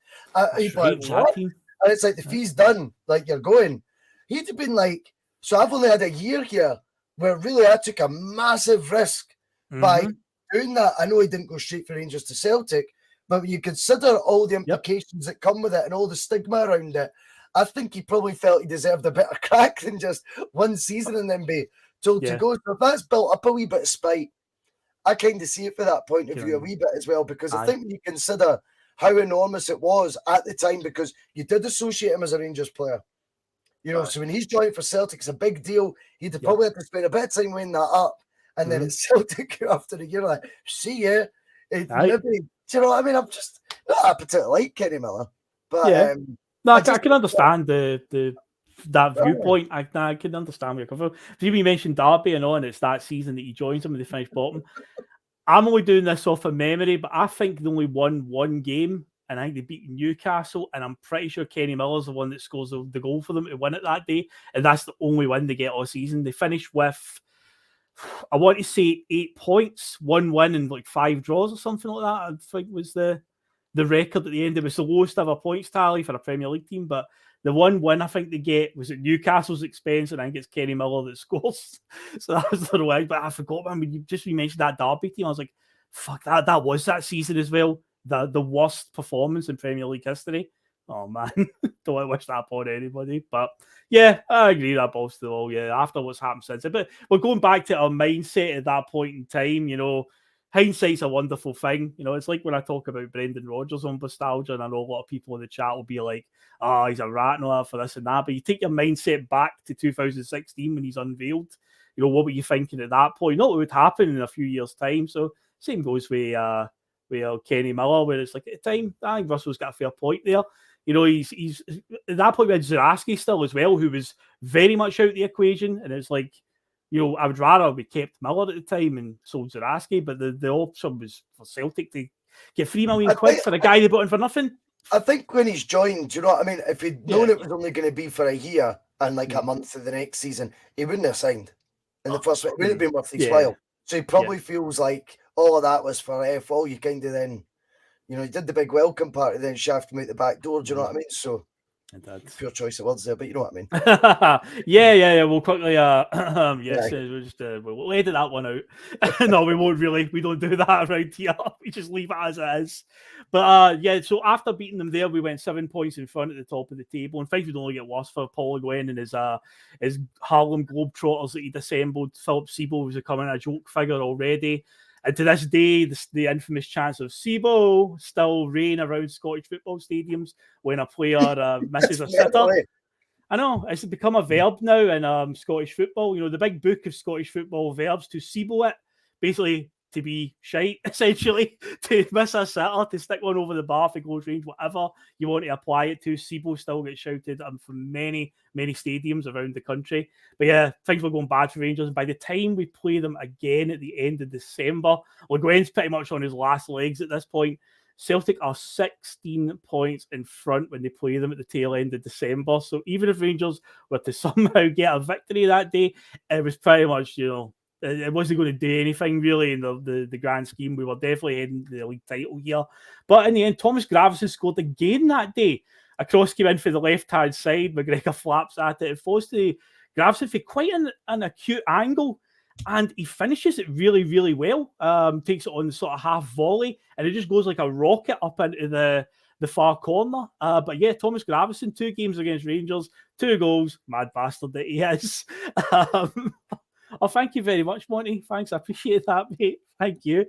He'd be like, what? And it's like, the fee's done, like, you're going. He'd have been like, so I've only had a year here where really I took a massive risk by doing that. I know he didn't go straight for Rangers to Celtic, but when you consider all the implications that come with it and all the stigma around it, I think he probably felt he deserved a better crack than just 1 season and then be told to go. So if that's built up a wee bit of spite, I kind of see it from that point of view a wee bit as well, because I think when you consider how enormous it was at the time, because you did associate him as a Rangers player. You know, so when he's joined for Celtic, it's a big deal. He'd probably have to spend a bit of time weighing that up. And then it's Celtic after a year, like, see ya. Maybe, do you know what I mean? I'm just not particularly like Kenny Miller. But I can understand that viewpoint. I can understand where you're coming from. You mentioned Derby and on, it's that season that he joins them and they finish bottom. I'm only doing this off of memory, but I think they only won 1 game, and I think they beat Newcastle, and I'm pretty sure Kenny Miller's the one that scores the goal for them to win it that day, and that's the only win they get all season. They finish with, I want to say 8 points, 1 win and like 5 draws or something like that. I think was the record at the end. It was the lowest ever points tally for a Premier League team, but the 1 win I think they get was at Newcastle's expense, and I think it's Kenny Miller that scores. So that was the way. But I forgot, man. When you mentioned that Derby team, I was like, fuck, that was that season as well. The worst performance in Premier League history. Oh man, don't wish that upon anybody. But yeah, I agree that balls to the wall. Yeah, after what's happened since. But we're going back to our mindset at that point in time. You know, hindsight's a wonderful thing. You know, it's like when I talk about Brendan Rodgers on Bustalgia, and I know a lot of people in the chat will be like, oh, he's a rat and all that for this and that. But you take your mindset back to 2016 when he's unveiled. You know, what were you thinking at that point? Not what would happen in a few years' time. So same goes with Kenny Miller, where it's like at the time, I think Russell's got a fair point there. You know, he's at that point with Zaraski still as well, who was very much out the equation. And it's like, you know, I would rather we kept Miller at the time and sold Zaraski, but the option was for Celtic to get £3 million for a guy they bought in for nothing. I think when he's joined, do you know what I mean? If he'd known it was only going to be for a year and like a month of the next season, he wouldn't have signed in the first week. It wouldn't have been worth his while. So he probably feels like all of that was for all you kind of then, you know, he did the big welcome party, then shafted him out the back door. Do you know what I mean? So Pure choice of words there, but you know what I mean. yeah. We'll quickly, we'll edit that one out. No, we won't really. We don't do that around here. We just leave it as it is. But so after beating them there, we went 7 points in front at the top of the table. And things would only get worse for Paul Guen and his Harlem Globetrotters that he'd assembled. Philip Sebo was becoming a joke figure already. And to this day, the infamous chants of Sebo still reign around Scottish football stadiums when a player misses a sitter. I know, it's become a verb now in Scottish football. You know, the big book of Scottish football verbs, to Sebo it, basically to be shite, essentially, to miss a sitter, to stick one over the bar for close range, whatever you want to apply it to. Sebo still gets shouted from many stadiums around the country. But yeah, things were going bad for Rangers. And by the time we play them again at the end of December, Le Guen's pretty much on his last legs at this point. Celtic are 16 points in front when they play them at the tail end of December. So even if Rangers were to somehow get a victory that day, it was pretty much, it wasn't going to do anything really in the grand scheme. We were definitely heading to the league title here. But in the end, Thomas Gravesen scored again that day. A cross came in for the left-hand side. McGregor flaps at it. It falls to Gravesen for quite an acute angle. And he finishes it really, really well. Takes it on the sort of half volley. And it just goes like a rocket up into the far corner. But yeah, Thomas Gravesen, 2 games against Rangers, 2 goals. Mad bastard that he is. Oh, thank you very much, Monty. Thanks, I appreciate that, mate. Thank you.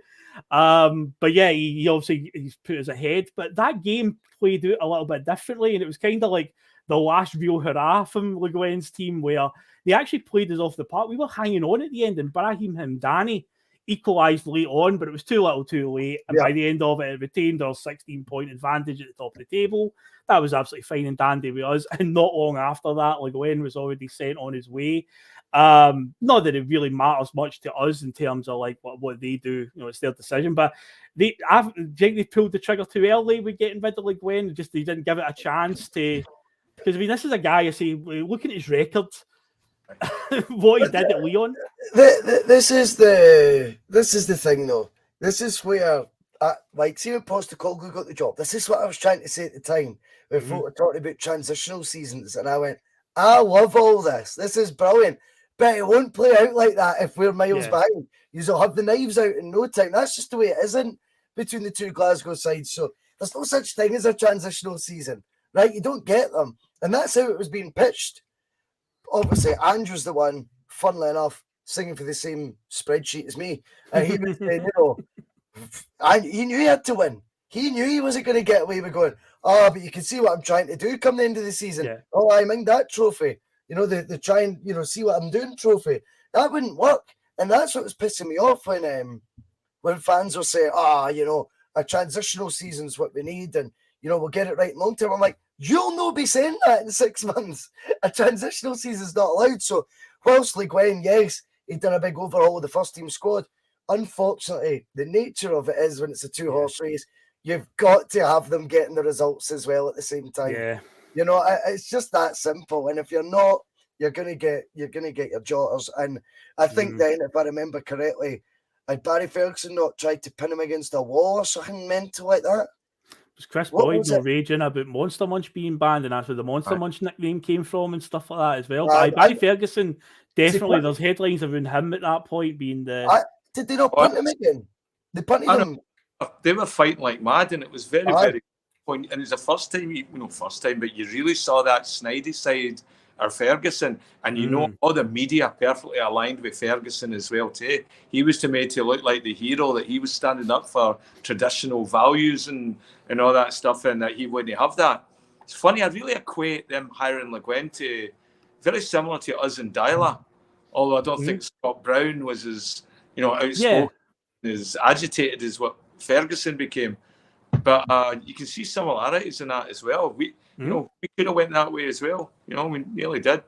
But yeah, he obviously he's put us ahead. But that game played out a little bit differently, and it was kind of like the last real hurrah from Le Guen's team, where they actually played us off the park. We were hanging on at the end, and Brahim Hamdani equalised late on, but it was too little too late. And by the end of it, it retained our 16-point advantage at the top of the table. That was absolutely fine and dandy with us. And not long after that, Le Guen was already sent on his way. Not that it really matters much to us in terms of like what they do, it's their decision. But they pulled the trigger too early with getting rid of Le Guen. Just they didn't give it a chance to. Because this is a guy, I say, looking at his record, what he did at Lyon. This is the thing, though. This is where, see when Postecoglou got the job. This is what I was trying to say at the time. When folk were talking about transitional seasons, and I went, I love all this. This is brilliant. But it won't play out like that if we're miles behind. You'll have the knives out in no time. That's just the way it isn't between the two Glasgow sides. So there's no such thing as a transitional season, right? You don't get them. And that's how it was being pitched. Obviously, Andrew's the one, funnily enough, singing for the same spreadsheet as me. And he was saying, he knew he had to win. He knew he wasn't going to get away with going, but you can see what I'm trying to do come the end of the season. Yeah. Oh, I mind that trophy. The try and, see what I'm doing trophy. That wouldn't work. And that's what was pissing me off when fans were saying, a transitional season's what we need and, we'll get it right long term. I'm like, you'll not be saying that in 6 months. A transitional season's not allowed. So whilst Le Guen, yes, he'd done a big overhaul of the first team squad, unfortunately, the nature of it is when it's a 2-horse race, you've got to have them getting the results as well at the same time. Yeah. It's just that simple. And if you're not, you're gonna get your jotters. And I think then, if I remember correctly, had Barry Ferguson not tried to pin him against a wall or something mental like that? Was Chris Boyd raging about Monster Munch being banned, and that's where the Monster Munch nickname came from and stuff like that as well. Barry Ferguson, definitely, there's headlines around him at that point being the... Did they not punt him again? They punted him. They were fighting like mad, and it was very, very point. And it was the first time, but you really saw that Snidey side of Ferguson, and all the media perfectly aligned with Ferguson as well too. He was made to look like the hero, that he was standing up for traditional values and all that stuff, and that he wouldn't have that. It's funny, I really equate them hiring Le Guen to very similar to us in Dyla, although I don't think Scott Brown was as outspoken, as agitated as what Ferguson became. But you can see similarities in that as well. We could have went that way as well. We nearly did.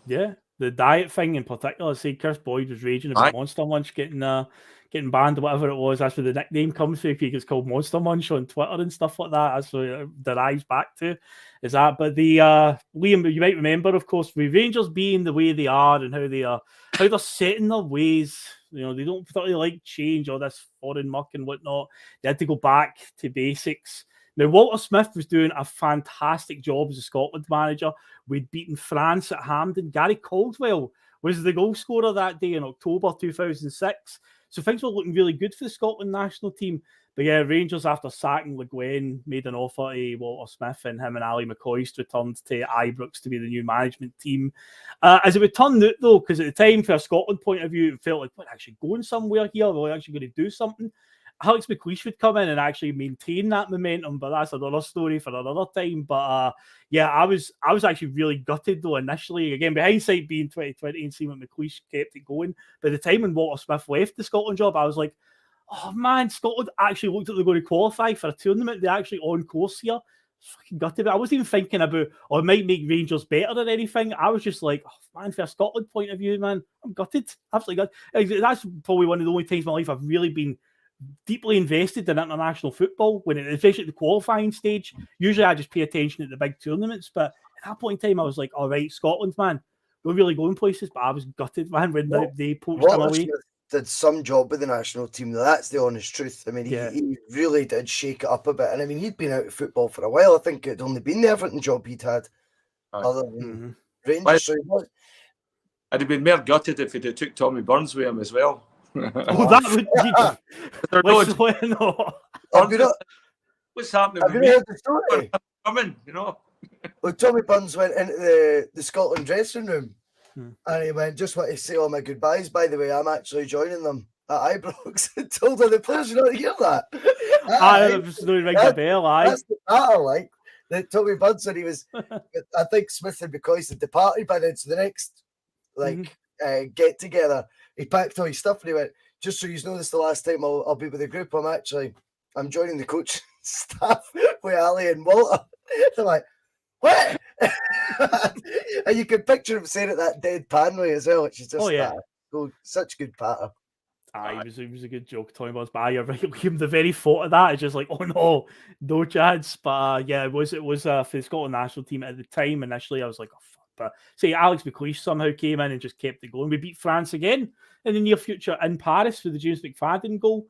Yeah, the diet thing in particular. Say Chris Boyd was raging about Monster Munch getting banned or whatever it was. That's where the nickname comes from. He gets called Monster Munch on Twitter and stuff like that. That's where it derives back to. Is that? But the Liam, you might remember, of course, with Rangers being the way they are and how they're set in their ways. They don't particularly like change or this foreign muck and whatnot. They had to go back to basics. Now, Walter Smith was doing a fantastic job as a Scotland manager. We'd beaten France at Hampden. Gary Caldwell was the goal scorer that day in October 2006. So things were looking really good for the Scotland national team. But yeah, Rangers, after sacking Le Guen, made an offer to Walter Smith, and him and Ali McCoist returned to Ibrox to be the new management team. As it would turn out, though, because at the time, from a Scotland point of view, it felt like we're actually going somewhere here. We're actually going to do something. Alex McLeish would come in and actually maintain that momentum, but that's another story for another time. But yeah, I was actually really gutted though initially. Again, behind hindsight being 2020 and seeing what McLeish kept it going. By the time when Walter Smith left the Scotland job, I was like, oh man, Scotland actually looked like they're going to qualify for a tournament. They're actually on course here. Fucking gutted. I wasn't even thinking about, or it might make Rangers better than anything. I was just like, oh man, from a Scotland point of view, man, I'm gutted. Absolutely gutted. That's probably one of the only times in my life I've really been deeply invested in international football, especially at the qualifying stage. Usually I just pay attention at the big tournaments, but at that point in time I was like, all right, Scotland, man, we're really going places. But I was gutted, man, when they poached them away. Did some job with the national team, though. That's the honest truth. I mean, he really did shake it up a bit. And I mean, he'd been out of football for a while. I think it'd only been the Everton job he'd had, other than Rangers. So I'd have been more gutted if he'd have took Tommy Burns with him as well. Oh, that would be What's happening? Have you heard the story? Coming, you know. Well, Tommy Burns went into the Scotland dressing room and he went, just want to say all my goodbyes. By the way, I'm actually joining them at Ibrox. And told all the players, you don't hear that. That's the patter, like that. Tommy Burns said he was. I think Smith and McCoist had departed by then. So the next get together, he packed all his stuff and he went, just so you know, this is the last time I'll be with the group. I'm joining the coach staff with Ali and Walter. They're like, what? And you can picture him saying it that deadpan way as well, which is just such good patter. It was a good joke, Tommy Burns. But you're right, Liam, the very thought of that is just like, oh no chance. But yeah, it was for the Scotland national team at the time. Initially, I was like, oh fuck. But say Alex McLeish somehow came in and just kept it going. We beat France again in the near future in Paris with the James McFadden goal.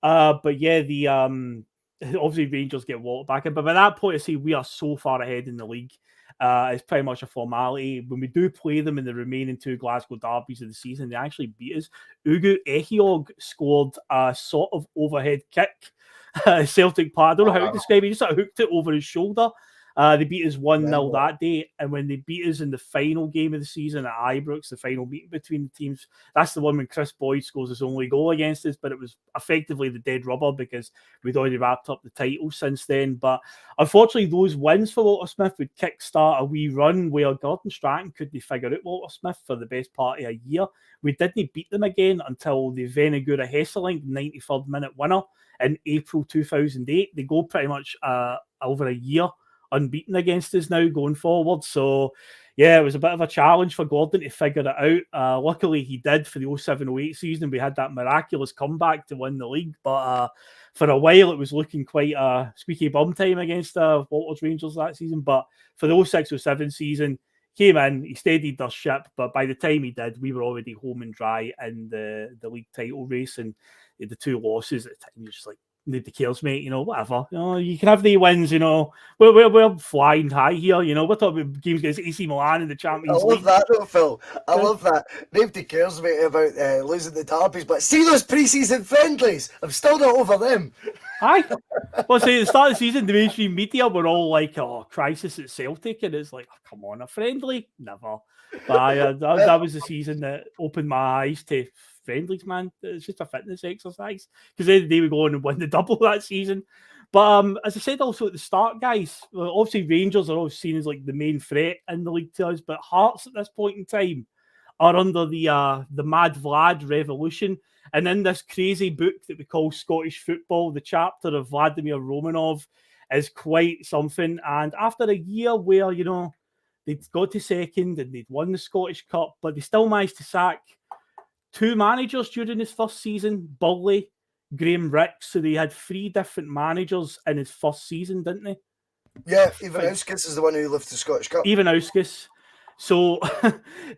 But yeah, the obviously Rangers get Walter back in. But by that point, I say we are so far ahead in the league. It's pretty much a formality. When we do play them in the remaining two Glasgow derbies of the season, they actually beat us. Ugu Ehiog scored a sort of overhead kick. Celtic Park. I don't know how to describe it. He just sort of hooked it over his shoulder. They beat us 1-0 that day, and when they beat us in the final game of the season at Ibrox, the final meeting between the teams, that's the one when Chris Boyd scores his only goal against us, but it was effectively the dead rubber because we'd already wrapped up the title since then. But unfortunately, those wins for Walter Smith would kickstart a wee run where Gordon Strachan couldn't figure out Walter Smith for the best part of a year. We didn't beat them again until the Venagura Hesselink 93rd minute winner in April 2008. They go pretty much over a year unbeaten against us now going forward. So yeah, it was a bit of a challenge for Gordon to figure it out. Luckily he did for the 07-08 season. We had that miraculous comeback to win the league, but for a while it was looking quite a squeaky bum time against Walter's Rangers that season. But for the 06-07 season, came in, he steadied their ship, but by the time he did, we were already home and dry in the league title race, and the two losses at the time, you're just like, nobody cares, mate, you know, whatever. You know, you can have the wins, you know. We're flying high here, you know. We're talking about games against AC Milan in the Champions League. I love that though, Phil. I love that. Nobody cares, mate, about losing the derbies, but see those pre-season friendlies. I'm still not over them. Aye. Well, see, at the start of the season, the mainstream media were all like, oh, crisis at Celtic, and it's like, oh, come on, a friendly? Never. But that was the season that opened my eyes to friendlies, man. It's just a fitness exercise, because then they would go on and win the double that season. But as I said also at the start, guys, obviously Rangers are always seen as like the main threat in the league to us, but Hearts at this point in time are under the Mad Vlad revolution. And in this crazy book that we call Scottish Football, the chapter of Vladimir Romanov is quite something. And after a year where, you know, they'd got to second and they'd won the Scottish Cup, but they still managed to sack two managers during his first season, Burley, Graham Ricks. So they had three different managers in his first season, didn't they? Yeah, Ivanauskas is the one who lifted the Scottish Cup. Ivanauskas. So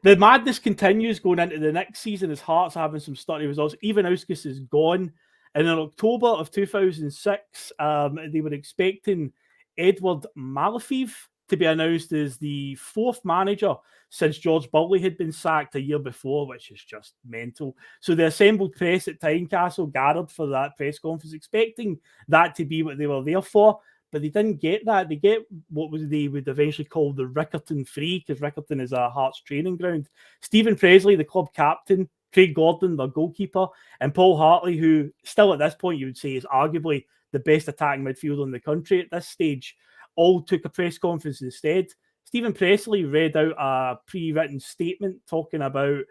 the madness continues going into the next season as Hearts are having some sturdy results. Ivanauskas is gone And in October of 2006, they were expecting Edward Malafev to be announced as the fourth manager since George Burley had been sacked a year before, which is just mental. So the assembled press at Tynecastle gathered for that press conference, expecting that to be what they were there for, but they didn't get that. They get what they would eventually call the Riccarton Free, because Riccarton is a Hearts training ground. Stephen Presley, the club captain, Craig Gordon, the goalkeeper, and Paul Hartley, who still at this point you would say is arguably the best attacking midfielder in the country at this stage, all took a press conference instead. Stephen Presley read out a pre-written statement talking about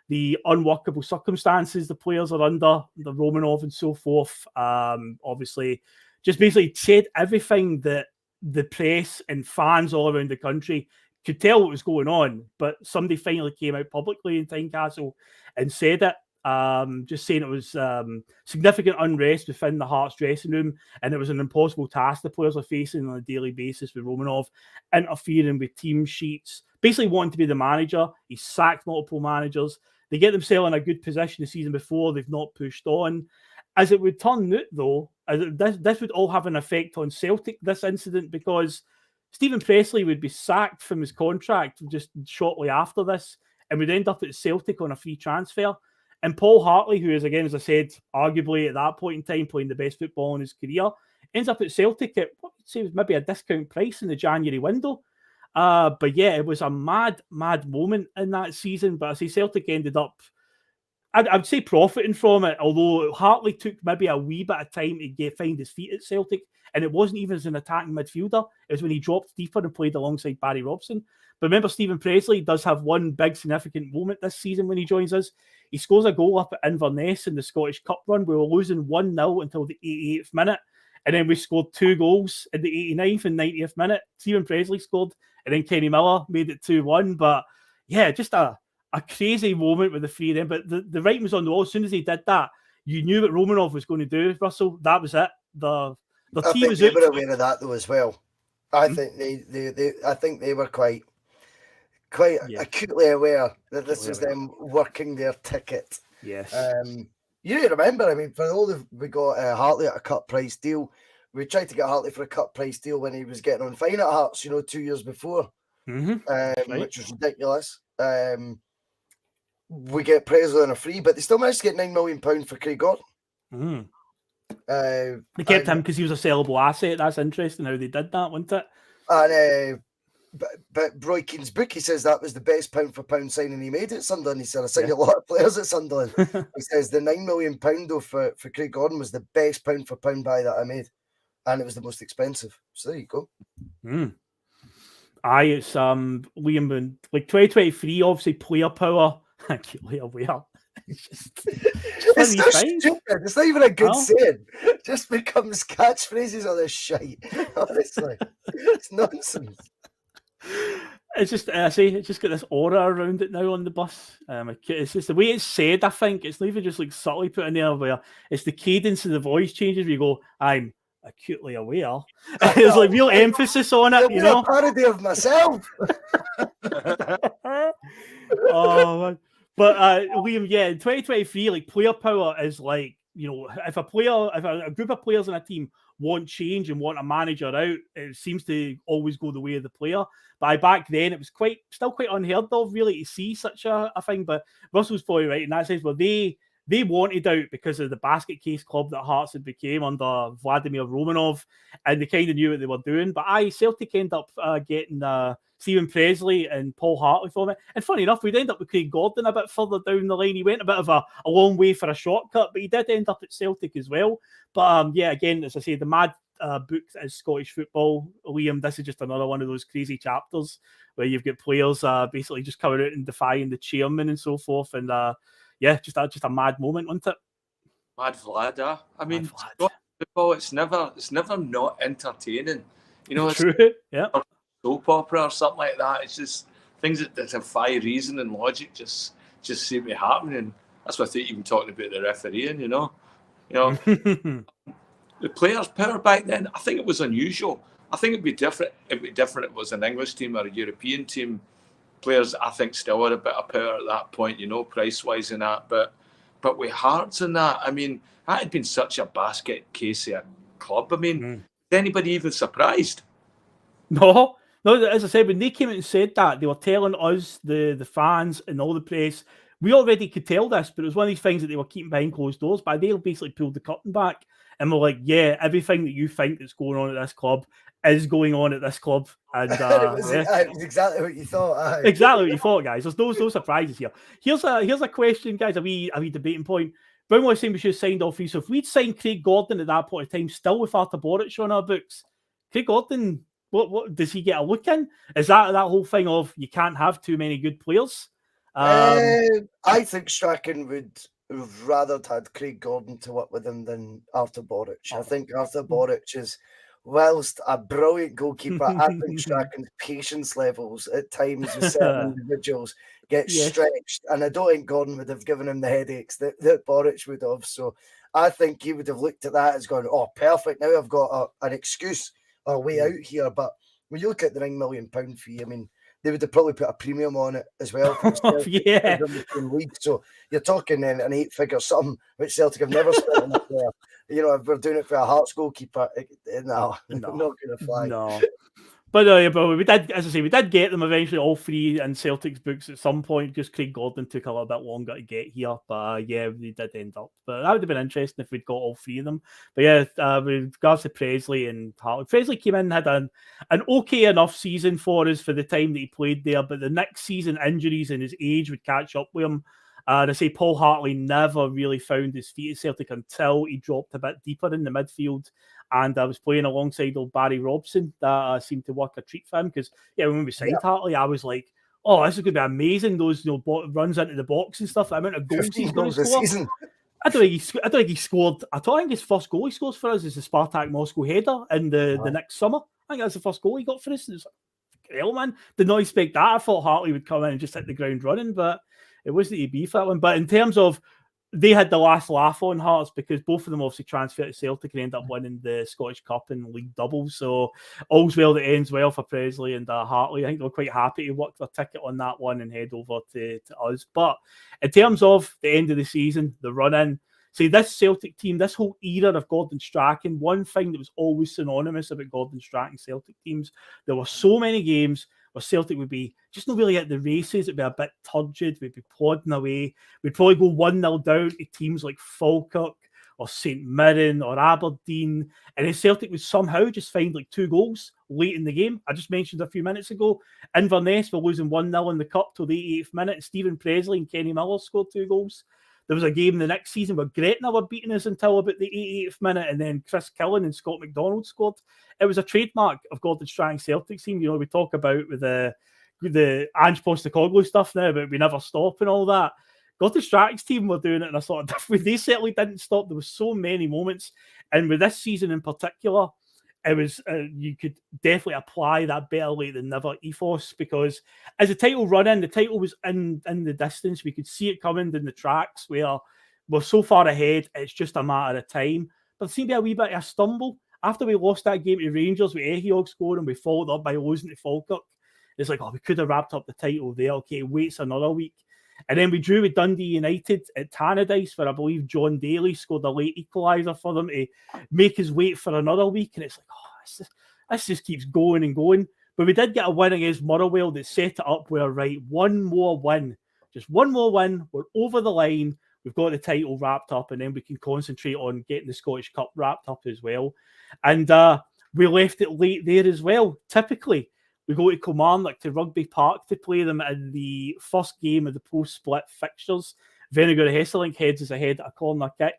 the unworkable circumstances the players are under, the Romanov and so forth. Obviously, just basically said everything that the press and fans all around the country could tell what was going on, but somebody finally came out publicly in Tynecastle and said it. Just saying it was significant unrest within the Hearts dressing room, and it was an impossible task the players are facing on a daily basis with Romanov interfering with team sheets, basically wanting to be the manager. He's sacked multiple managers. They get themselves in a good position the season before. They've not pushed on. As it would turn out, though, this would all have an effect on Celtic, this incident, because Stephen Presley would be sacked from his contract just shortly after this and would end up at Celtic on a free transfer. And Paul Hartley, who is, again, as I said, arguably at that point in time playing the best football in his career, ends up at Celtic at what you'd say was maybe a discount price in the January window. But yeah, it was a mad moment in that season. But I say Celtic ended up, I'd say, profiting from it, although Hartley took maybe a wee bit of time to find his feet at Celtic. And it wasn't even as an attacking midfielder. It was when he dropped deeper and played alongside Barry Robson. But remember, Stephen Presley does have one big significant moment this season when he joins us. He scores a goal up at Inverness in the Scottish Cup run. We were losing 1-0 until the 88th minute. And then we scored 2 goals in the 89th and 90th minute. Stephen Presley scored, and then Kenny Miller made it 2-1. But yeah, just a crazy moment with the three of them. But the writing was on the wall. As soon as he did that, you knew what Romanov was going to do, Russell. That was it. The team was they were aware of that though as well. I think they were quite acutely aware that this was them working their ticket. Yes. You remember, I mean, for all we got Hartley at a cut price deal. We tried to get Hartley for a cut price deal when he was getting on fine at Hearts, 2 years before, which was ridiculous. We get Presley on a free, but they still managed to get £9 million for Craig Gordon. They kept him because he was a sellable asset. That's interesting how they did that, wasn't it? And but Roy Keane's book, he says that was the best pound for pound signing he made at Sunderland. He said, I signed a lot of players at Sunderland. He says the £9 million though for Craig Gordon was the best pound for pound buy that I made, and it was the most expensive. So there you go. Aye, it's Liam, like 2023, obviously player power. Acutely aware. It's so stupid. It's not even a good saying. It just becomes catchphrases on this shite. Honestly, it's nonsense. It's just, it's just got this aura around it now on the bus. It's just the way it's said. I think it's not even just like subtly put in there, where it's the cadence of the voice changes. Where you go, I'm acutely aware. There's like real emphasis on it. You know, a parody of myself. Oh man. But Liam, yeah, in 2023, like player power is like, if a group of players in a team want change and want a manager out, it seems to always go the way of the player. But back then, it was still quite unheard of, really, to see such a thing. But Russell's probably right in that sense. Well, they wanted out because of the basket case club that Hearts had became under Vladimir Romanov, and they kind of knew what they were doing. But Celtic end up getting Stephen Presley and Paul Hartley from it. And funny enough, we'd end up with Craig Gordon a bit further down the line. He went a bit of a long way for a shortcut, but he did end up at Celtic as well. But yeah, again, as I say, the mad book that is Scottish football, Liam, this is just another one of those crazy chapters where you've got players basically just coming out and defying the chairman and so forth. And yeah, just a mad moment, wasn't it? Mad Vlad, I mean, football, it's never not entertaining. It's true. Yeah. Soap opera or something like that. It's just things that defy reason and logic just seem to happen, and that's what I think. Even talking about the refereeing, the players' power back then, I think it was unusual. I think it'd be different. It'd be different if it was an English team or a European team. Players, I think, still had a bit of power at that point, price-wise and that. But but with Hearts and that, I mean, that had been such a basket case of a club. I mean, is anybody even surprised? No, as I said, when they came out and said that, they were telling us, the fans and all the press, we already could tell this, but it was one of these things that they were keeping behind closed doors. But they basically pulled the curtain back and were like, yeah, everything that you think that's going on at this club is going on at this club. And it was exactly what you thought. Aye. Exactly what you thought, guys. There's no surprises here. Here's a question, guys, a wee debating point. Brown was saying we should have signed off. So if we'd signed Craig Gordon at that point in time, still with Arthur Boric on our books, Craig Gordon, what does he get a look in? Is that whole thing of you can't have too many good players? I think Strachan would have rather had Craig Gordon to work with him than Arthur Boric. I think Arthur Boric is, whilst a brilliant goalkeeper, I think Strachan's patience levels at times with certain individuals get stretched, and I don't think Gordon would have given him the headaches that Boric would have. So I think he would have looked at that as going, oh, perfect, now I've got an excuse or a way out here. But when you look at the £9 million fee, I mean, they would have probably put a premium on it as well. So you're talking then an 8-figure sum, which Celtic have never spent on a player. You know, if we're doing it for a Hearts goalkeeper, no, not going to fly. No. But we did, as I say, we did get them eventually, all three in Celtic's books at some point, because Craig Gordon took a little bit longer to get here. But yeah, they did end up. But that would have been interesting if we'd got all three of them. But yeah, with regards to Presley and Hartley, Presley came in and had an okay enough season for us for the time that he played there. But the next season, injuries and his age would catch up with him. And I say Paul Hartley never really found his feet at Celtic until he dropped a bit deeper in the midfield. And I was playing alongside old Barry Robson. That seemed to work a treat for him, because when we signed Hartley, I was like, oh, this is going to be amazing. Those runs into the box and stuff. The amount of goals he's going to score. I don't think he scored. I think his first goal he scores for us is the Spartak Moscow header in the next summer. I think that's the first goal he got for us. It's like, hell, man, did not expect that. I thought Hartley would come in and just hit the ground running, but it wasn't to be for that one. But in terms of, they had the last laugh on Hearts, because both of them obviously transferred to Celtic and ended up winning the Scottish Cup and league double. So all's well that ends well for Presley and Hartley. I think they were quite happy to work their ticket on that one and head over to us. But in terms of the end of the season, the run-in, see, this Celtic team, this whole era of Gordon Strachan, one thing that was always synonymous about Gordon Strachan Celtic teams, there were so many games where Celtic would be just not really at the races. It'd be a bit turgid. We'd be plodding away. We'd probably go 1-0 down to teams like Falkirk or St Mirren or Aberdeen. And then Celtic would somehow just find like 2 goals late in the game. I just mentioned a few minutes ago, Inverness were losing 1-0 in the Cup till the 88th minute. Stephen Presley and Kenny Miller scored 2 goals. There was a game the next season where Gretna were beating us until about the 88th minute, and then Chris Killen and Scott McDonald scored. It was a trademark of Gordon Strachan Celtic team. You know, we talk about with the Ange Postecoglou stuff now, but we never stop and all that. Gordon Strachan's team were doing it in a sort of different way. They certainly didn't stop. There were so many moments. And with this season in particular, it was you could definitely apply that better late than never ethos, because as the title run in, the title was in the distance. We could see it coming in the tracks where we're so far ahead, it's just a matter of time. But there seemed to be a wee bit of a stumble. After we lost that game to Rangers with Ehiog scoring, we followed up by losing to Falkirk. It's like, oh, we could have wrapped up the title there. Okay, waits another week. And then we drew with Dundee United at Tynecastle, where I believe John Daly scored a late equaliser for them to make us wait for another week. And it's like, oh, this just keeps going and going. But we did get a win against Motherwell that set it up where, right, one more win. Just one more win. We're over the line. We've got the title wrapped up, and then we can concentrate on getting the Scottish Cup wrapped up as well. And we left it late there as well. Typically, we go to Kilmarnock to Rugby Park to play them in the first game of the post-split fixtures. Vinegar Hesselink heads us ahead at a corner kick.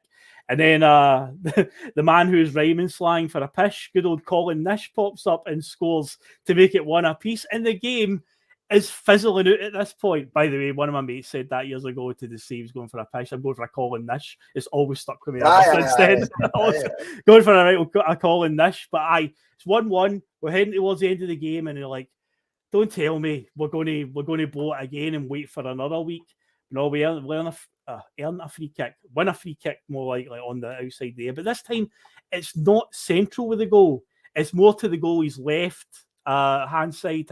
And then the man who is rhyming slang for a pish, good old Colin Nish, pops up and scores to make it 1 apiece. And the game is fizzling out at this point. By the way, one of my mates said that years ago to the Saves going for a pish. I'm going for a Colin Nish. It's always stuck with me since then. Going for a Colin Nish. But it's 1-1. We're heading towards the end of the game, and they're like, don't tell me we're going to blow it again and wait for another week. No, we earn a free kick. Win a free kick, more likely, on the outside there. But this time, it's not central with the goal. It's more to the goalie's left hand side.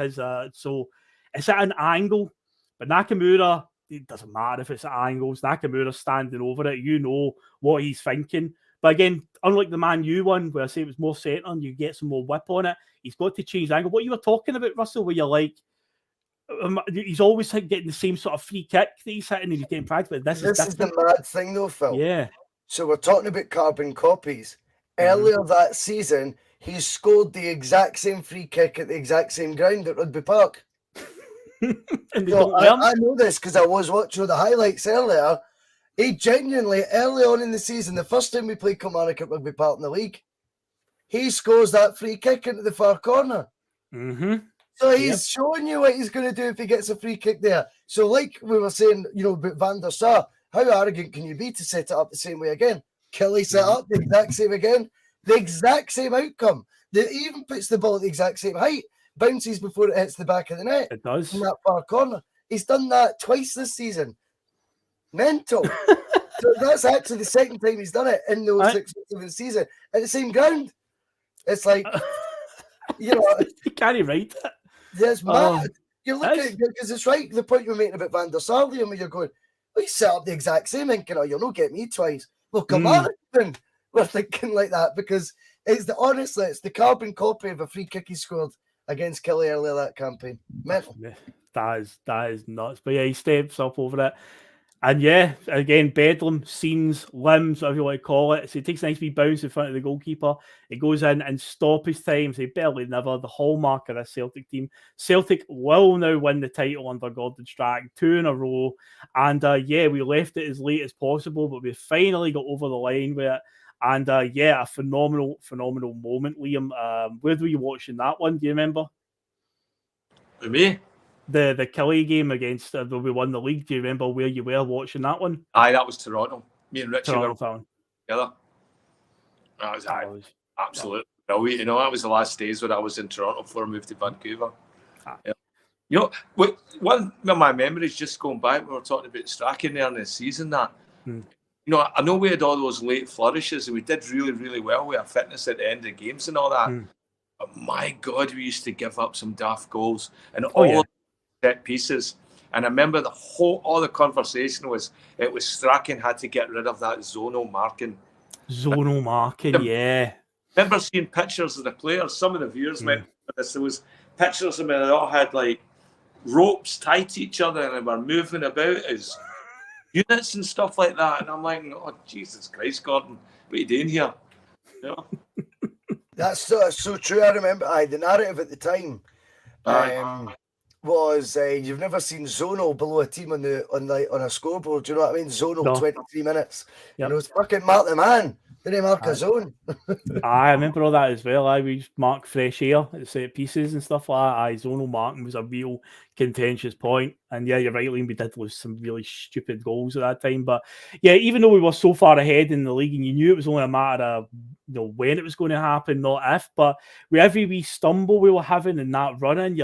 So it's at an angle. But Nakamura it doesn't matter if it's at angles. Nakamura's standing over it. You know what he's thinking. But again, unlike the Man U one, where I say it was more centre and you get some more whip on it, he's got to change the angle. What you were talking about, Russell, where you're like, he's always getting the same sort of free kick that he's hitting and he's getting practice. But this is the mad thing, though, Phil. Yeah. So we're talking about carbon copies. Earlier that season, he scored the exact same free kick at the exact same ground at Rugby Park. And I know this because I was watching the highlights earlier. He genuinely, early on in the season, the first time we played Kilmarnock at Rugby Park in the league, he scores that free kick into the far corner. So he's showing you what he's going to do if he gets a free kick there. So like we were saying, about Van der Sar, how arrogant can you be to set it up the same way again? Kelly set up the exact same again. The exact same outcome. He even puts the ball at the exact same height, bounces before it hits the back of the net. It does. In that far corner. He's done that twice this season. Mental. So that's actually the second time he's done it in those 6 weeks of the season at the same ground. It's like, you can't write it. That's mad. You look at it because it's right. The point you're making about Van der Sar, where you're going, we set up the exact same, thinking, you'll not get me twice. Well, come on, we're thinking like that because honestly, it's the carbon copy of a free kick he scored against Kelly earlier that campaign. Mental. That is nuts. But yeah, he steps up over it. And yeah, again, bedlam, scenes, limbs, whatever you want to call it. So he takes a nice wee bounce in front of the goalkeeper. It goes in and stoppage time. So barely never, the hallmark of this Celtic team. Celtic will now win the title under Gordon Strachan, 2 in a row. And we left it as late as possible, but we finally got over the line with it. And a phenomenal moment, Liam. Where were you watching that one? Do you remember? With me? The Kelly game against we won the league. Do you remember where you were watching that one? Aye, that was Toronto. Me and Richie were together. That was absolutely brilliant. That was the last days when I was in Toronto before I moved to Vancouver. One of my memories just going back, we were talking about Strachan there in the season that, I know we had all those late flourishes and we did really, really well with our fitness at the end of the games and all that. But my God, we used to give up some daft goals and set pieces. And I remember all the conversation was Strachan had to get rid of that zonal marking. Yeah. I remember seeing pictures of the players. Some of the viewers went for this. There was pictures of them and they all had like ropes tied to each other and they were moving about as units and stuff like that. And I'm like, oh, Jesus Christ, Gordon, what are you doing here? That's so true. I remember the narrative at the time was you've never seen zonal below a team on a scoreboard. Do you know what I mean? Zonal 23 minutes. It's fucking mark the man. Didn't mark a zone. I remember all that as well. We used to mark fresh air at set pieces and stuff like that. Zonal marking was a real contentious point. And yeah, you're right, Liam, we did lose some really stupid goals at that time. But yeah, even though we were so far ahead in the league and you knew it was only a matter of when it was going to happen, not if, but with every wee stumble we were having in that run-in,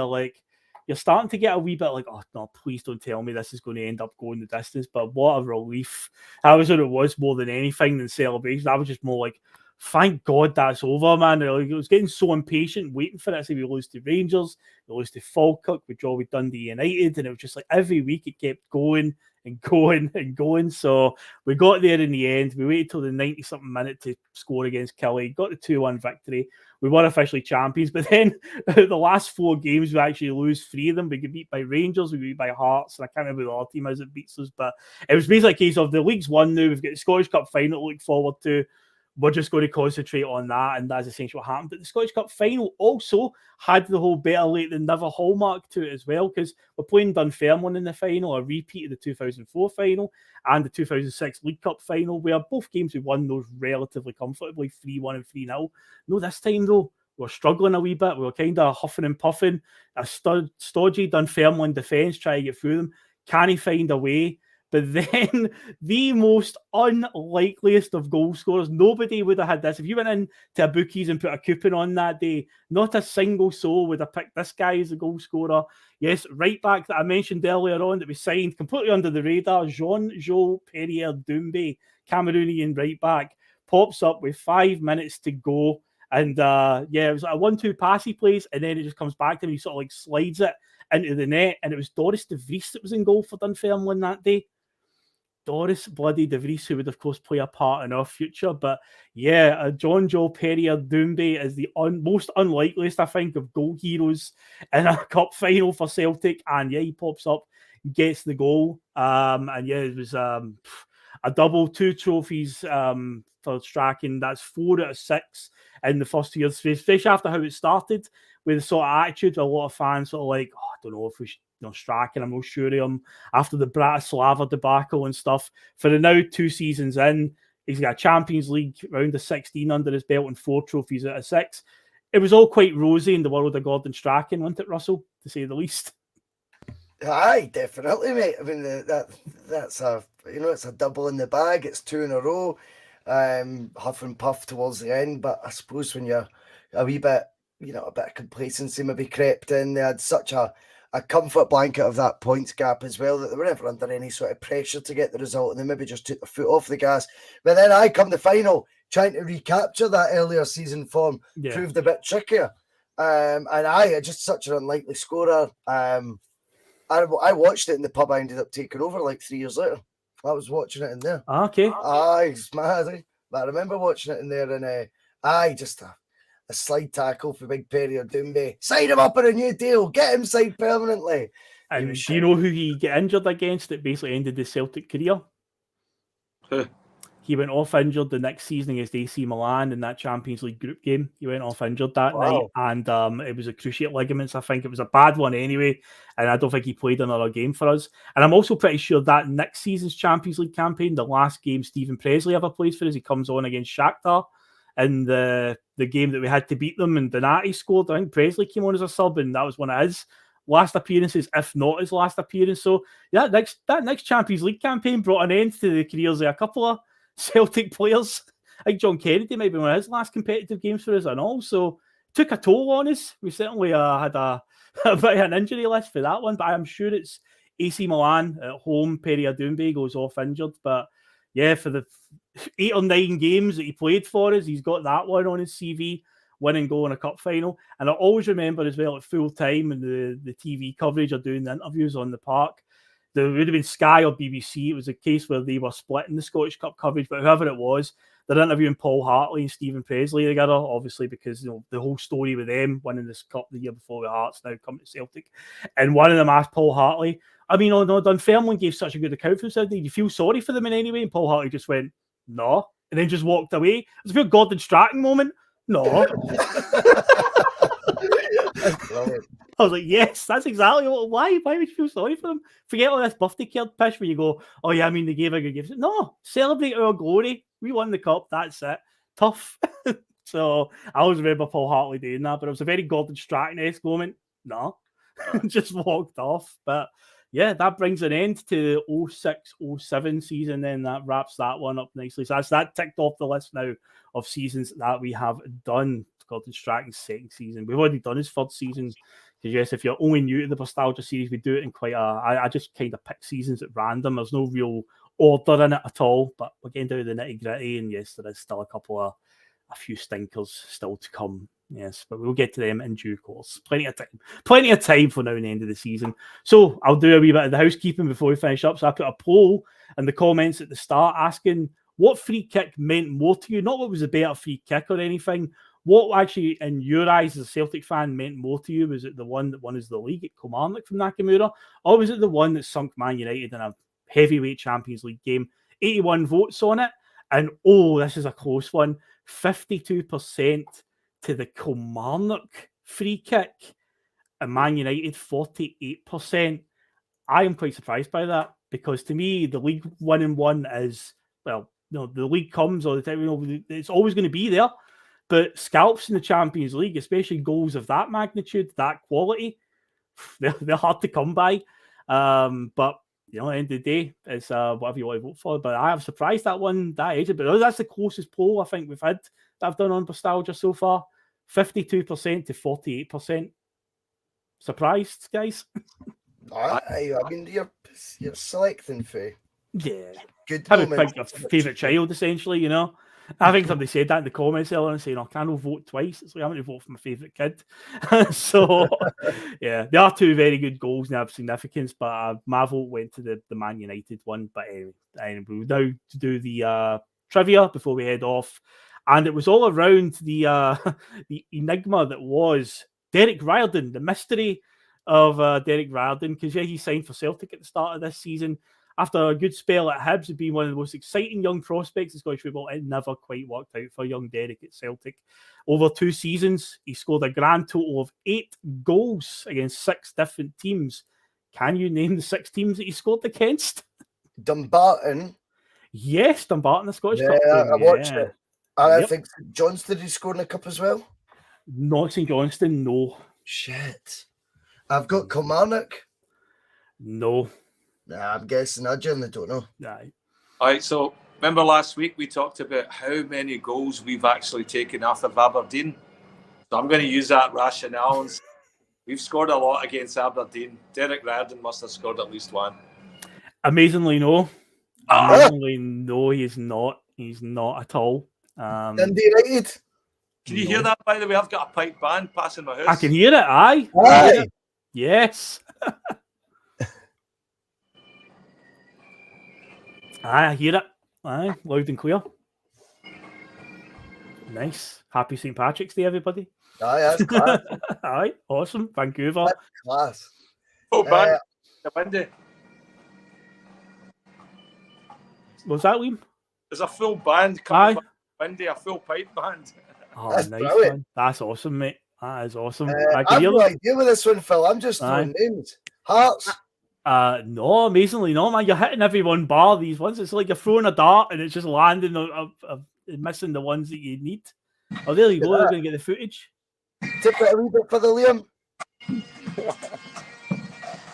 you're starting to get a wee bit like, oh, no, please don't tell me this is going to end up going the distance. But what a relief. That was what it was more than anything than celebration. I was just more like, thank God that's over, man. I was getting so impatient waiting for it. So we lose to Rangers, we lose to Falkirk, we draw with Dundee United. And it was just like every week it kept going and going and going. So we got there in the end. We waited till the 90-something minute to score against Kelly. Got the 2-1 victory. We were officially champions. But then the last 4 games, we actually lose 3 of them. We get beat by Rangers, we get beat by Hearts, and I can't remember who the other team is that beats us. But it was basically a case of the league's won now. We've got the Scottish Cup final to look forward to. We're just going to concentrate on that, and that's essentially what happened. But the Scottish Cup final also had the whole better late than never hallmark to it as well, because we're playing Dunfermline in the final, a repeat of the 2004 final and the 2006 League Cup final, where both games we won those relatively comfortably, 3-1 and 3-0. No, this time though, we were struggling a wee bit. We were kind of huffing and puffing. A stodgy Dunfermline defence trying to get through them. Can he find a way? But then the most unlikeliest of goal scorers, nobody would have had this. If you went in to a bookies and put a coupon on that day, not a single soul would have picked this guy as a goal scorer. Yes, right back that I mentioned earlier on that we signed completely under the radar, Jean-Jo Perrier-Doumbé, Cameroonian right back, pops up with 5 minutes to go. And it was like a 1-2 pass he plays, and then it just comes back to him. He sort of like slides it into the net, and it was Doris de Vries that was in goal for Dunfermline that day. Doris bloody de Vries, who would of course play a part in our future. But yeah, John Joe Perrier Doumbé is the most unlikeliest, I think, of goal heroes in a cup final for Celtic. And yeah, he pops up, gets the goal. And yeah, it was a double, 2 trophies for Strachan. That's 4 out of 6 in the first 2 years, especially after how it started with the sort of attitude. A lot of fans sort of like, oh, I don't know if we should, Strachan, I'm not sure of him after the Bratislava debacle and stuff. For the now 2 seasons in, he's got a Champions League round of 16 under his belt and 4 trophies out of 6. It was all quite rosy in the world of Gordon Strachan, wasn't it, Russell, to say the least? Aye, definitely, mate. I mean, that's a, it's a double in the bag. It's 2 in a row. Huff and puff towards the end, but I suppose when you're a wee bit, a bit of complacency maybe crept in. They had such a comfort blanket of that points gap as well that they were never under any sort of pressure to get the result, and they maybe just took their foot off the gas. But then I come the final, trying to recapture that earlier season form proved a bit trickier. And I just such an unlikely scorer. I watched it in the pub. I ended up taking over like 3 years later. I was watching it in there. Okay. It's mad. But I remember watching it in there, and just a slide tackle for Big Perrier Doumbé. Sign him up in a new deal. Get him signed permanently. And do you know who he got injured against that basically ended his Celtic career? He went off injured the next season against AC Milan in that Champions League group game. He went off injured that night, and it was a cruciate ligaments. I think it was a bad one anyway, and I don't think he played another game for us. And I'm also pretty sure that next season's Champions League campaign, the last game Stephen Presley ever plays for us, he comes on against Shakhtar in the game that we had to beat them, and Donati scored. I think Presley came on as a sub, and that was one of his last appearances, if not his last appearance. So yeah, that next Champions League campaign brought an end to the careers of a couple of Celtic players. I think John Kennedy might be one of his last competitive games for us, and also took a toll on us. We certainly had a bit of an injury list for that one, but I'm sure it's AC Milan at home. Perrier Doumbé goes off injured, but yeah, for the 8 or 9 games that he played for us, he's got that one on his CV, win and go in a cup final. And I always remember as well at full time and the TV coverage or doing the interviews on the park, there would have been Sky or BBC. It was a case where they were splitting the Scottish Cup coverage, but whoever it was, they're interviewing Paul Hartley and Stephen Presley together, obviously, because the whole story with them winning this cup the year before the Hearts now come to Celtic. And one of them asked Paul Hartley, I mean, Dunfermline gave such a good account for himself. Did you feel sorry for them in any way? And Paul Hartley just went, no, and then just walked away. It was a real Gordon Strachan moment. No. I was like, yes, that's exactly why would you feel sorry for them? Forget all this birthday card pish where you go, oh yeah, I mean, they gave a good gift. No, celebrate our glory. We won the cup. That's it. Tough. So I always remember Paul Hartley doing that, but it was a very Gordon Strachan-esque moment. No, just walked off. But yeah, that brings an end to the 06-07 season. Then that wraps that one up nicely. So that's that ticked off the list now of seasons that we have done. Gordon Strachan's second season. We've already done his third season. Because yes, if you're only new to the Bustalgia series, we do it in quite I just kind of pick seasons at random. There's no real order in it at all. But we're getting down to the nitty gritty, and yes, there is still a few stinkers still to come. Yes, but we'll get to them in due course. Plenty of time for now and the end of the season. So I'll do a wee bit of the housekeeping before we finish up. So I put a poll in the comments at the start asking what free kick meant more to you. Not what was a better free kick or anything. What actually, in your eyes, as a Celtic fan, meant more to you? Was it the one that won us the league at Kilmarnock from Nakamura? Or was it the one that sunk Man United in a heavyweight Champions League game? 81 votes on it. And, this is a close one. 52% to the Kilmarnock free kick. And Man United, 48%. I am quite surprised by that. Because to me, the League 1-1 is, the league comes all the time. It's always going to be there. But scalps in the Champions League, especially goals of that magnitude, that quality, they're hard to come by. But, at the end of the day, it's whatever you want to vote for. But I am surprised that one, that age. But that's the closest poll I think we've had that I've done on Bustalgia so far. 52% to 48%. Surprised, guys? I mean, you're selecting for yeah. Good I would pick your favourite child, essentially, I think somebody said that in the comments earlier and saying, I can't vote twice. It's like I'm going to vote for my favourite kid. So, yeah, there are two very good goals and have significance, but my vote went to the Man United one. But anyway, we'll now do the trivia before we head off. And it was all around the the enigma that was Derek Riordan, the mystery of Derek Riordan, because he signed for Celtic at the start of this season. After a good spell at Hibs, had been one of the most exciting young prospects in Scottish football. It never quite worked out for young Derek at Celtic. Over 2 seasons, he scored a grand total of 8 goals against 6 different teams. Can you name the 6 teams that he scored against? Dumbarton. Yes, Dumbarton, the Scottish Cup. I watched it. I think St Johnstone he scored in a cup as well. Not St Johnstone, no. Shit. I've got Kilmarnock. No. Nah, I'm guessing. I generally don't know. Right. All right, so remember last week we talked about how many goals we've actually taken after Aberdeen. So I'm going to use that rationale. And we've scored a lot against Aberdeen. Derek Riordan must have scored at least one. Amazingly, no. Amazingly, no, he's not. He's not at all. Dundee United. Can you hear that, by the way? I've got a pipe band passing my house. I can hear it, aye. Aye. Yes. Aye, I hear it. Aye, loud and clear. Nice. Happy St. Patrick's Day, everybody. Aye, that's class. Aye, awesome. Vancouver. That's class. Oh, band. Windy. Was that, Liam? There's a full band coming back. Windy, a full pipe band. Oh, That's nice, brilliant. man. That's awesome, mate. That is awesome. I've no idea with this one, Phil. I'm just throwing names. Hearts. No, amazingly not, man. You're hitting every one bar these ones. It's like you're throwing a dart and it's just landing, missing the ones that you need. Oh, there you go. They're going to get the footage. Tip it a wee bit for the Liam.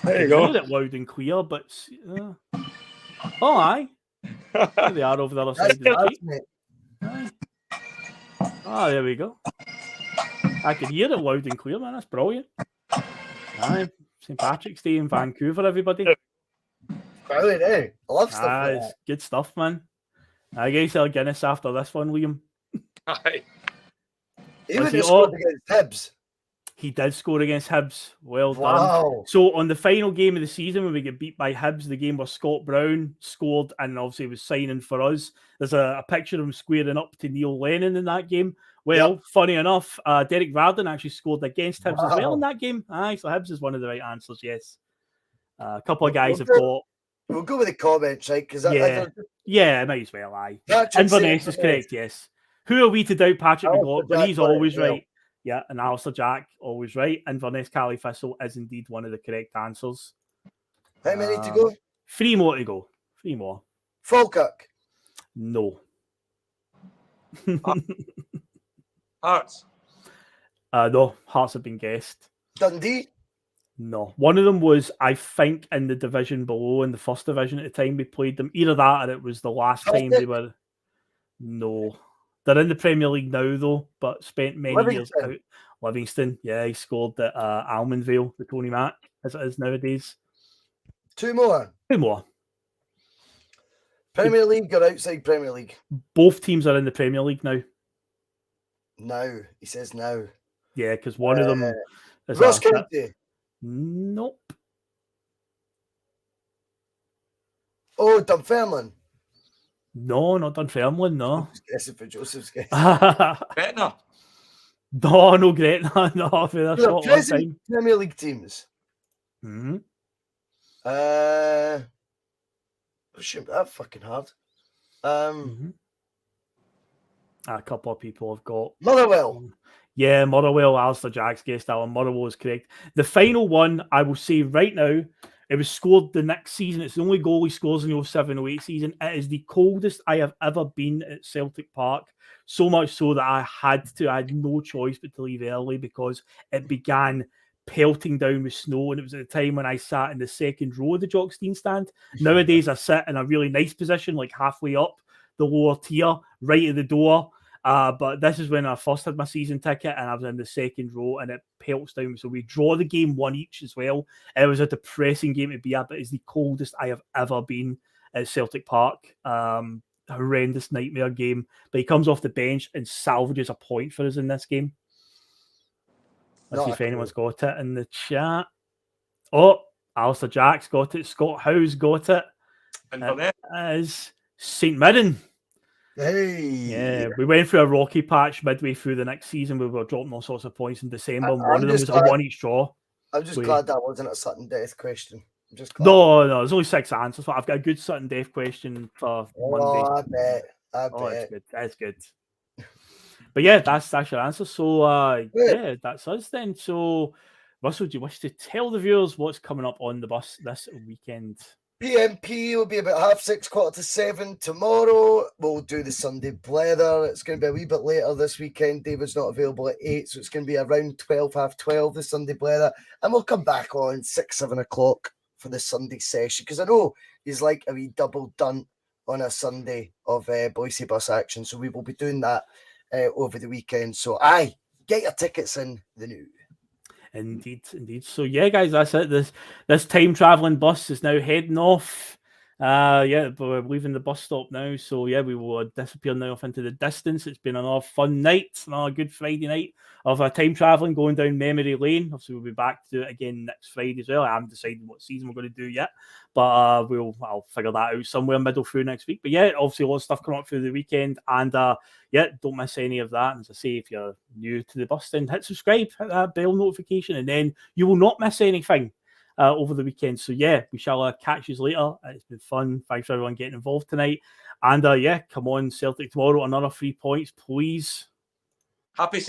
There you go. Hear it loud and clear, but oh, aye. There they are over the other side of the gate. Aye. Ah, there we go. I can hear it loud and clear, man. That's brilliant. Aye. St. Patrick's Day in Vancouver, everybody. Brilliant, eh? I love stuff like It's that. good stuff, man. I guess I'll Guinness after this one, Liam. Aye. He would have scored against Hibs. He did score against Hibs. Well done. Wow. So on the final game of the season, when we get beat by Hibs, the game where Scott Brown scored and obviously was signing for us, there's a picture of him squaring up to Neil Lennon in that game. Well, funny enough, Derek Riordan actually scored against Hibs as well in that game. Aye, so Hibs is one of the right answers, yes. A couple of guys have got... We'll go with the comments, right? Because yeah, might as well, aye. Patrick Inverness is said- correct, yes. Who are we to doubt Patrick Alistair McLaughlin? Jack He's got it always as well. right. Yeah, and Alistair Jack, always right. Inverness Cali Thistle is indeed one of the correct answers. How many to go? 3 more to go. 3 more. Falkirk. No. Hearts. No, Hearts have been guessed. Dundee. No. One of them was, I think, in the division below, in the first division at the time we played them. Either that or it was the last time they were... No. They're in the Premier League now, though, but spent many years out. Livingston, yeah, he scored at Almondvale, the Tony Mack, as it is nowadays. 2 more. 2 more. Premier League or outside Premier League? Both teams are in the Premier League now. Now. He says now. Yeah, because one of them is Ross County. Nope. Oh, Dunfermline. No, not Dunfermline, no. Guessing for Joseph's guess. Gretna. No, no Gretna. No, for their The short one present time. Premier League teams. Mm-hmm. Oh, shit, that's fucking hard. A couple of people have got Motherwell. Yeah, Motherwell, Alistair Jack's guessed that one. Motherwell is correct. The final one, I will say right now, it was scored the next season. It's the only goal he scores in the 07-08 season. It is the coldest I have ever been at Celtic Park. So much so that I had no choice but to leave early because it began pelting down with snow. And it was at the time when I sat in the second row of the Jockstein stand. Nowadays, I sit in a really nice position, like halfway up the lower tier, right at the door. But this is when I first had my season ticket and I was in the second row and it pelts down. So we draw the game 1 each as well. It was a depressing game to be at, but it's the coldest I have ever been at Celtic Park. horrendous nightmare game, but he comes off the bench and salvages a point for us in this game. Let's see if anyone's got it in the chat. Oh, Alistair Jack's got it. Scott Howe's got it. And for them, as St Mirren. Hey. Yeah, we went through a rocky patch midway through the next season where we were dropping all sorts of points in December. One of them was a one each draw. I'm just glad that wasn't a sudden death question. I'm just glad. No, there's only 6 answers. I've got a good sudden death question for Monday. I bet. It's good. That's good. But yeah, that's your answer. So yeah, that's us then. So Russell, do you wish to tell the viewers what's coming up on the bus this weekend? PMP will be about 6:30, 7:15 tomorrow. We'll do the Sunday blether. It's going to be a wee bit later this weekend. David's not available at 8, so it's going to be around 12, 12:30, the Sunday blether. And we'll come back on 6, 7 o'clock for the Sunday session, because I know he's like a wee double done on a Sunday of Boise bus action. So we will be doing that over the weekend. So get your tickets in the new. Indeed. So yeah, guys, that's it. This time traveling bus is now heading off. But we're leaving the bus stop now. So yeah, we will disappear now off into the distance. It's been another fun night, another good Friday night of time traveling, going down memory lane. Obviously, we'll be back to do it again next Friday as well. I haven't decided what season we're going to do yet, but I'll figure that out somewhere middle through next week. But yeah, obviously a lot of stuff coming up through the weekend, and don't miss any of that. And as I say, if you're new to the bus, then hit subscribe, hit that bell notification, and then you will not miss anything over the weekend. So yeah, we shall catch you later. It's been fun. Thanks for everyone getting involved tonight. And come on, Celtic tomorrow, another 3 points, please. Happy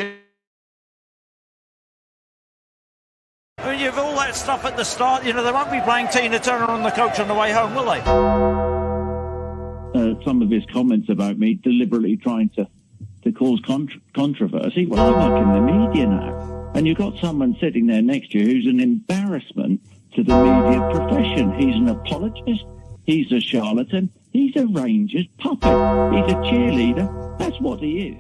You've all that stuff at the start. You know, they won't be playing Tina Turner on the coach on the way home, will they? Some of his comments about me deliberately trying to cause controversy. Well, I work in the media now. And you've got someone sitting there next to you who's an embarrassment to the media profession. He's an apologist. He's a charlatan. He's a Rangers puppet. He's a cheerleader. That's what he is.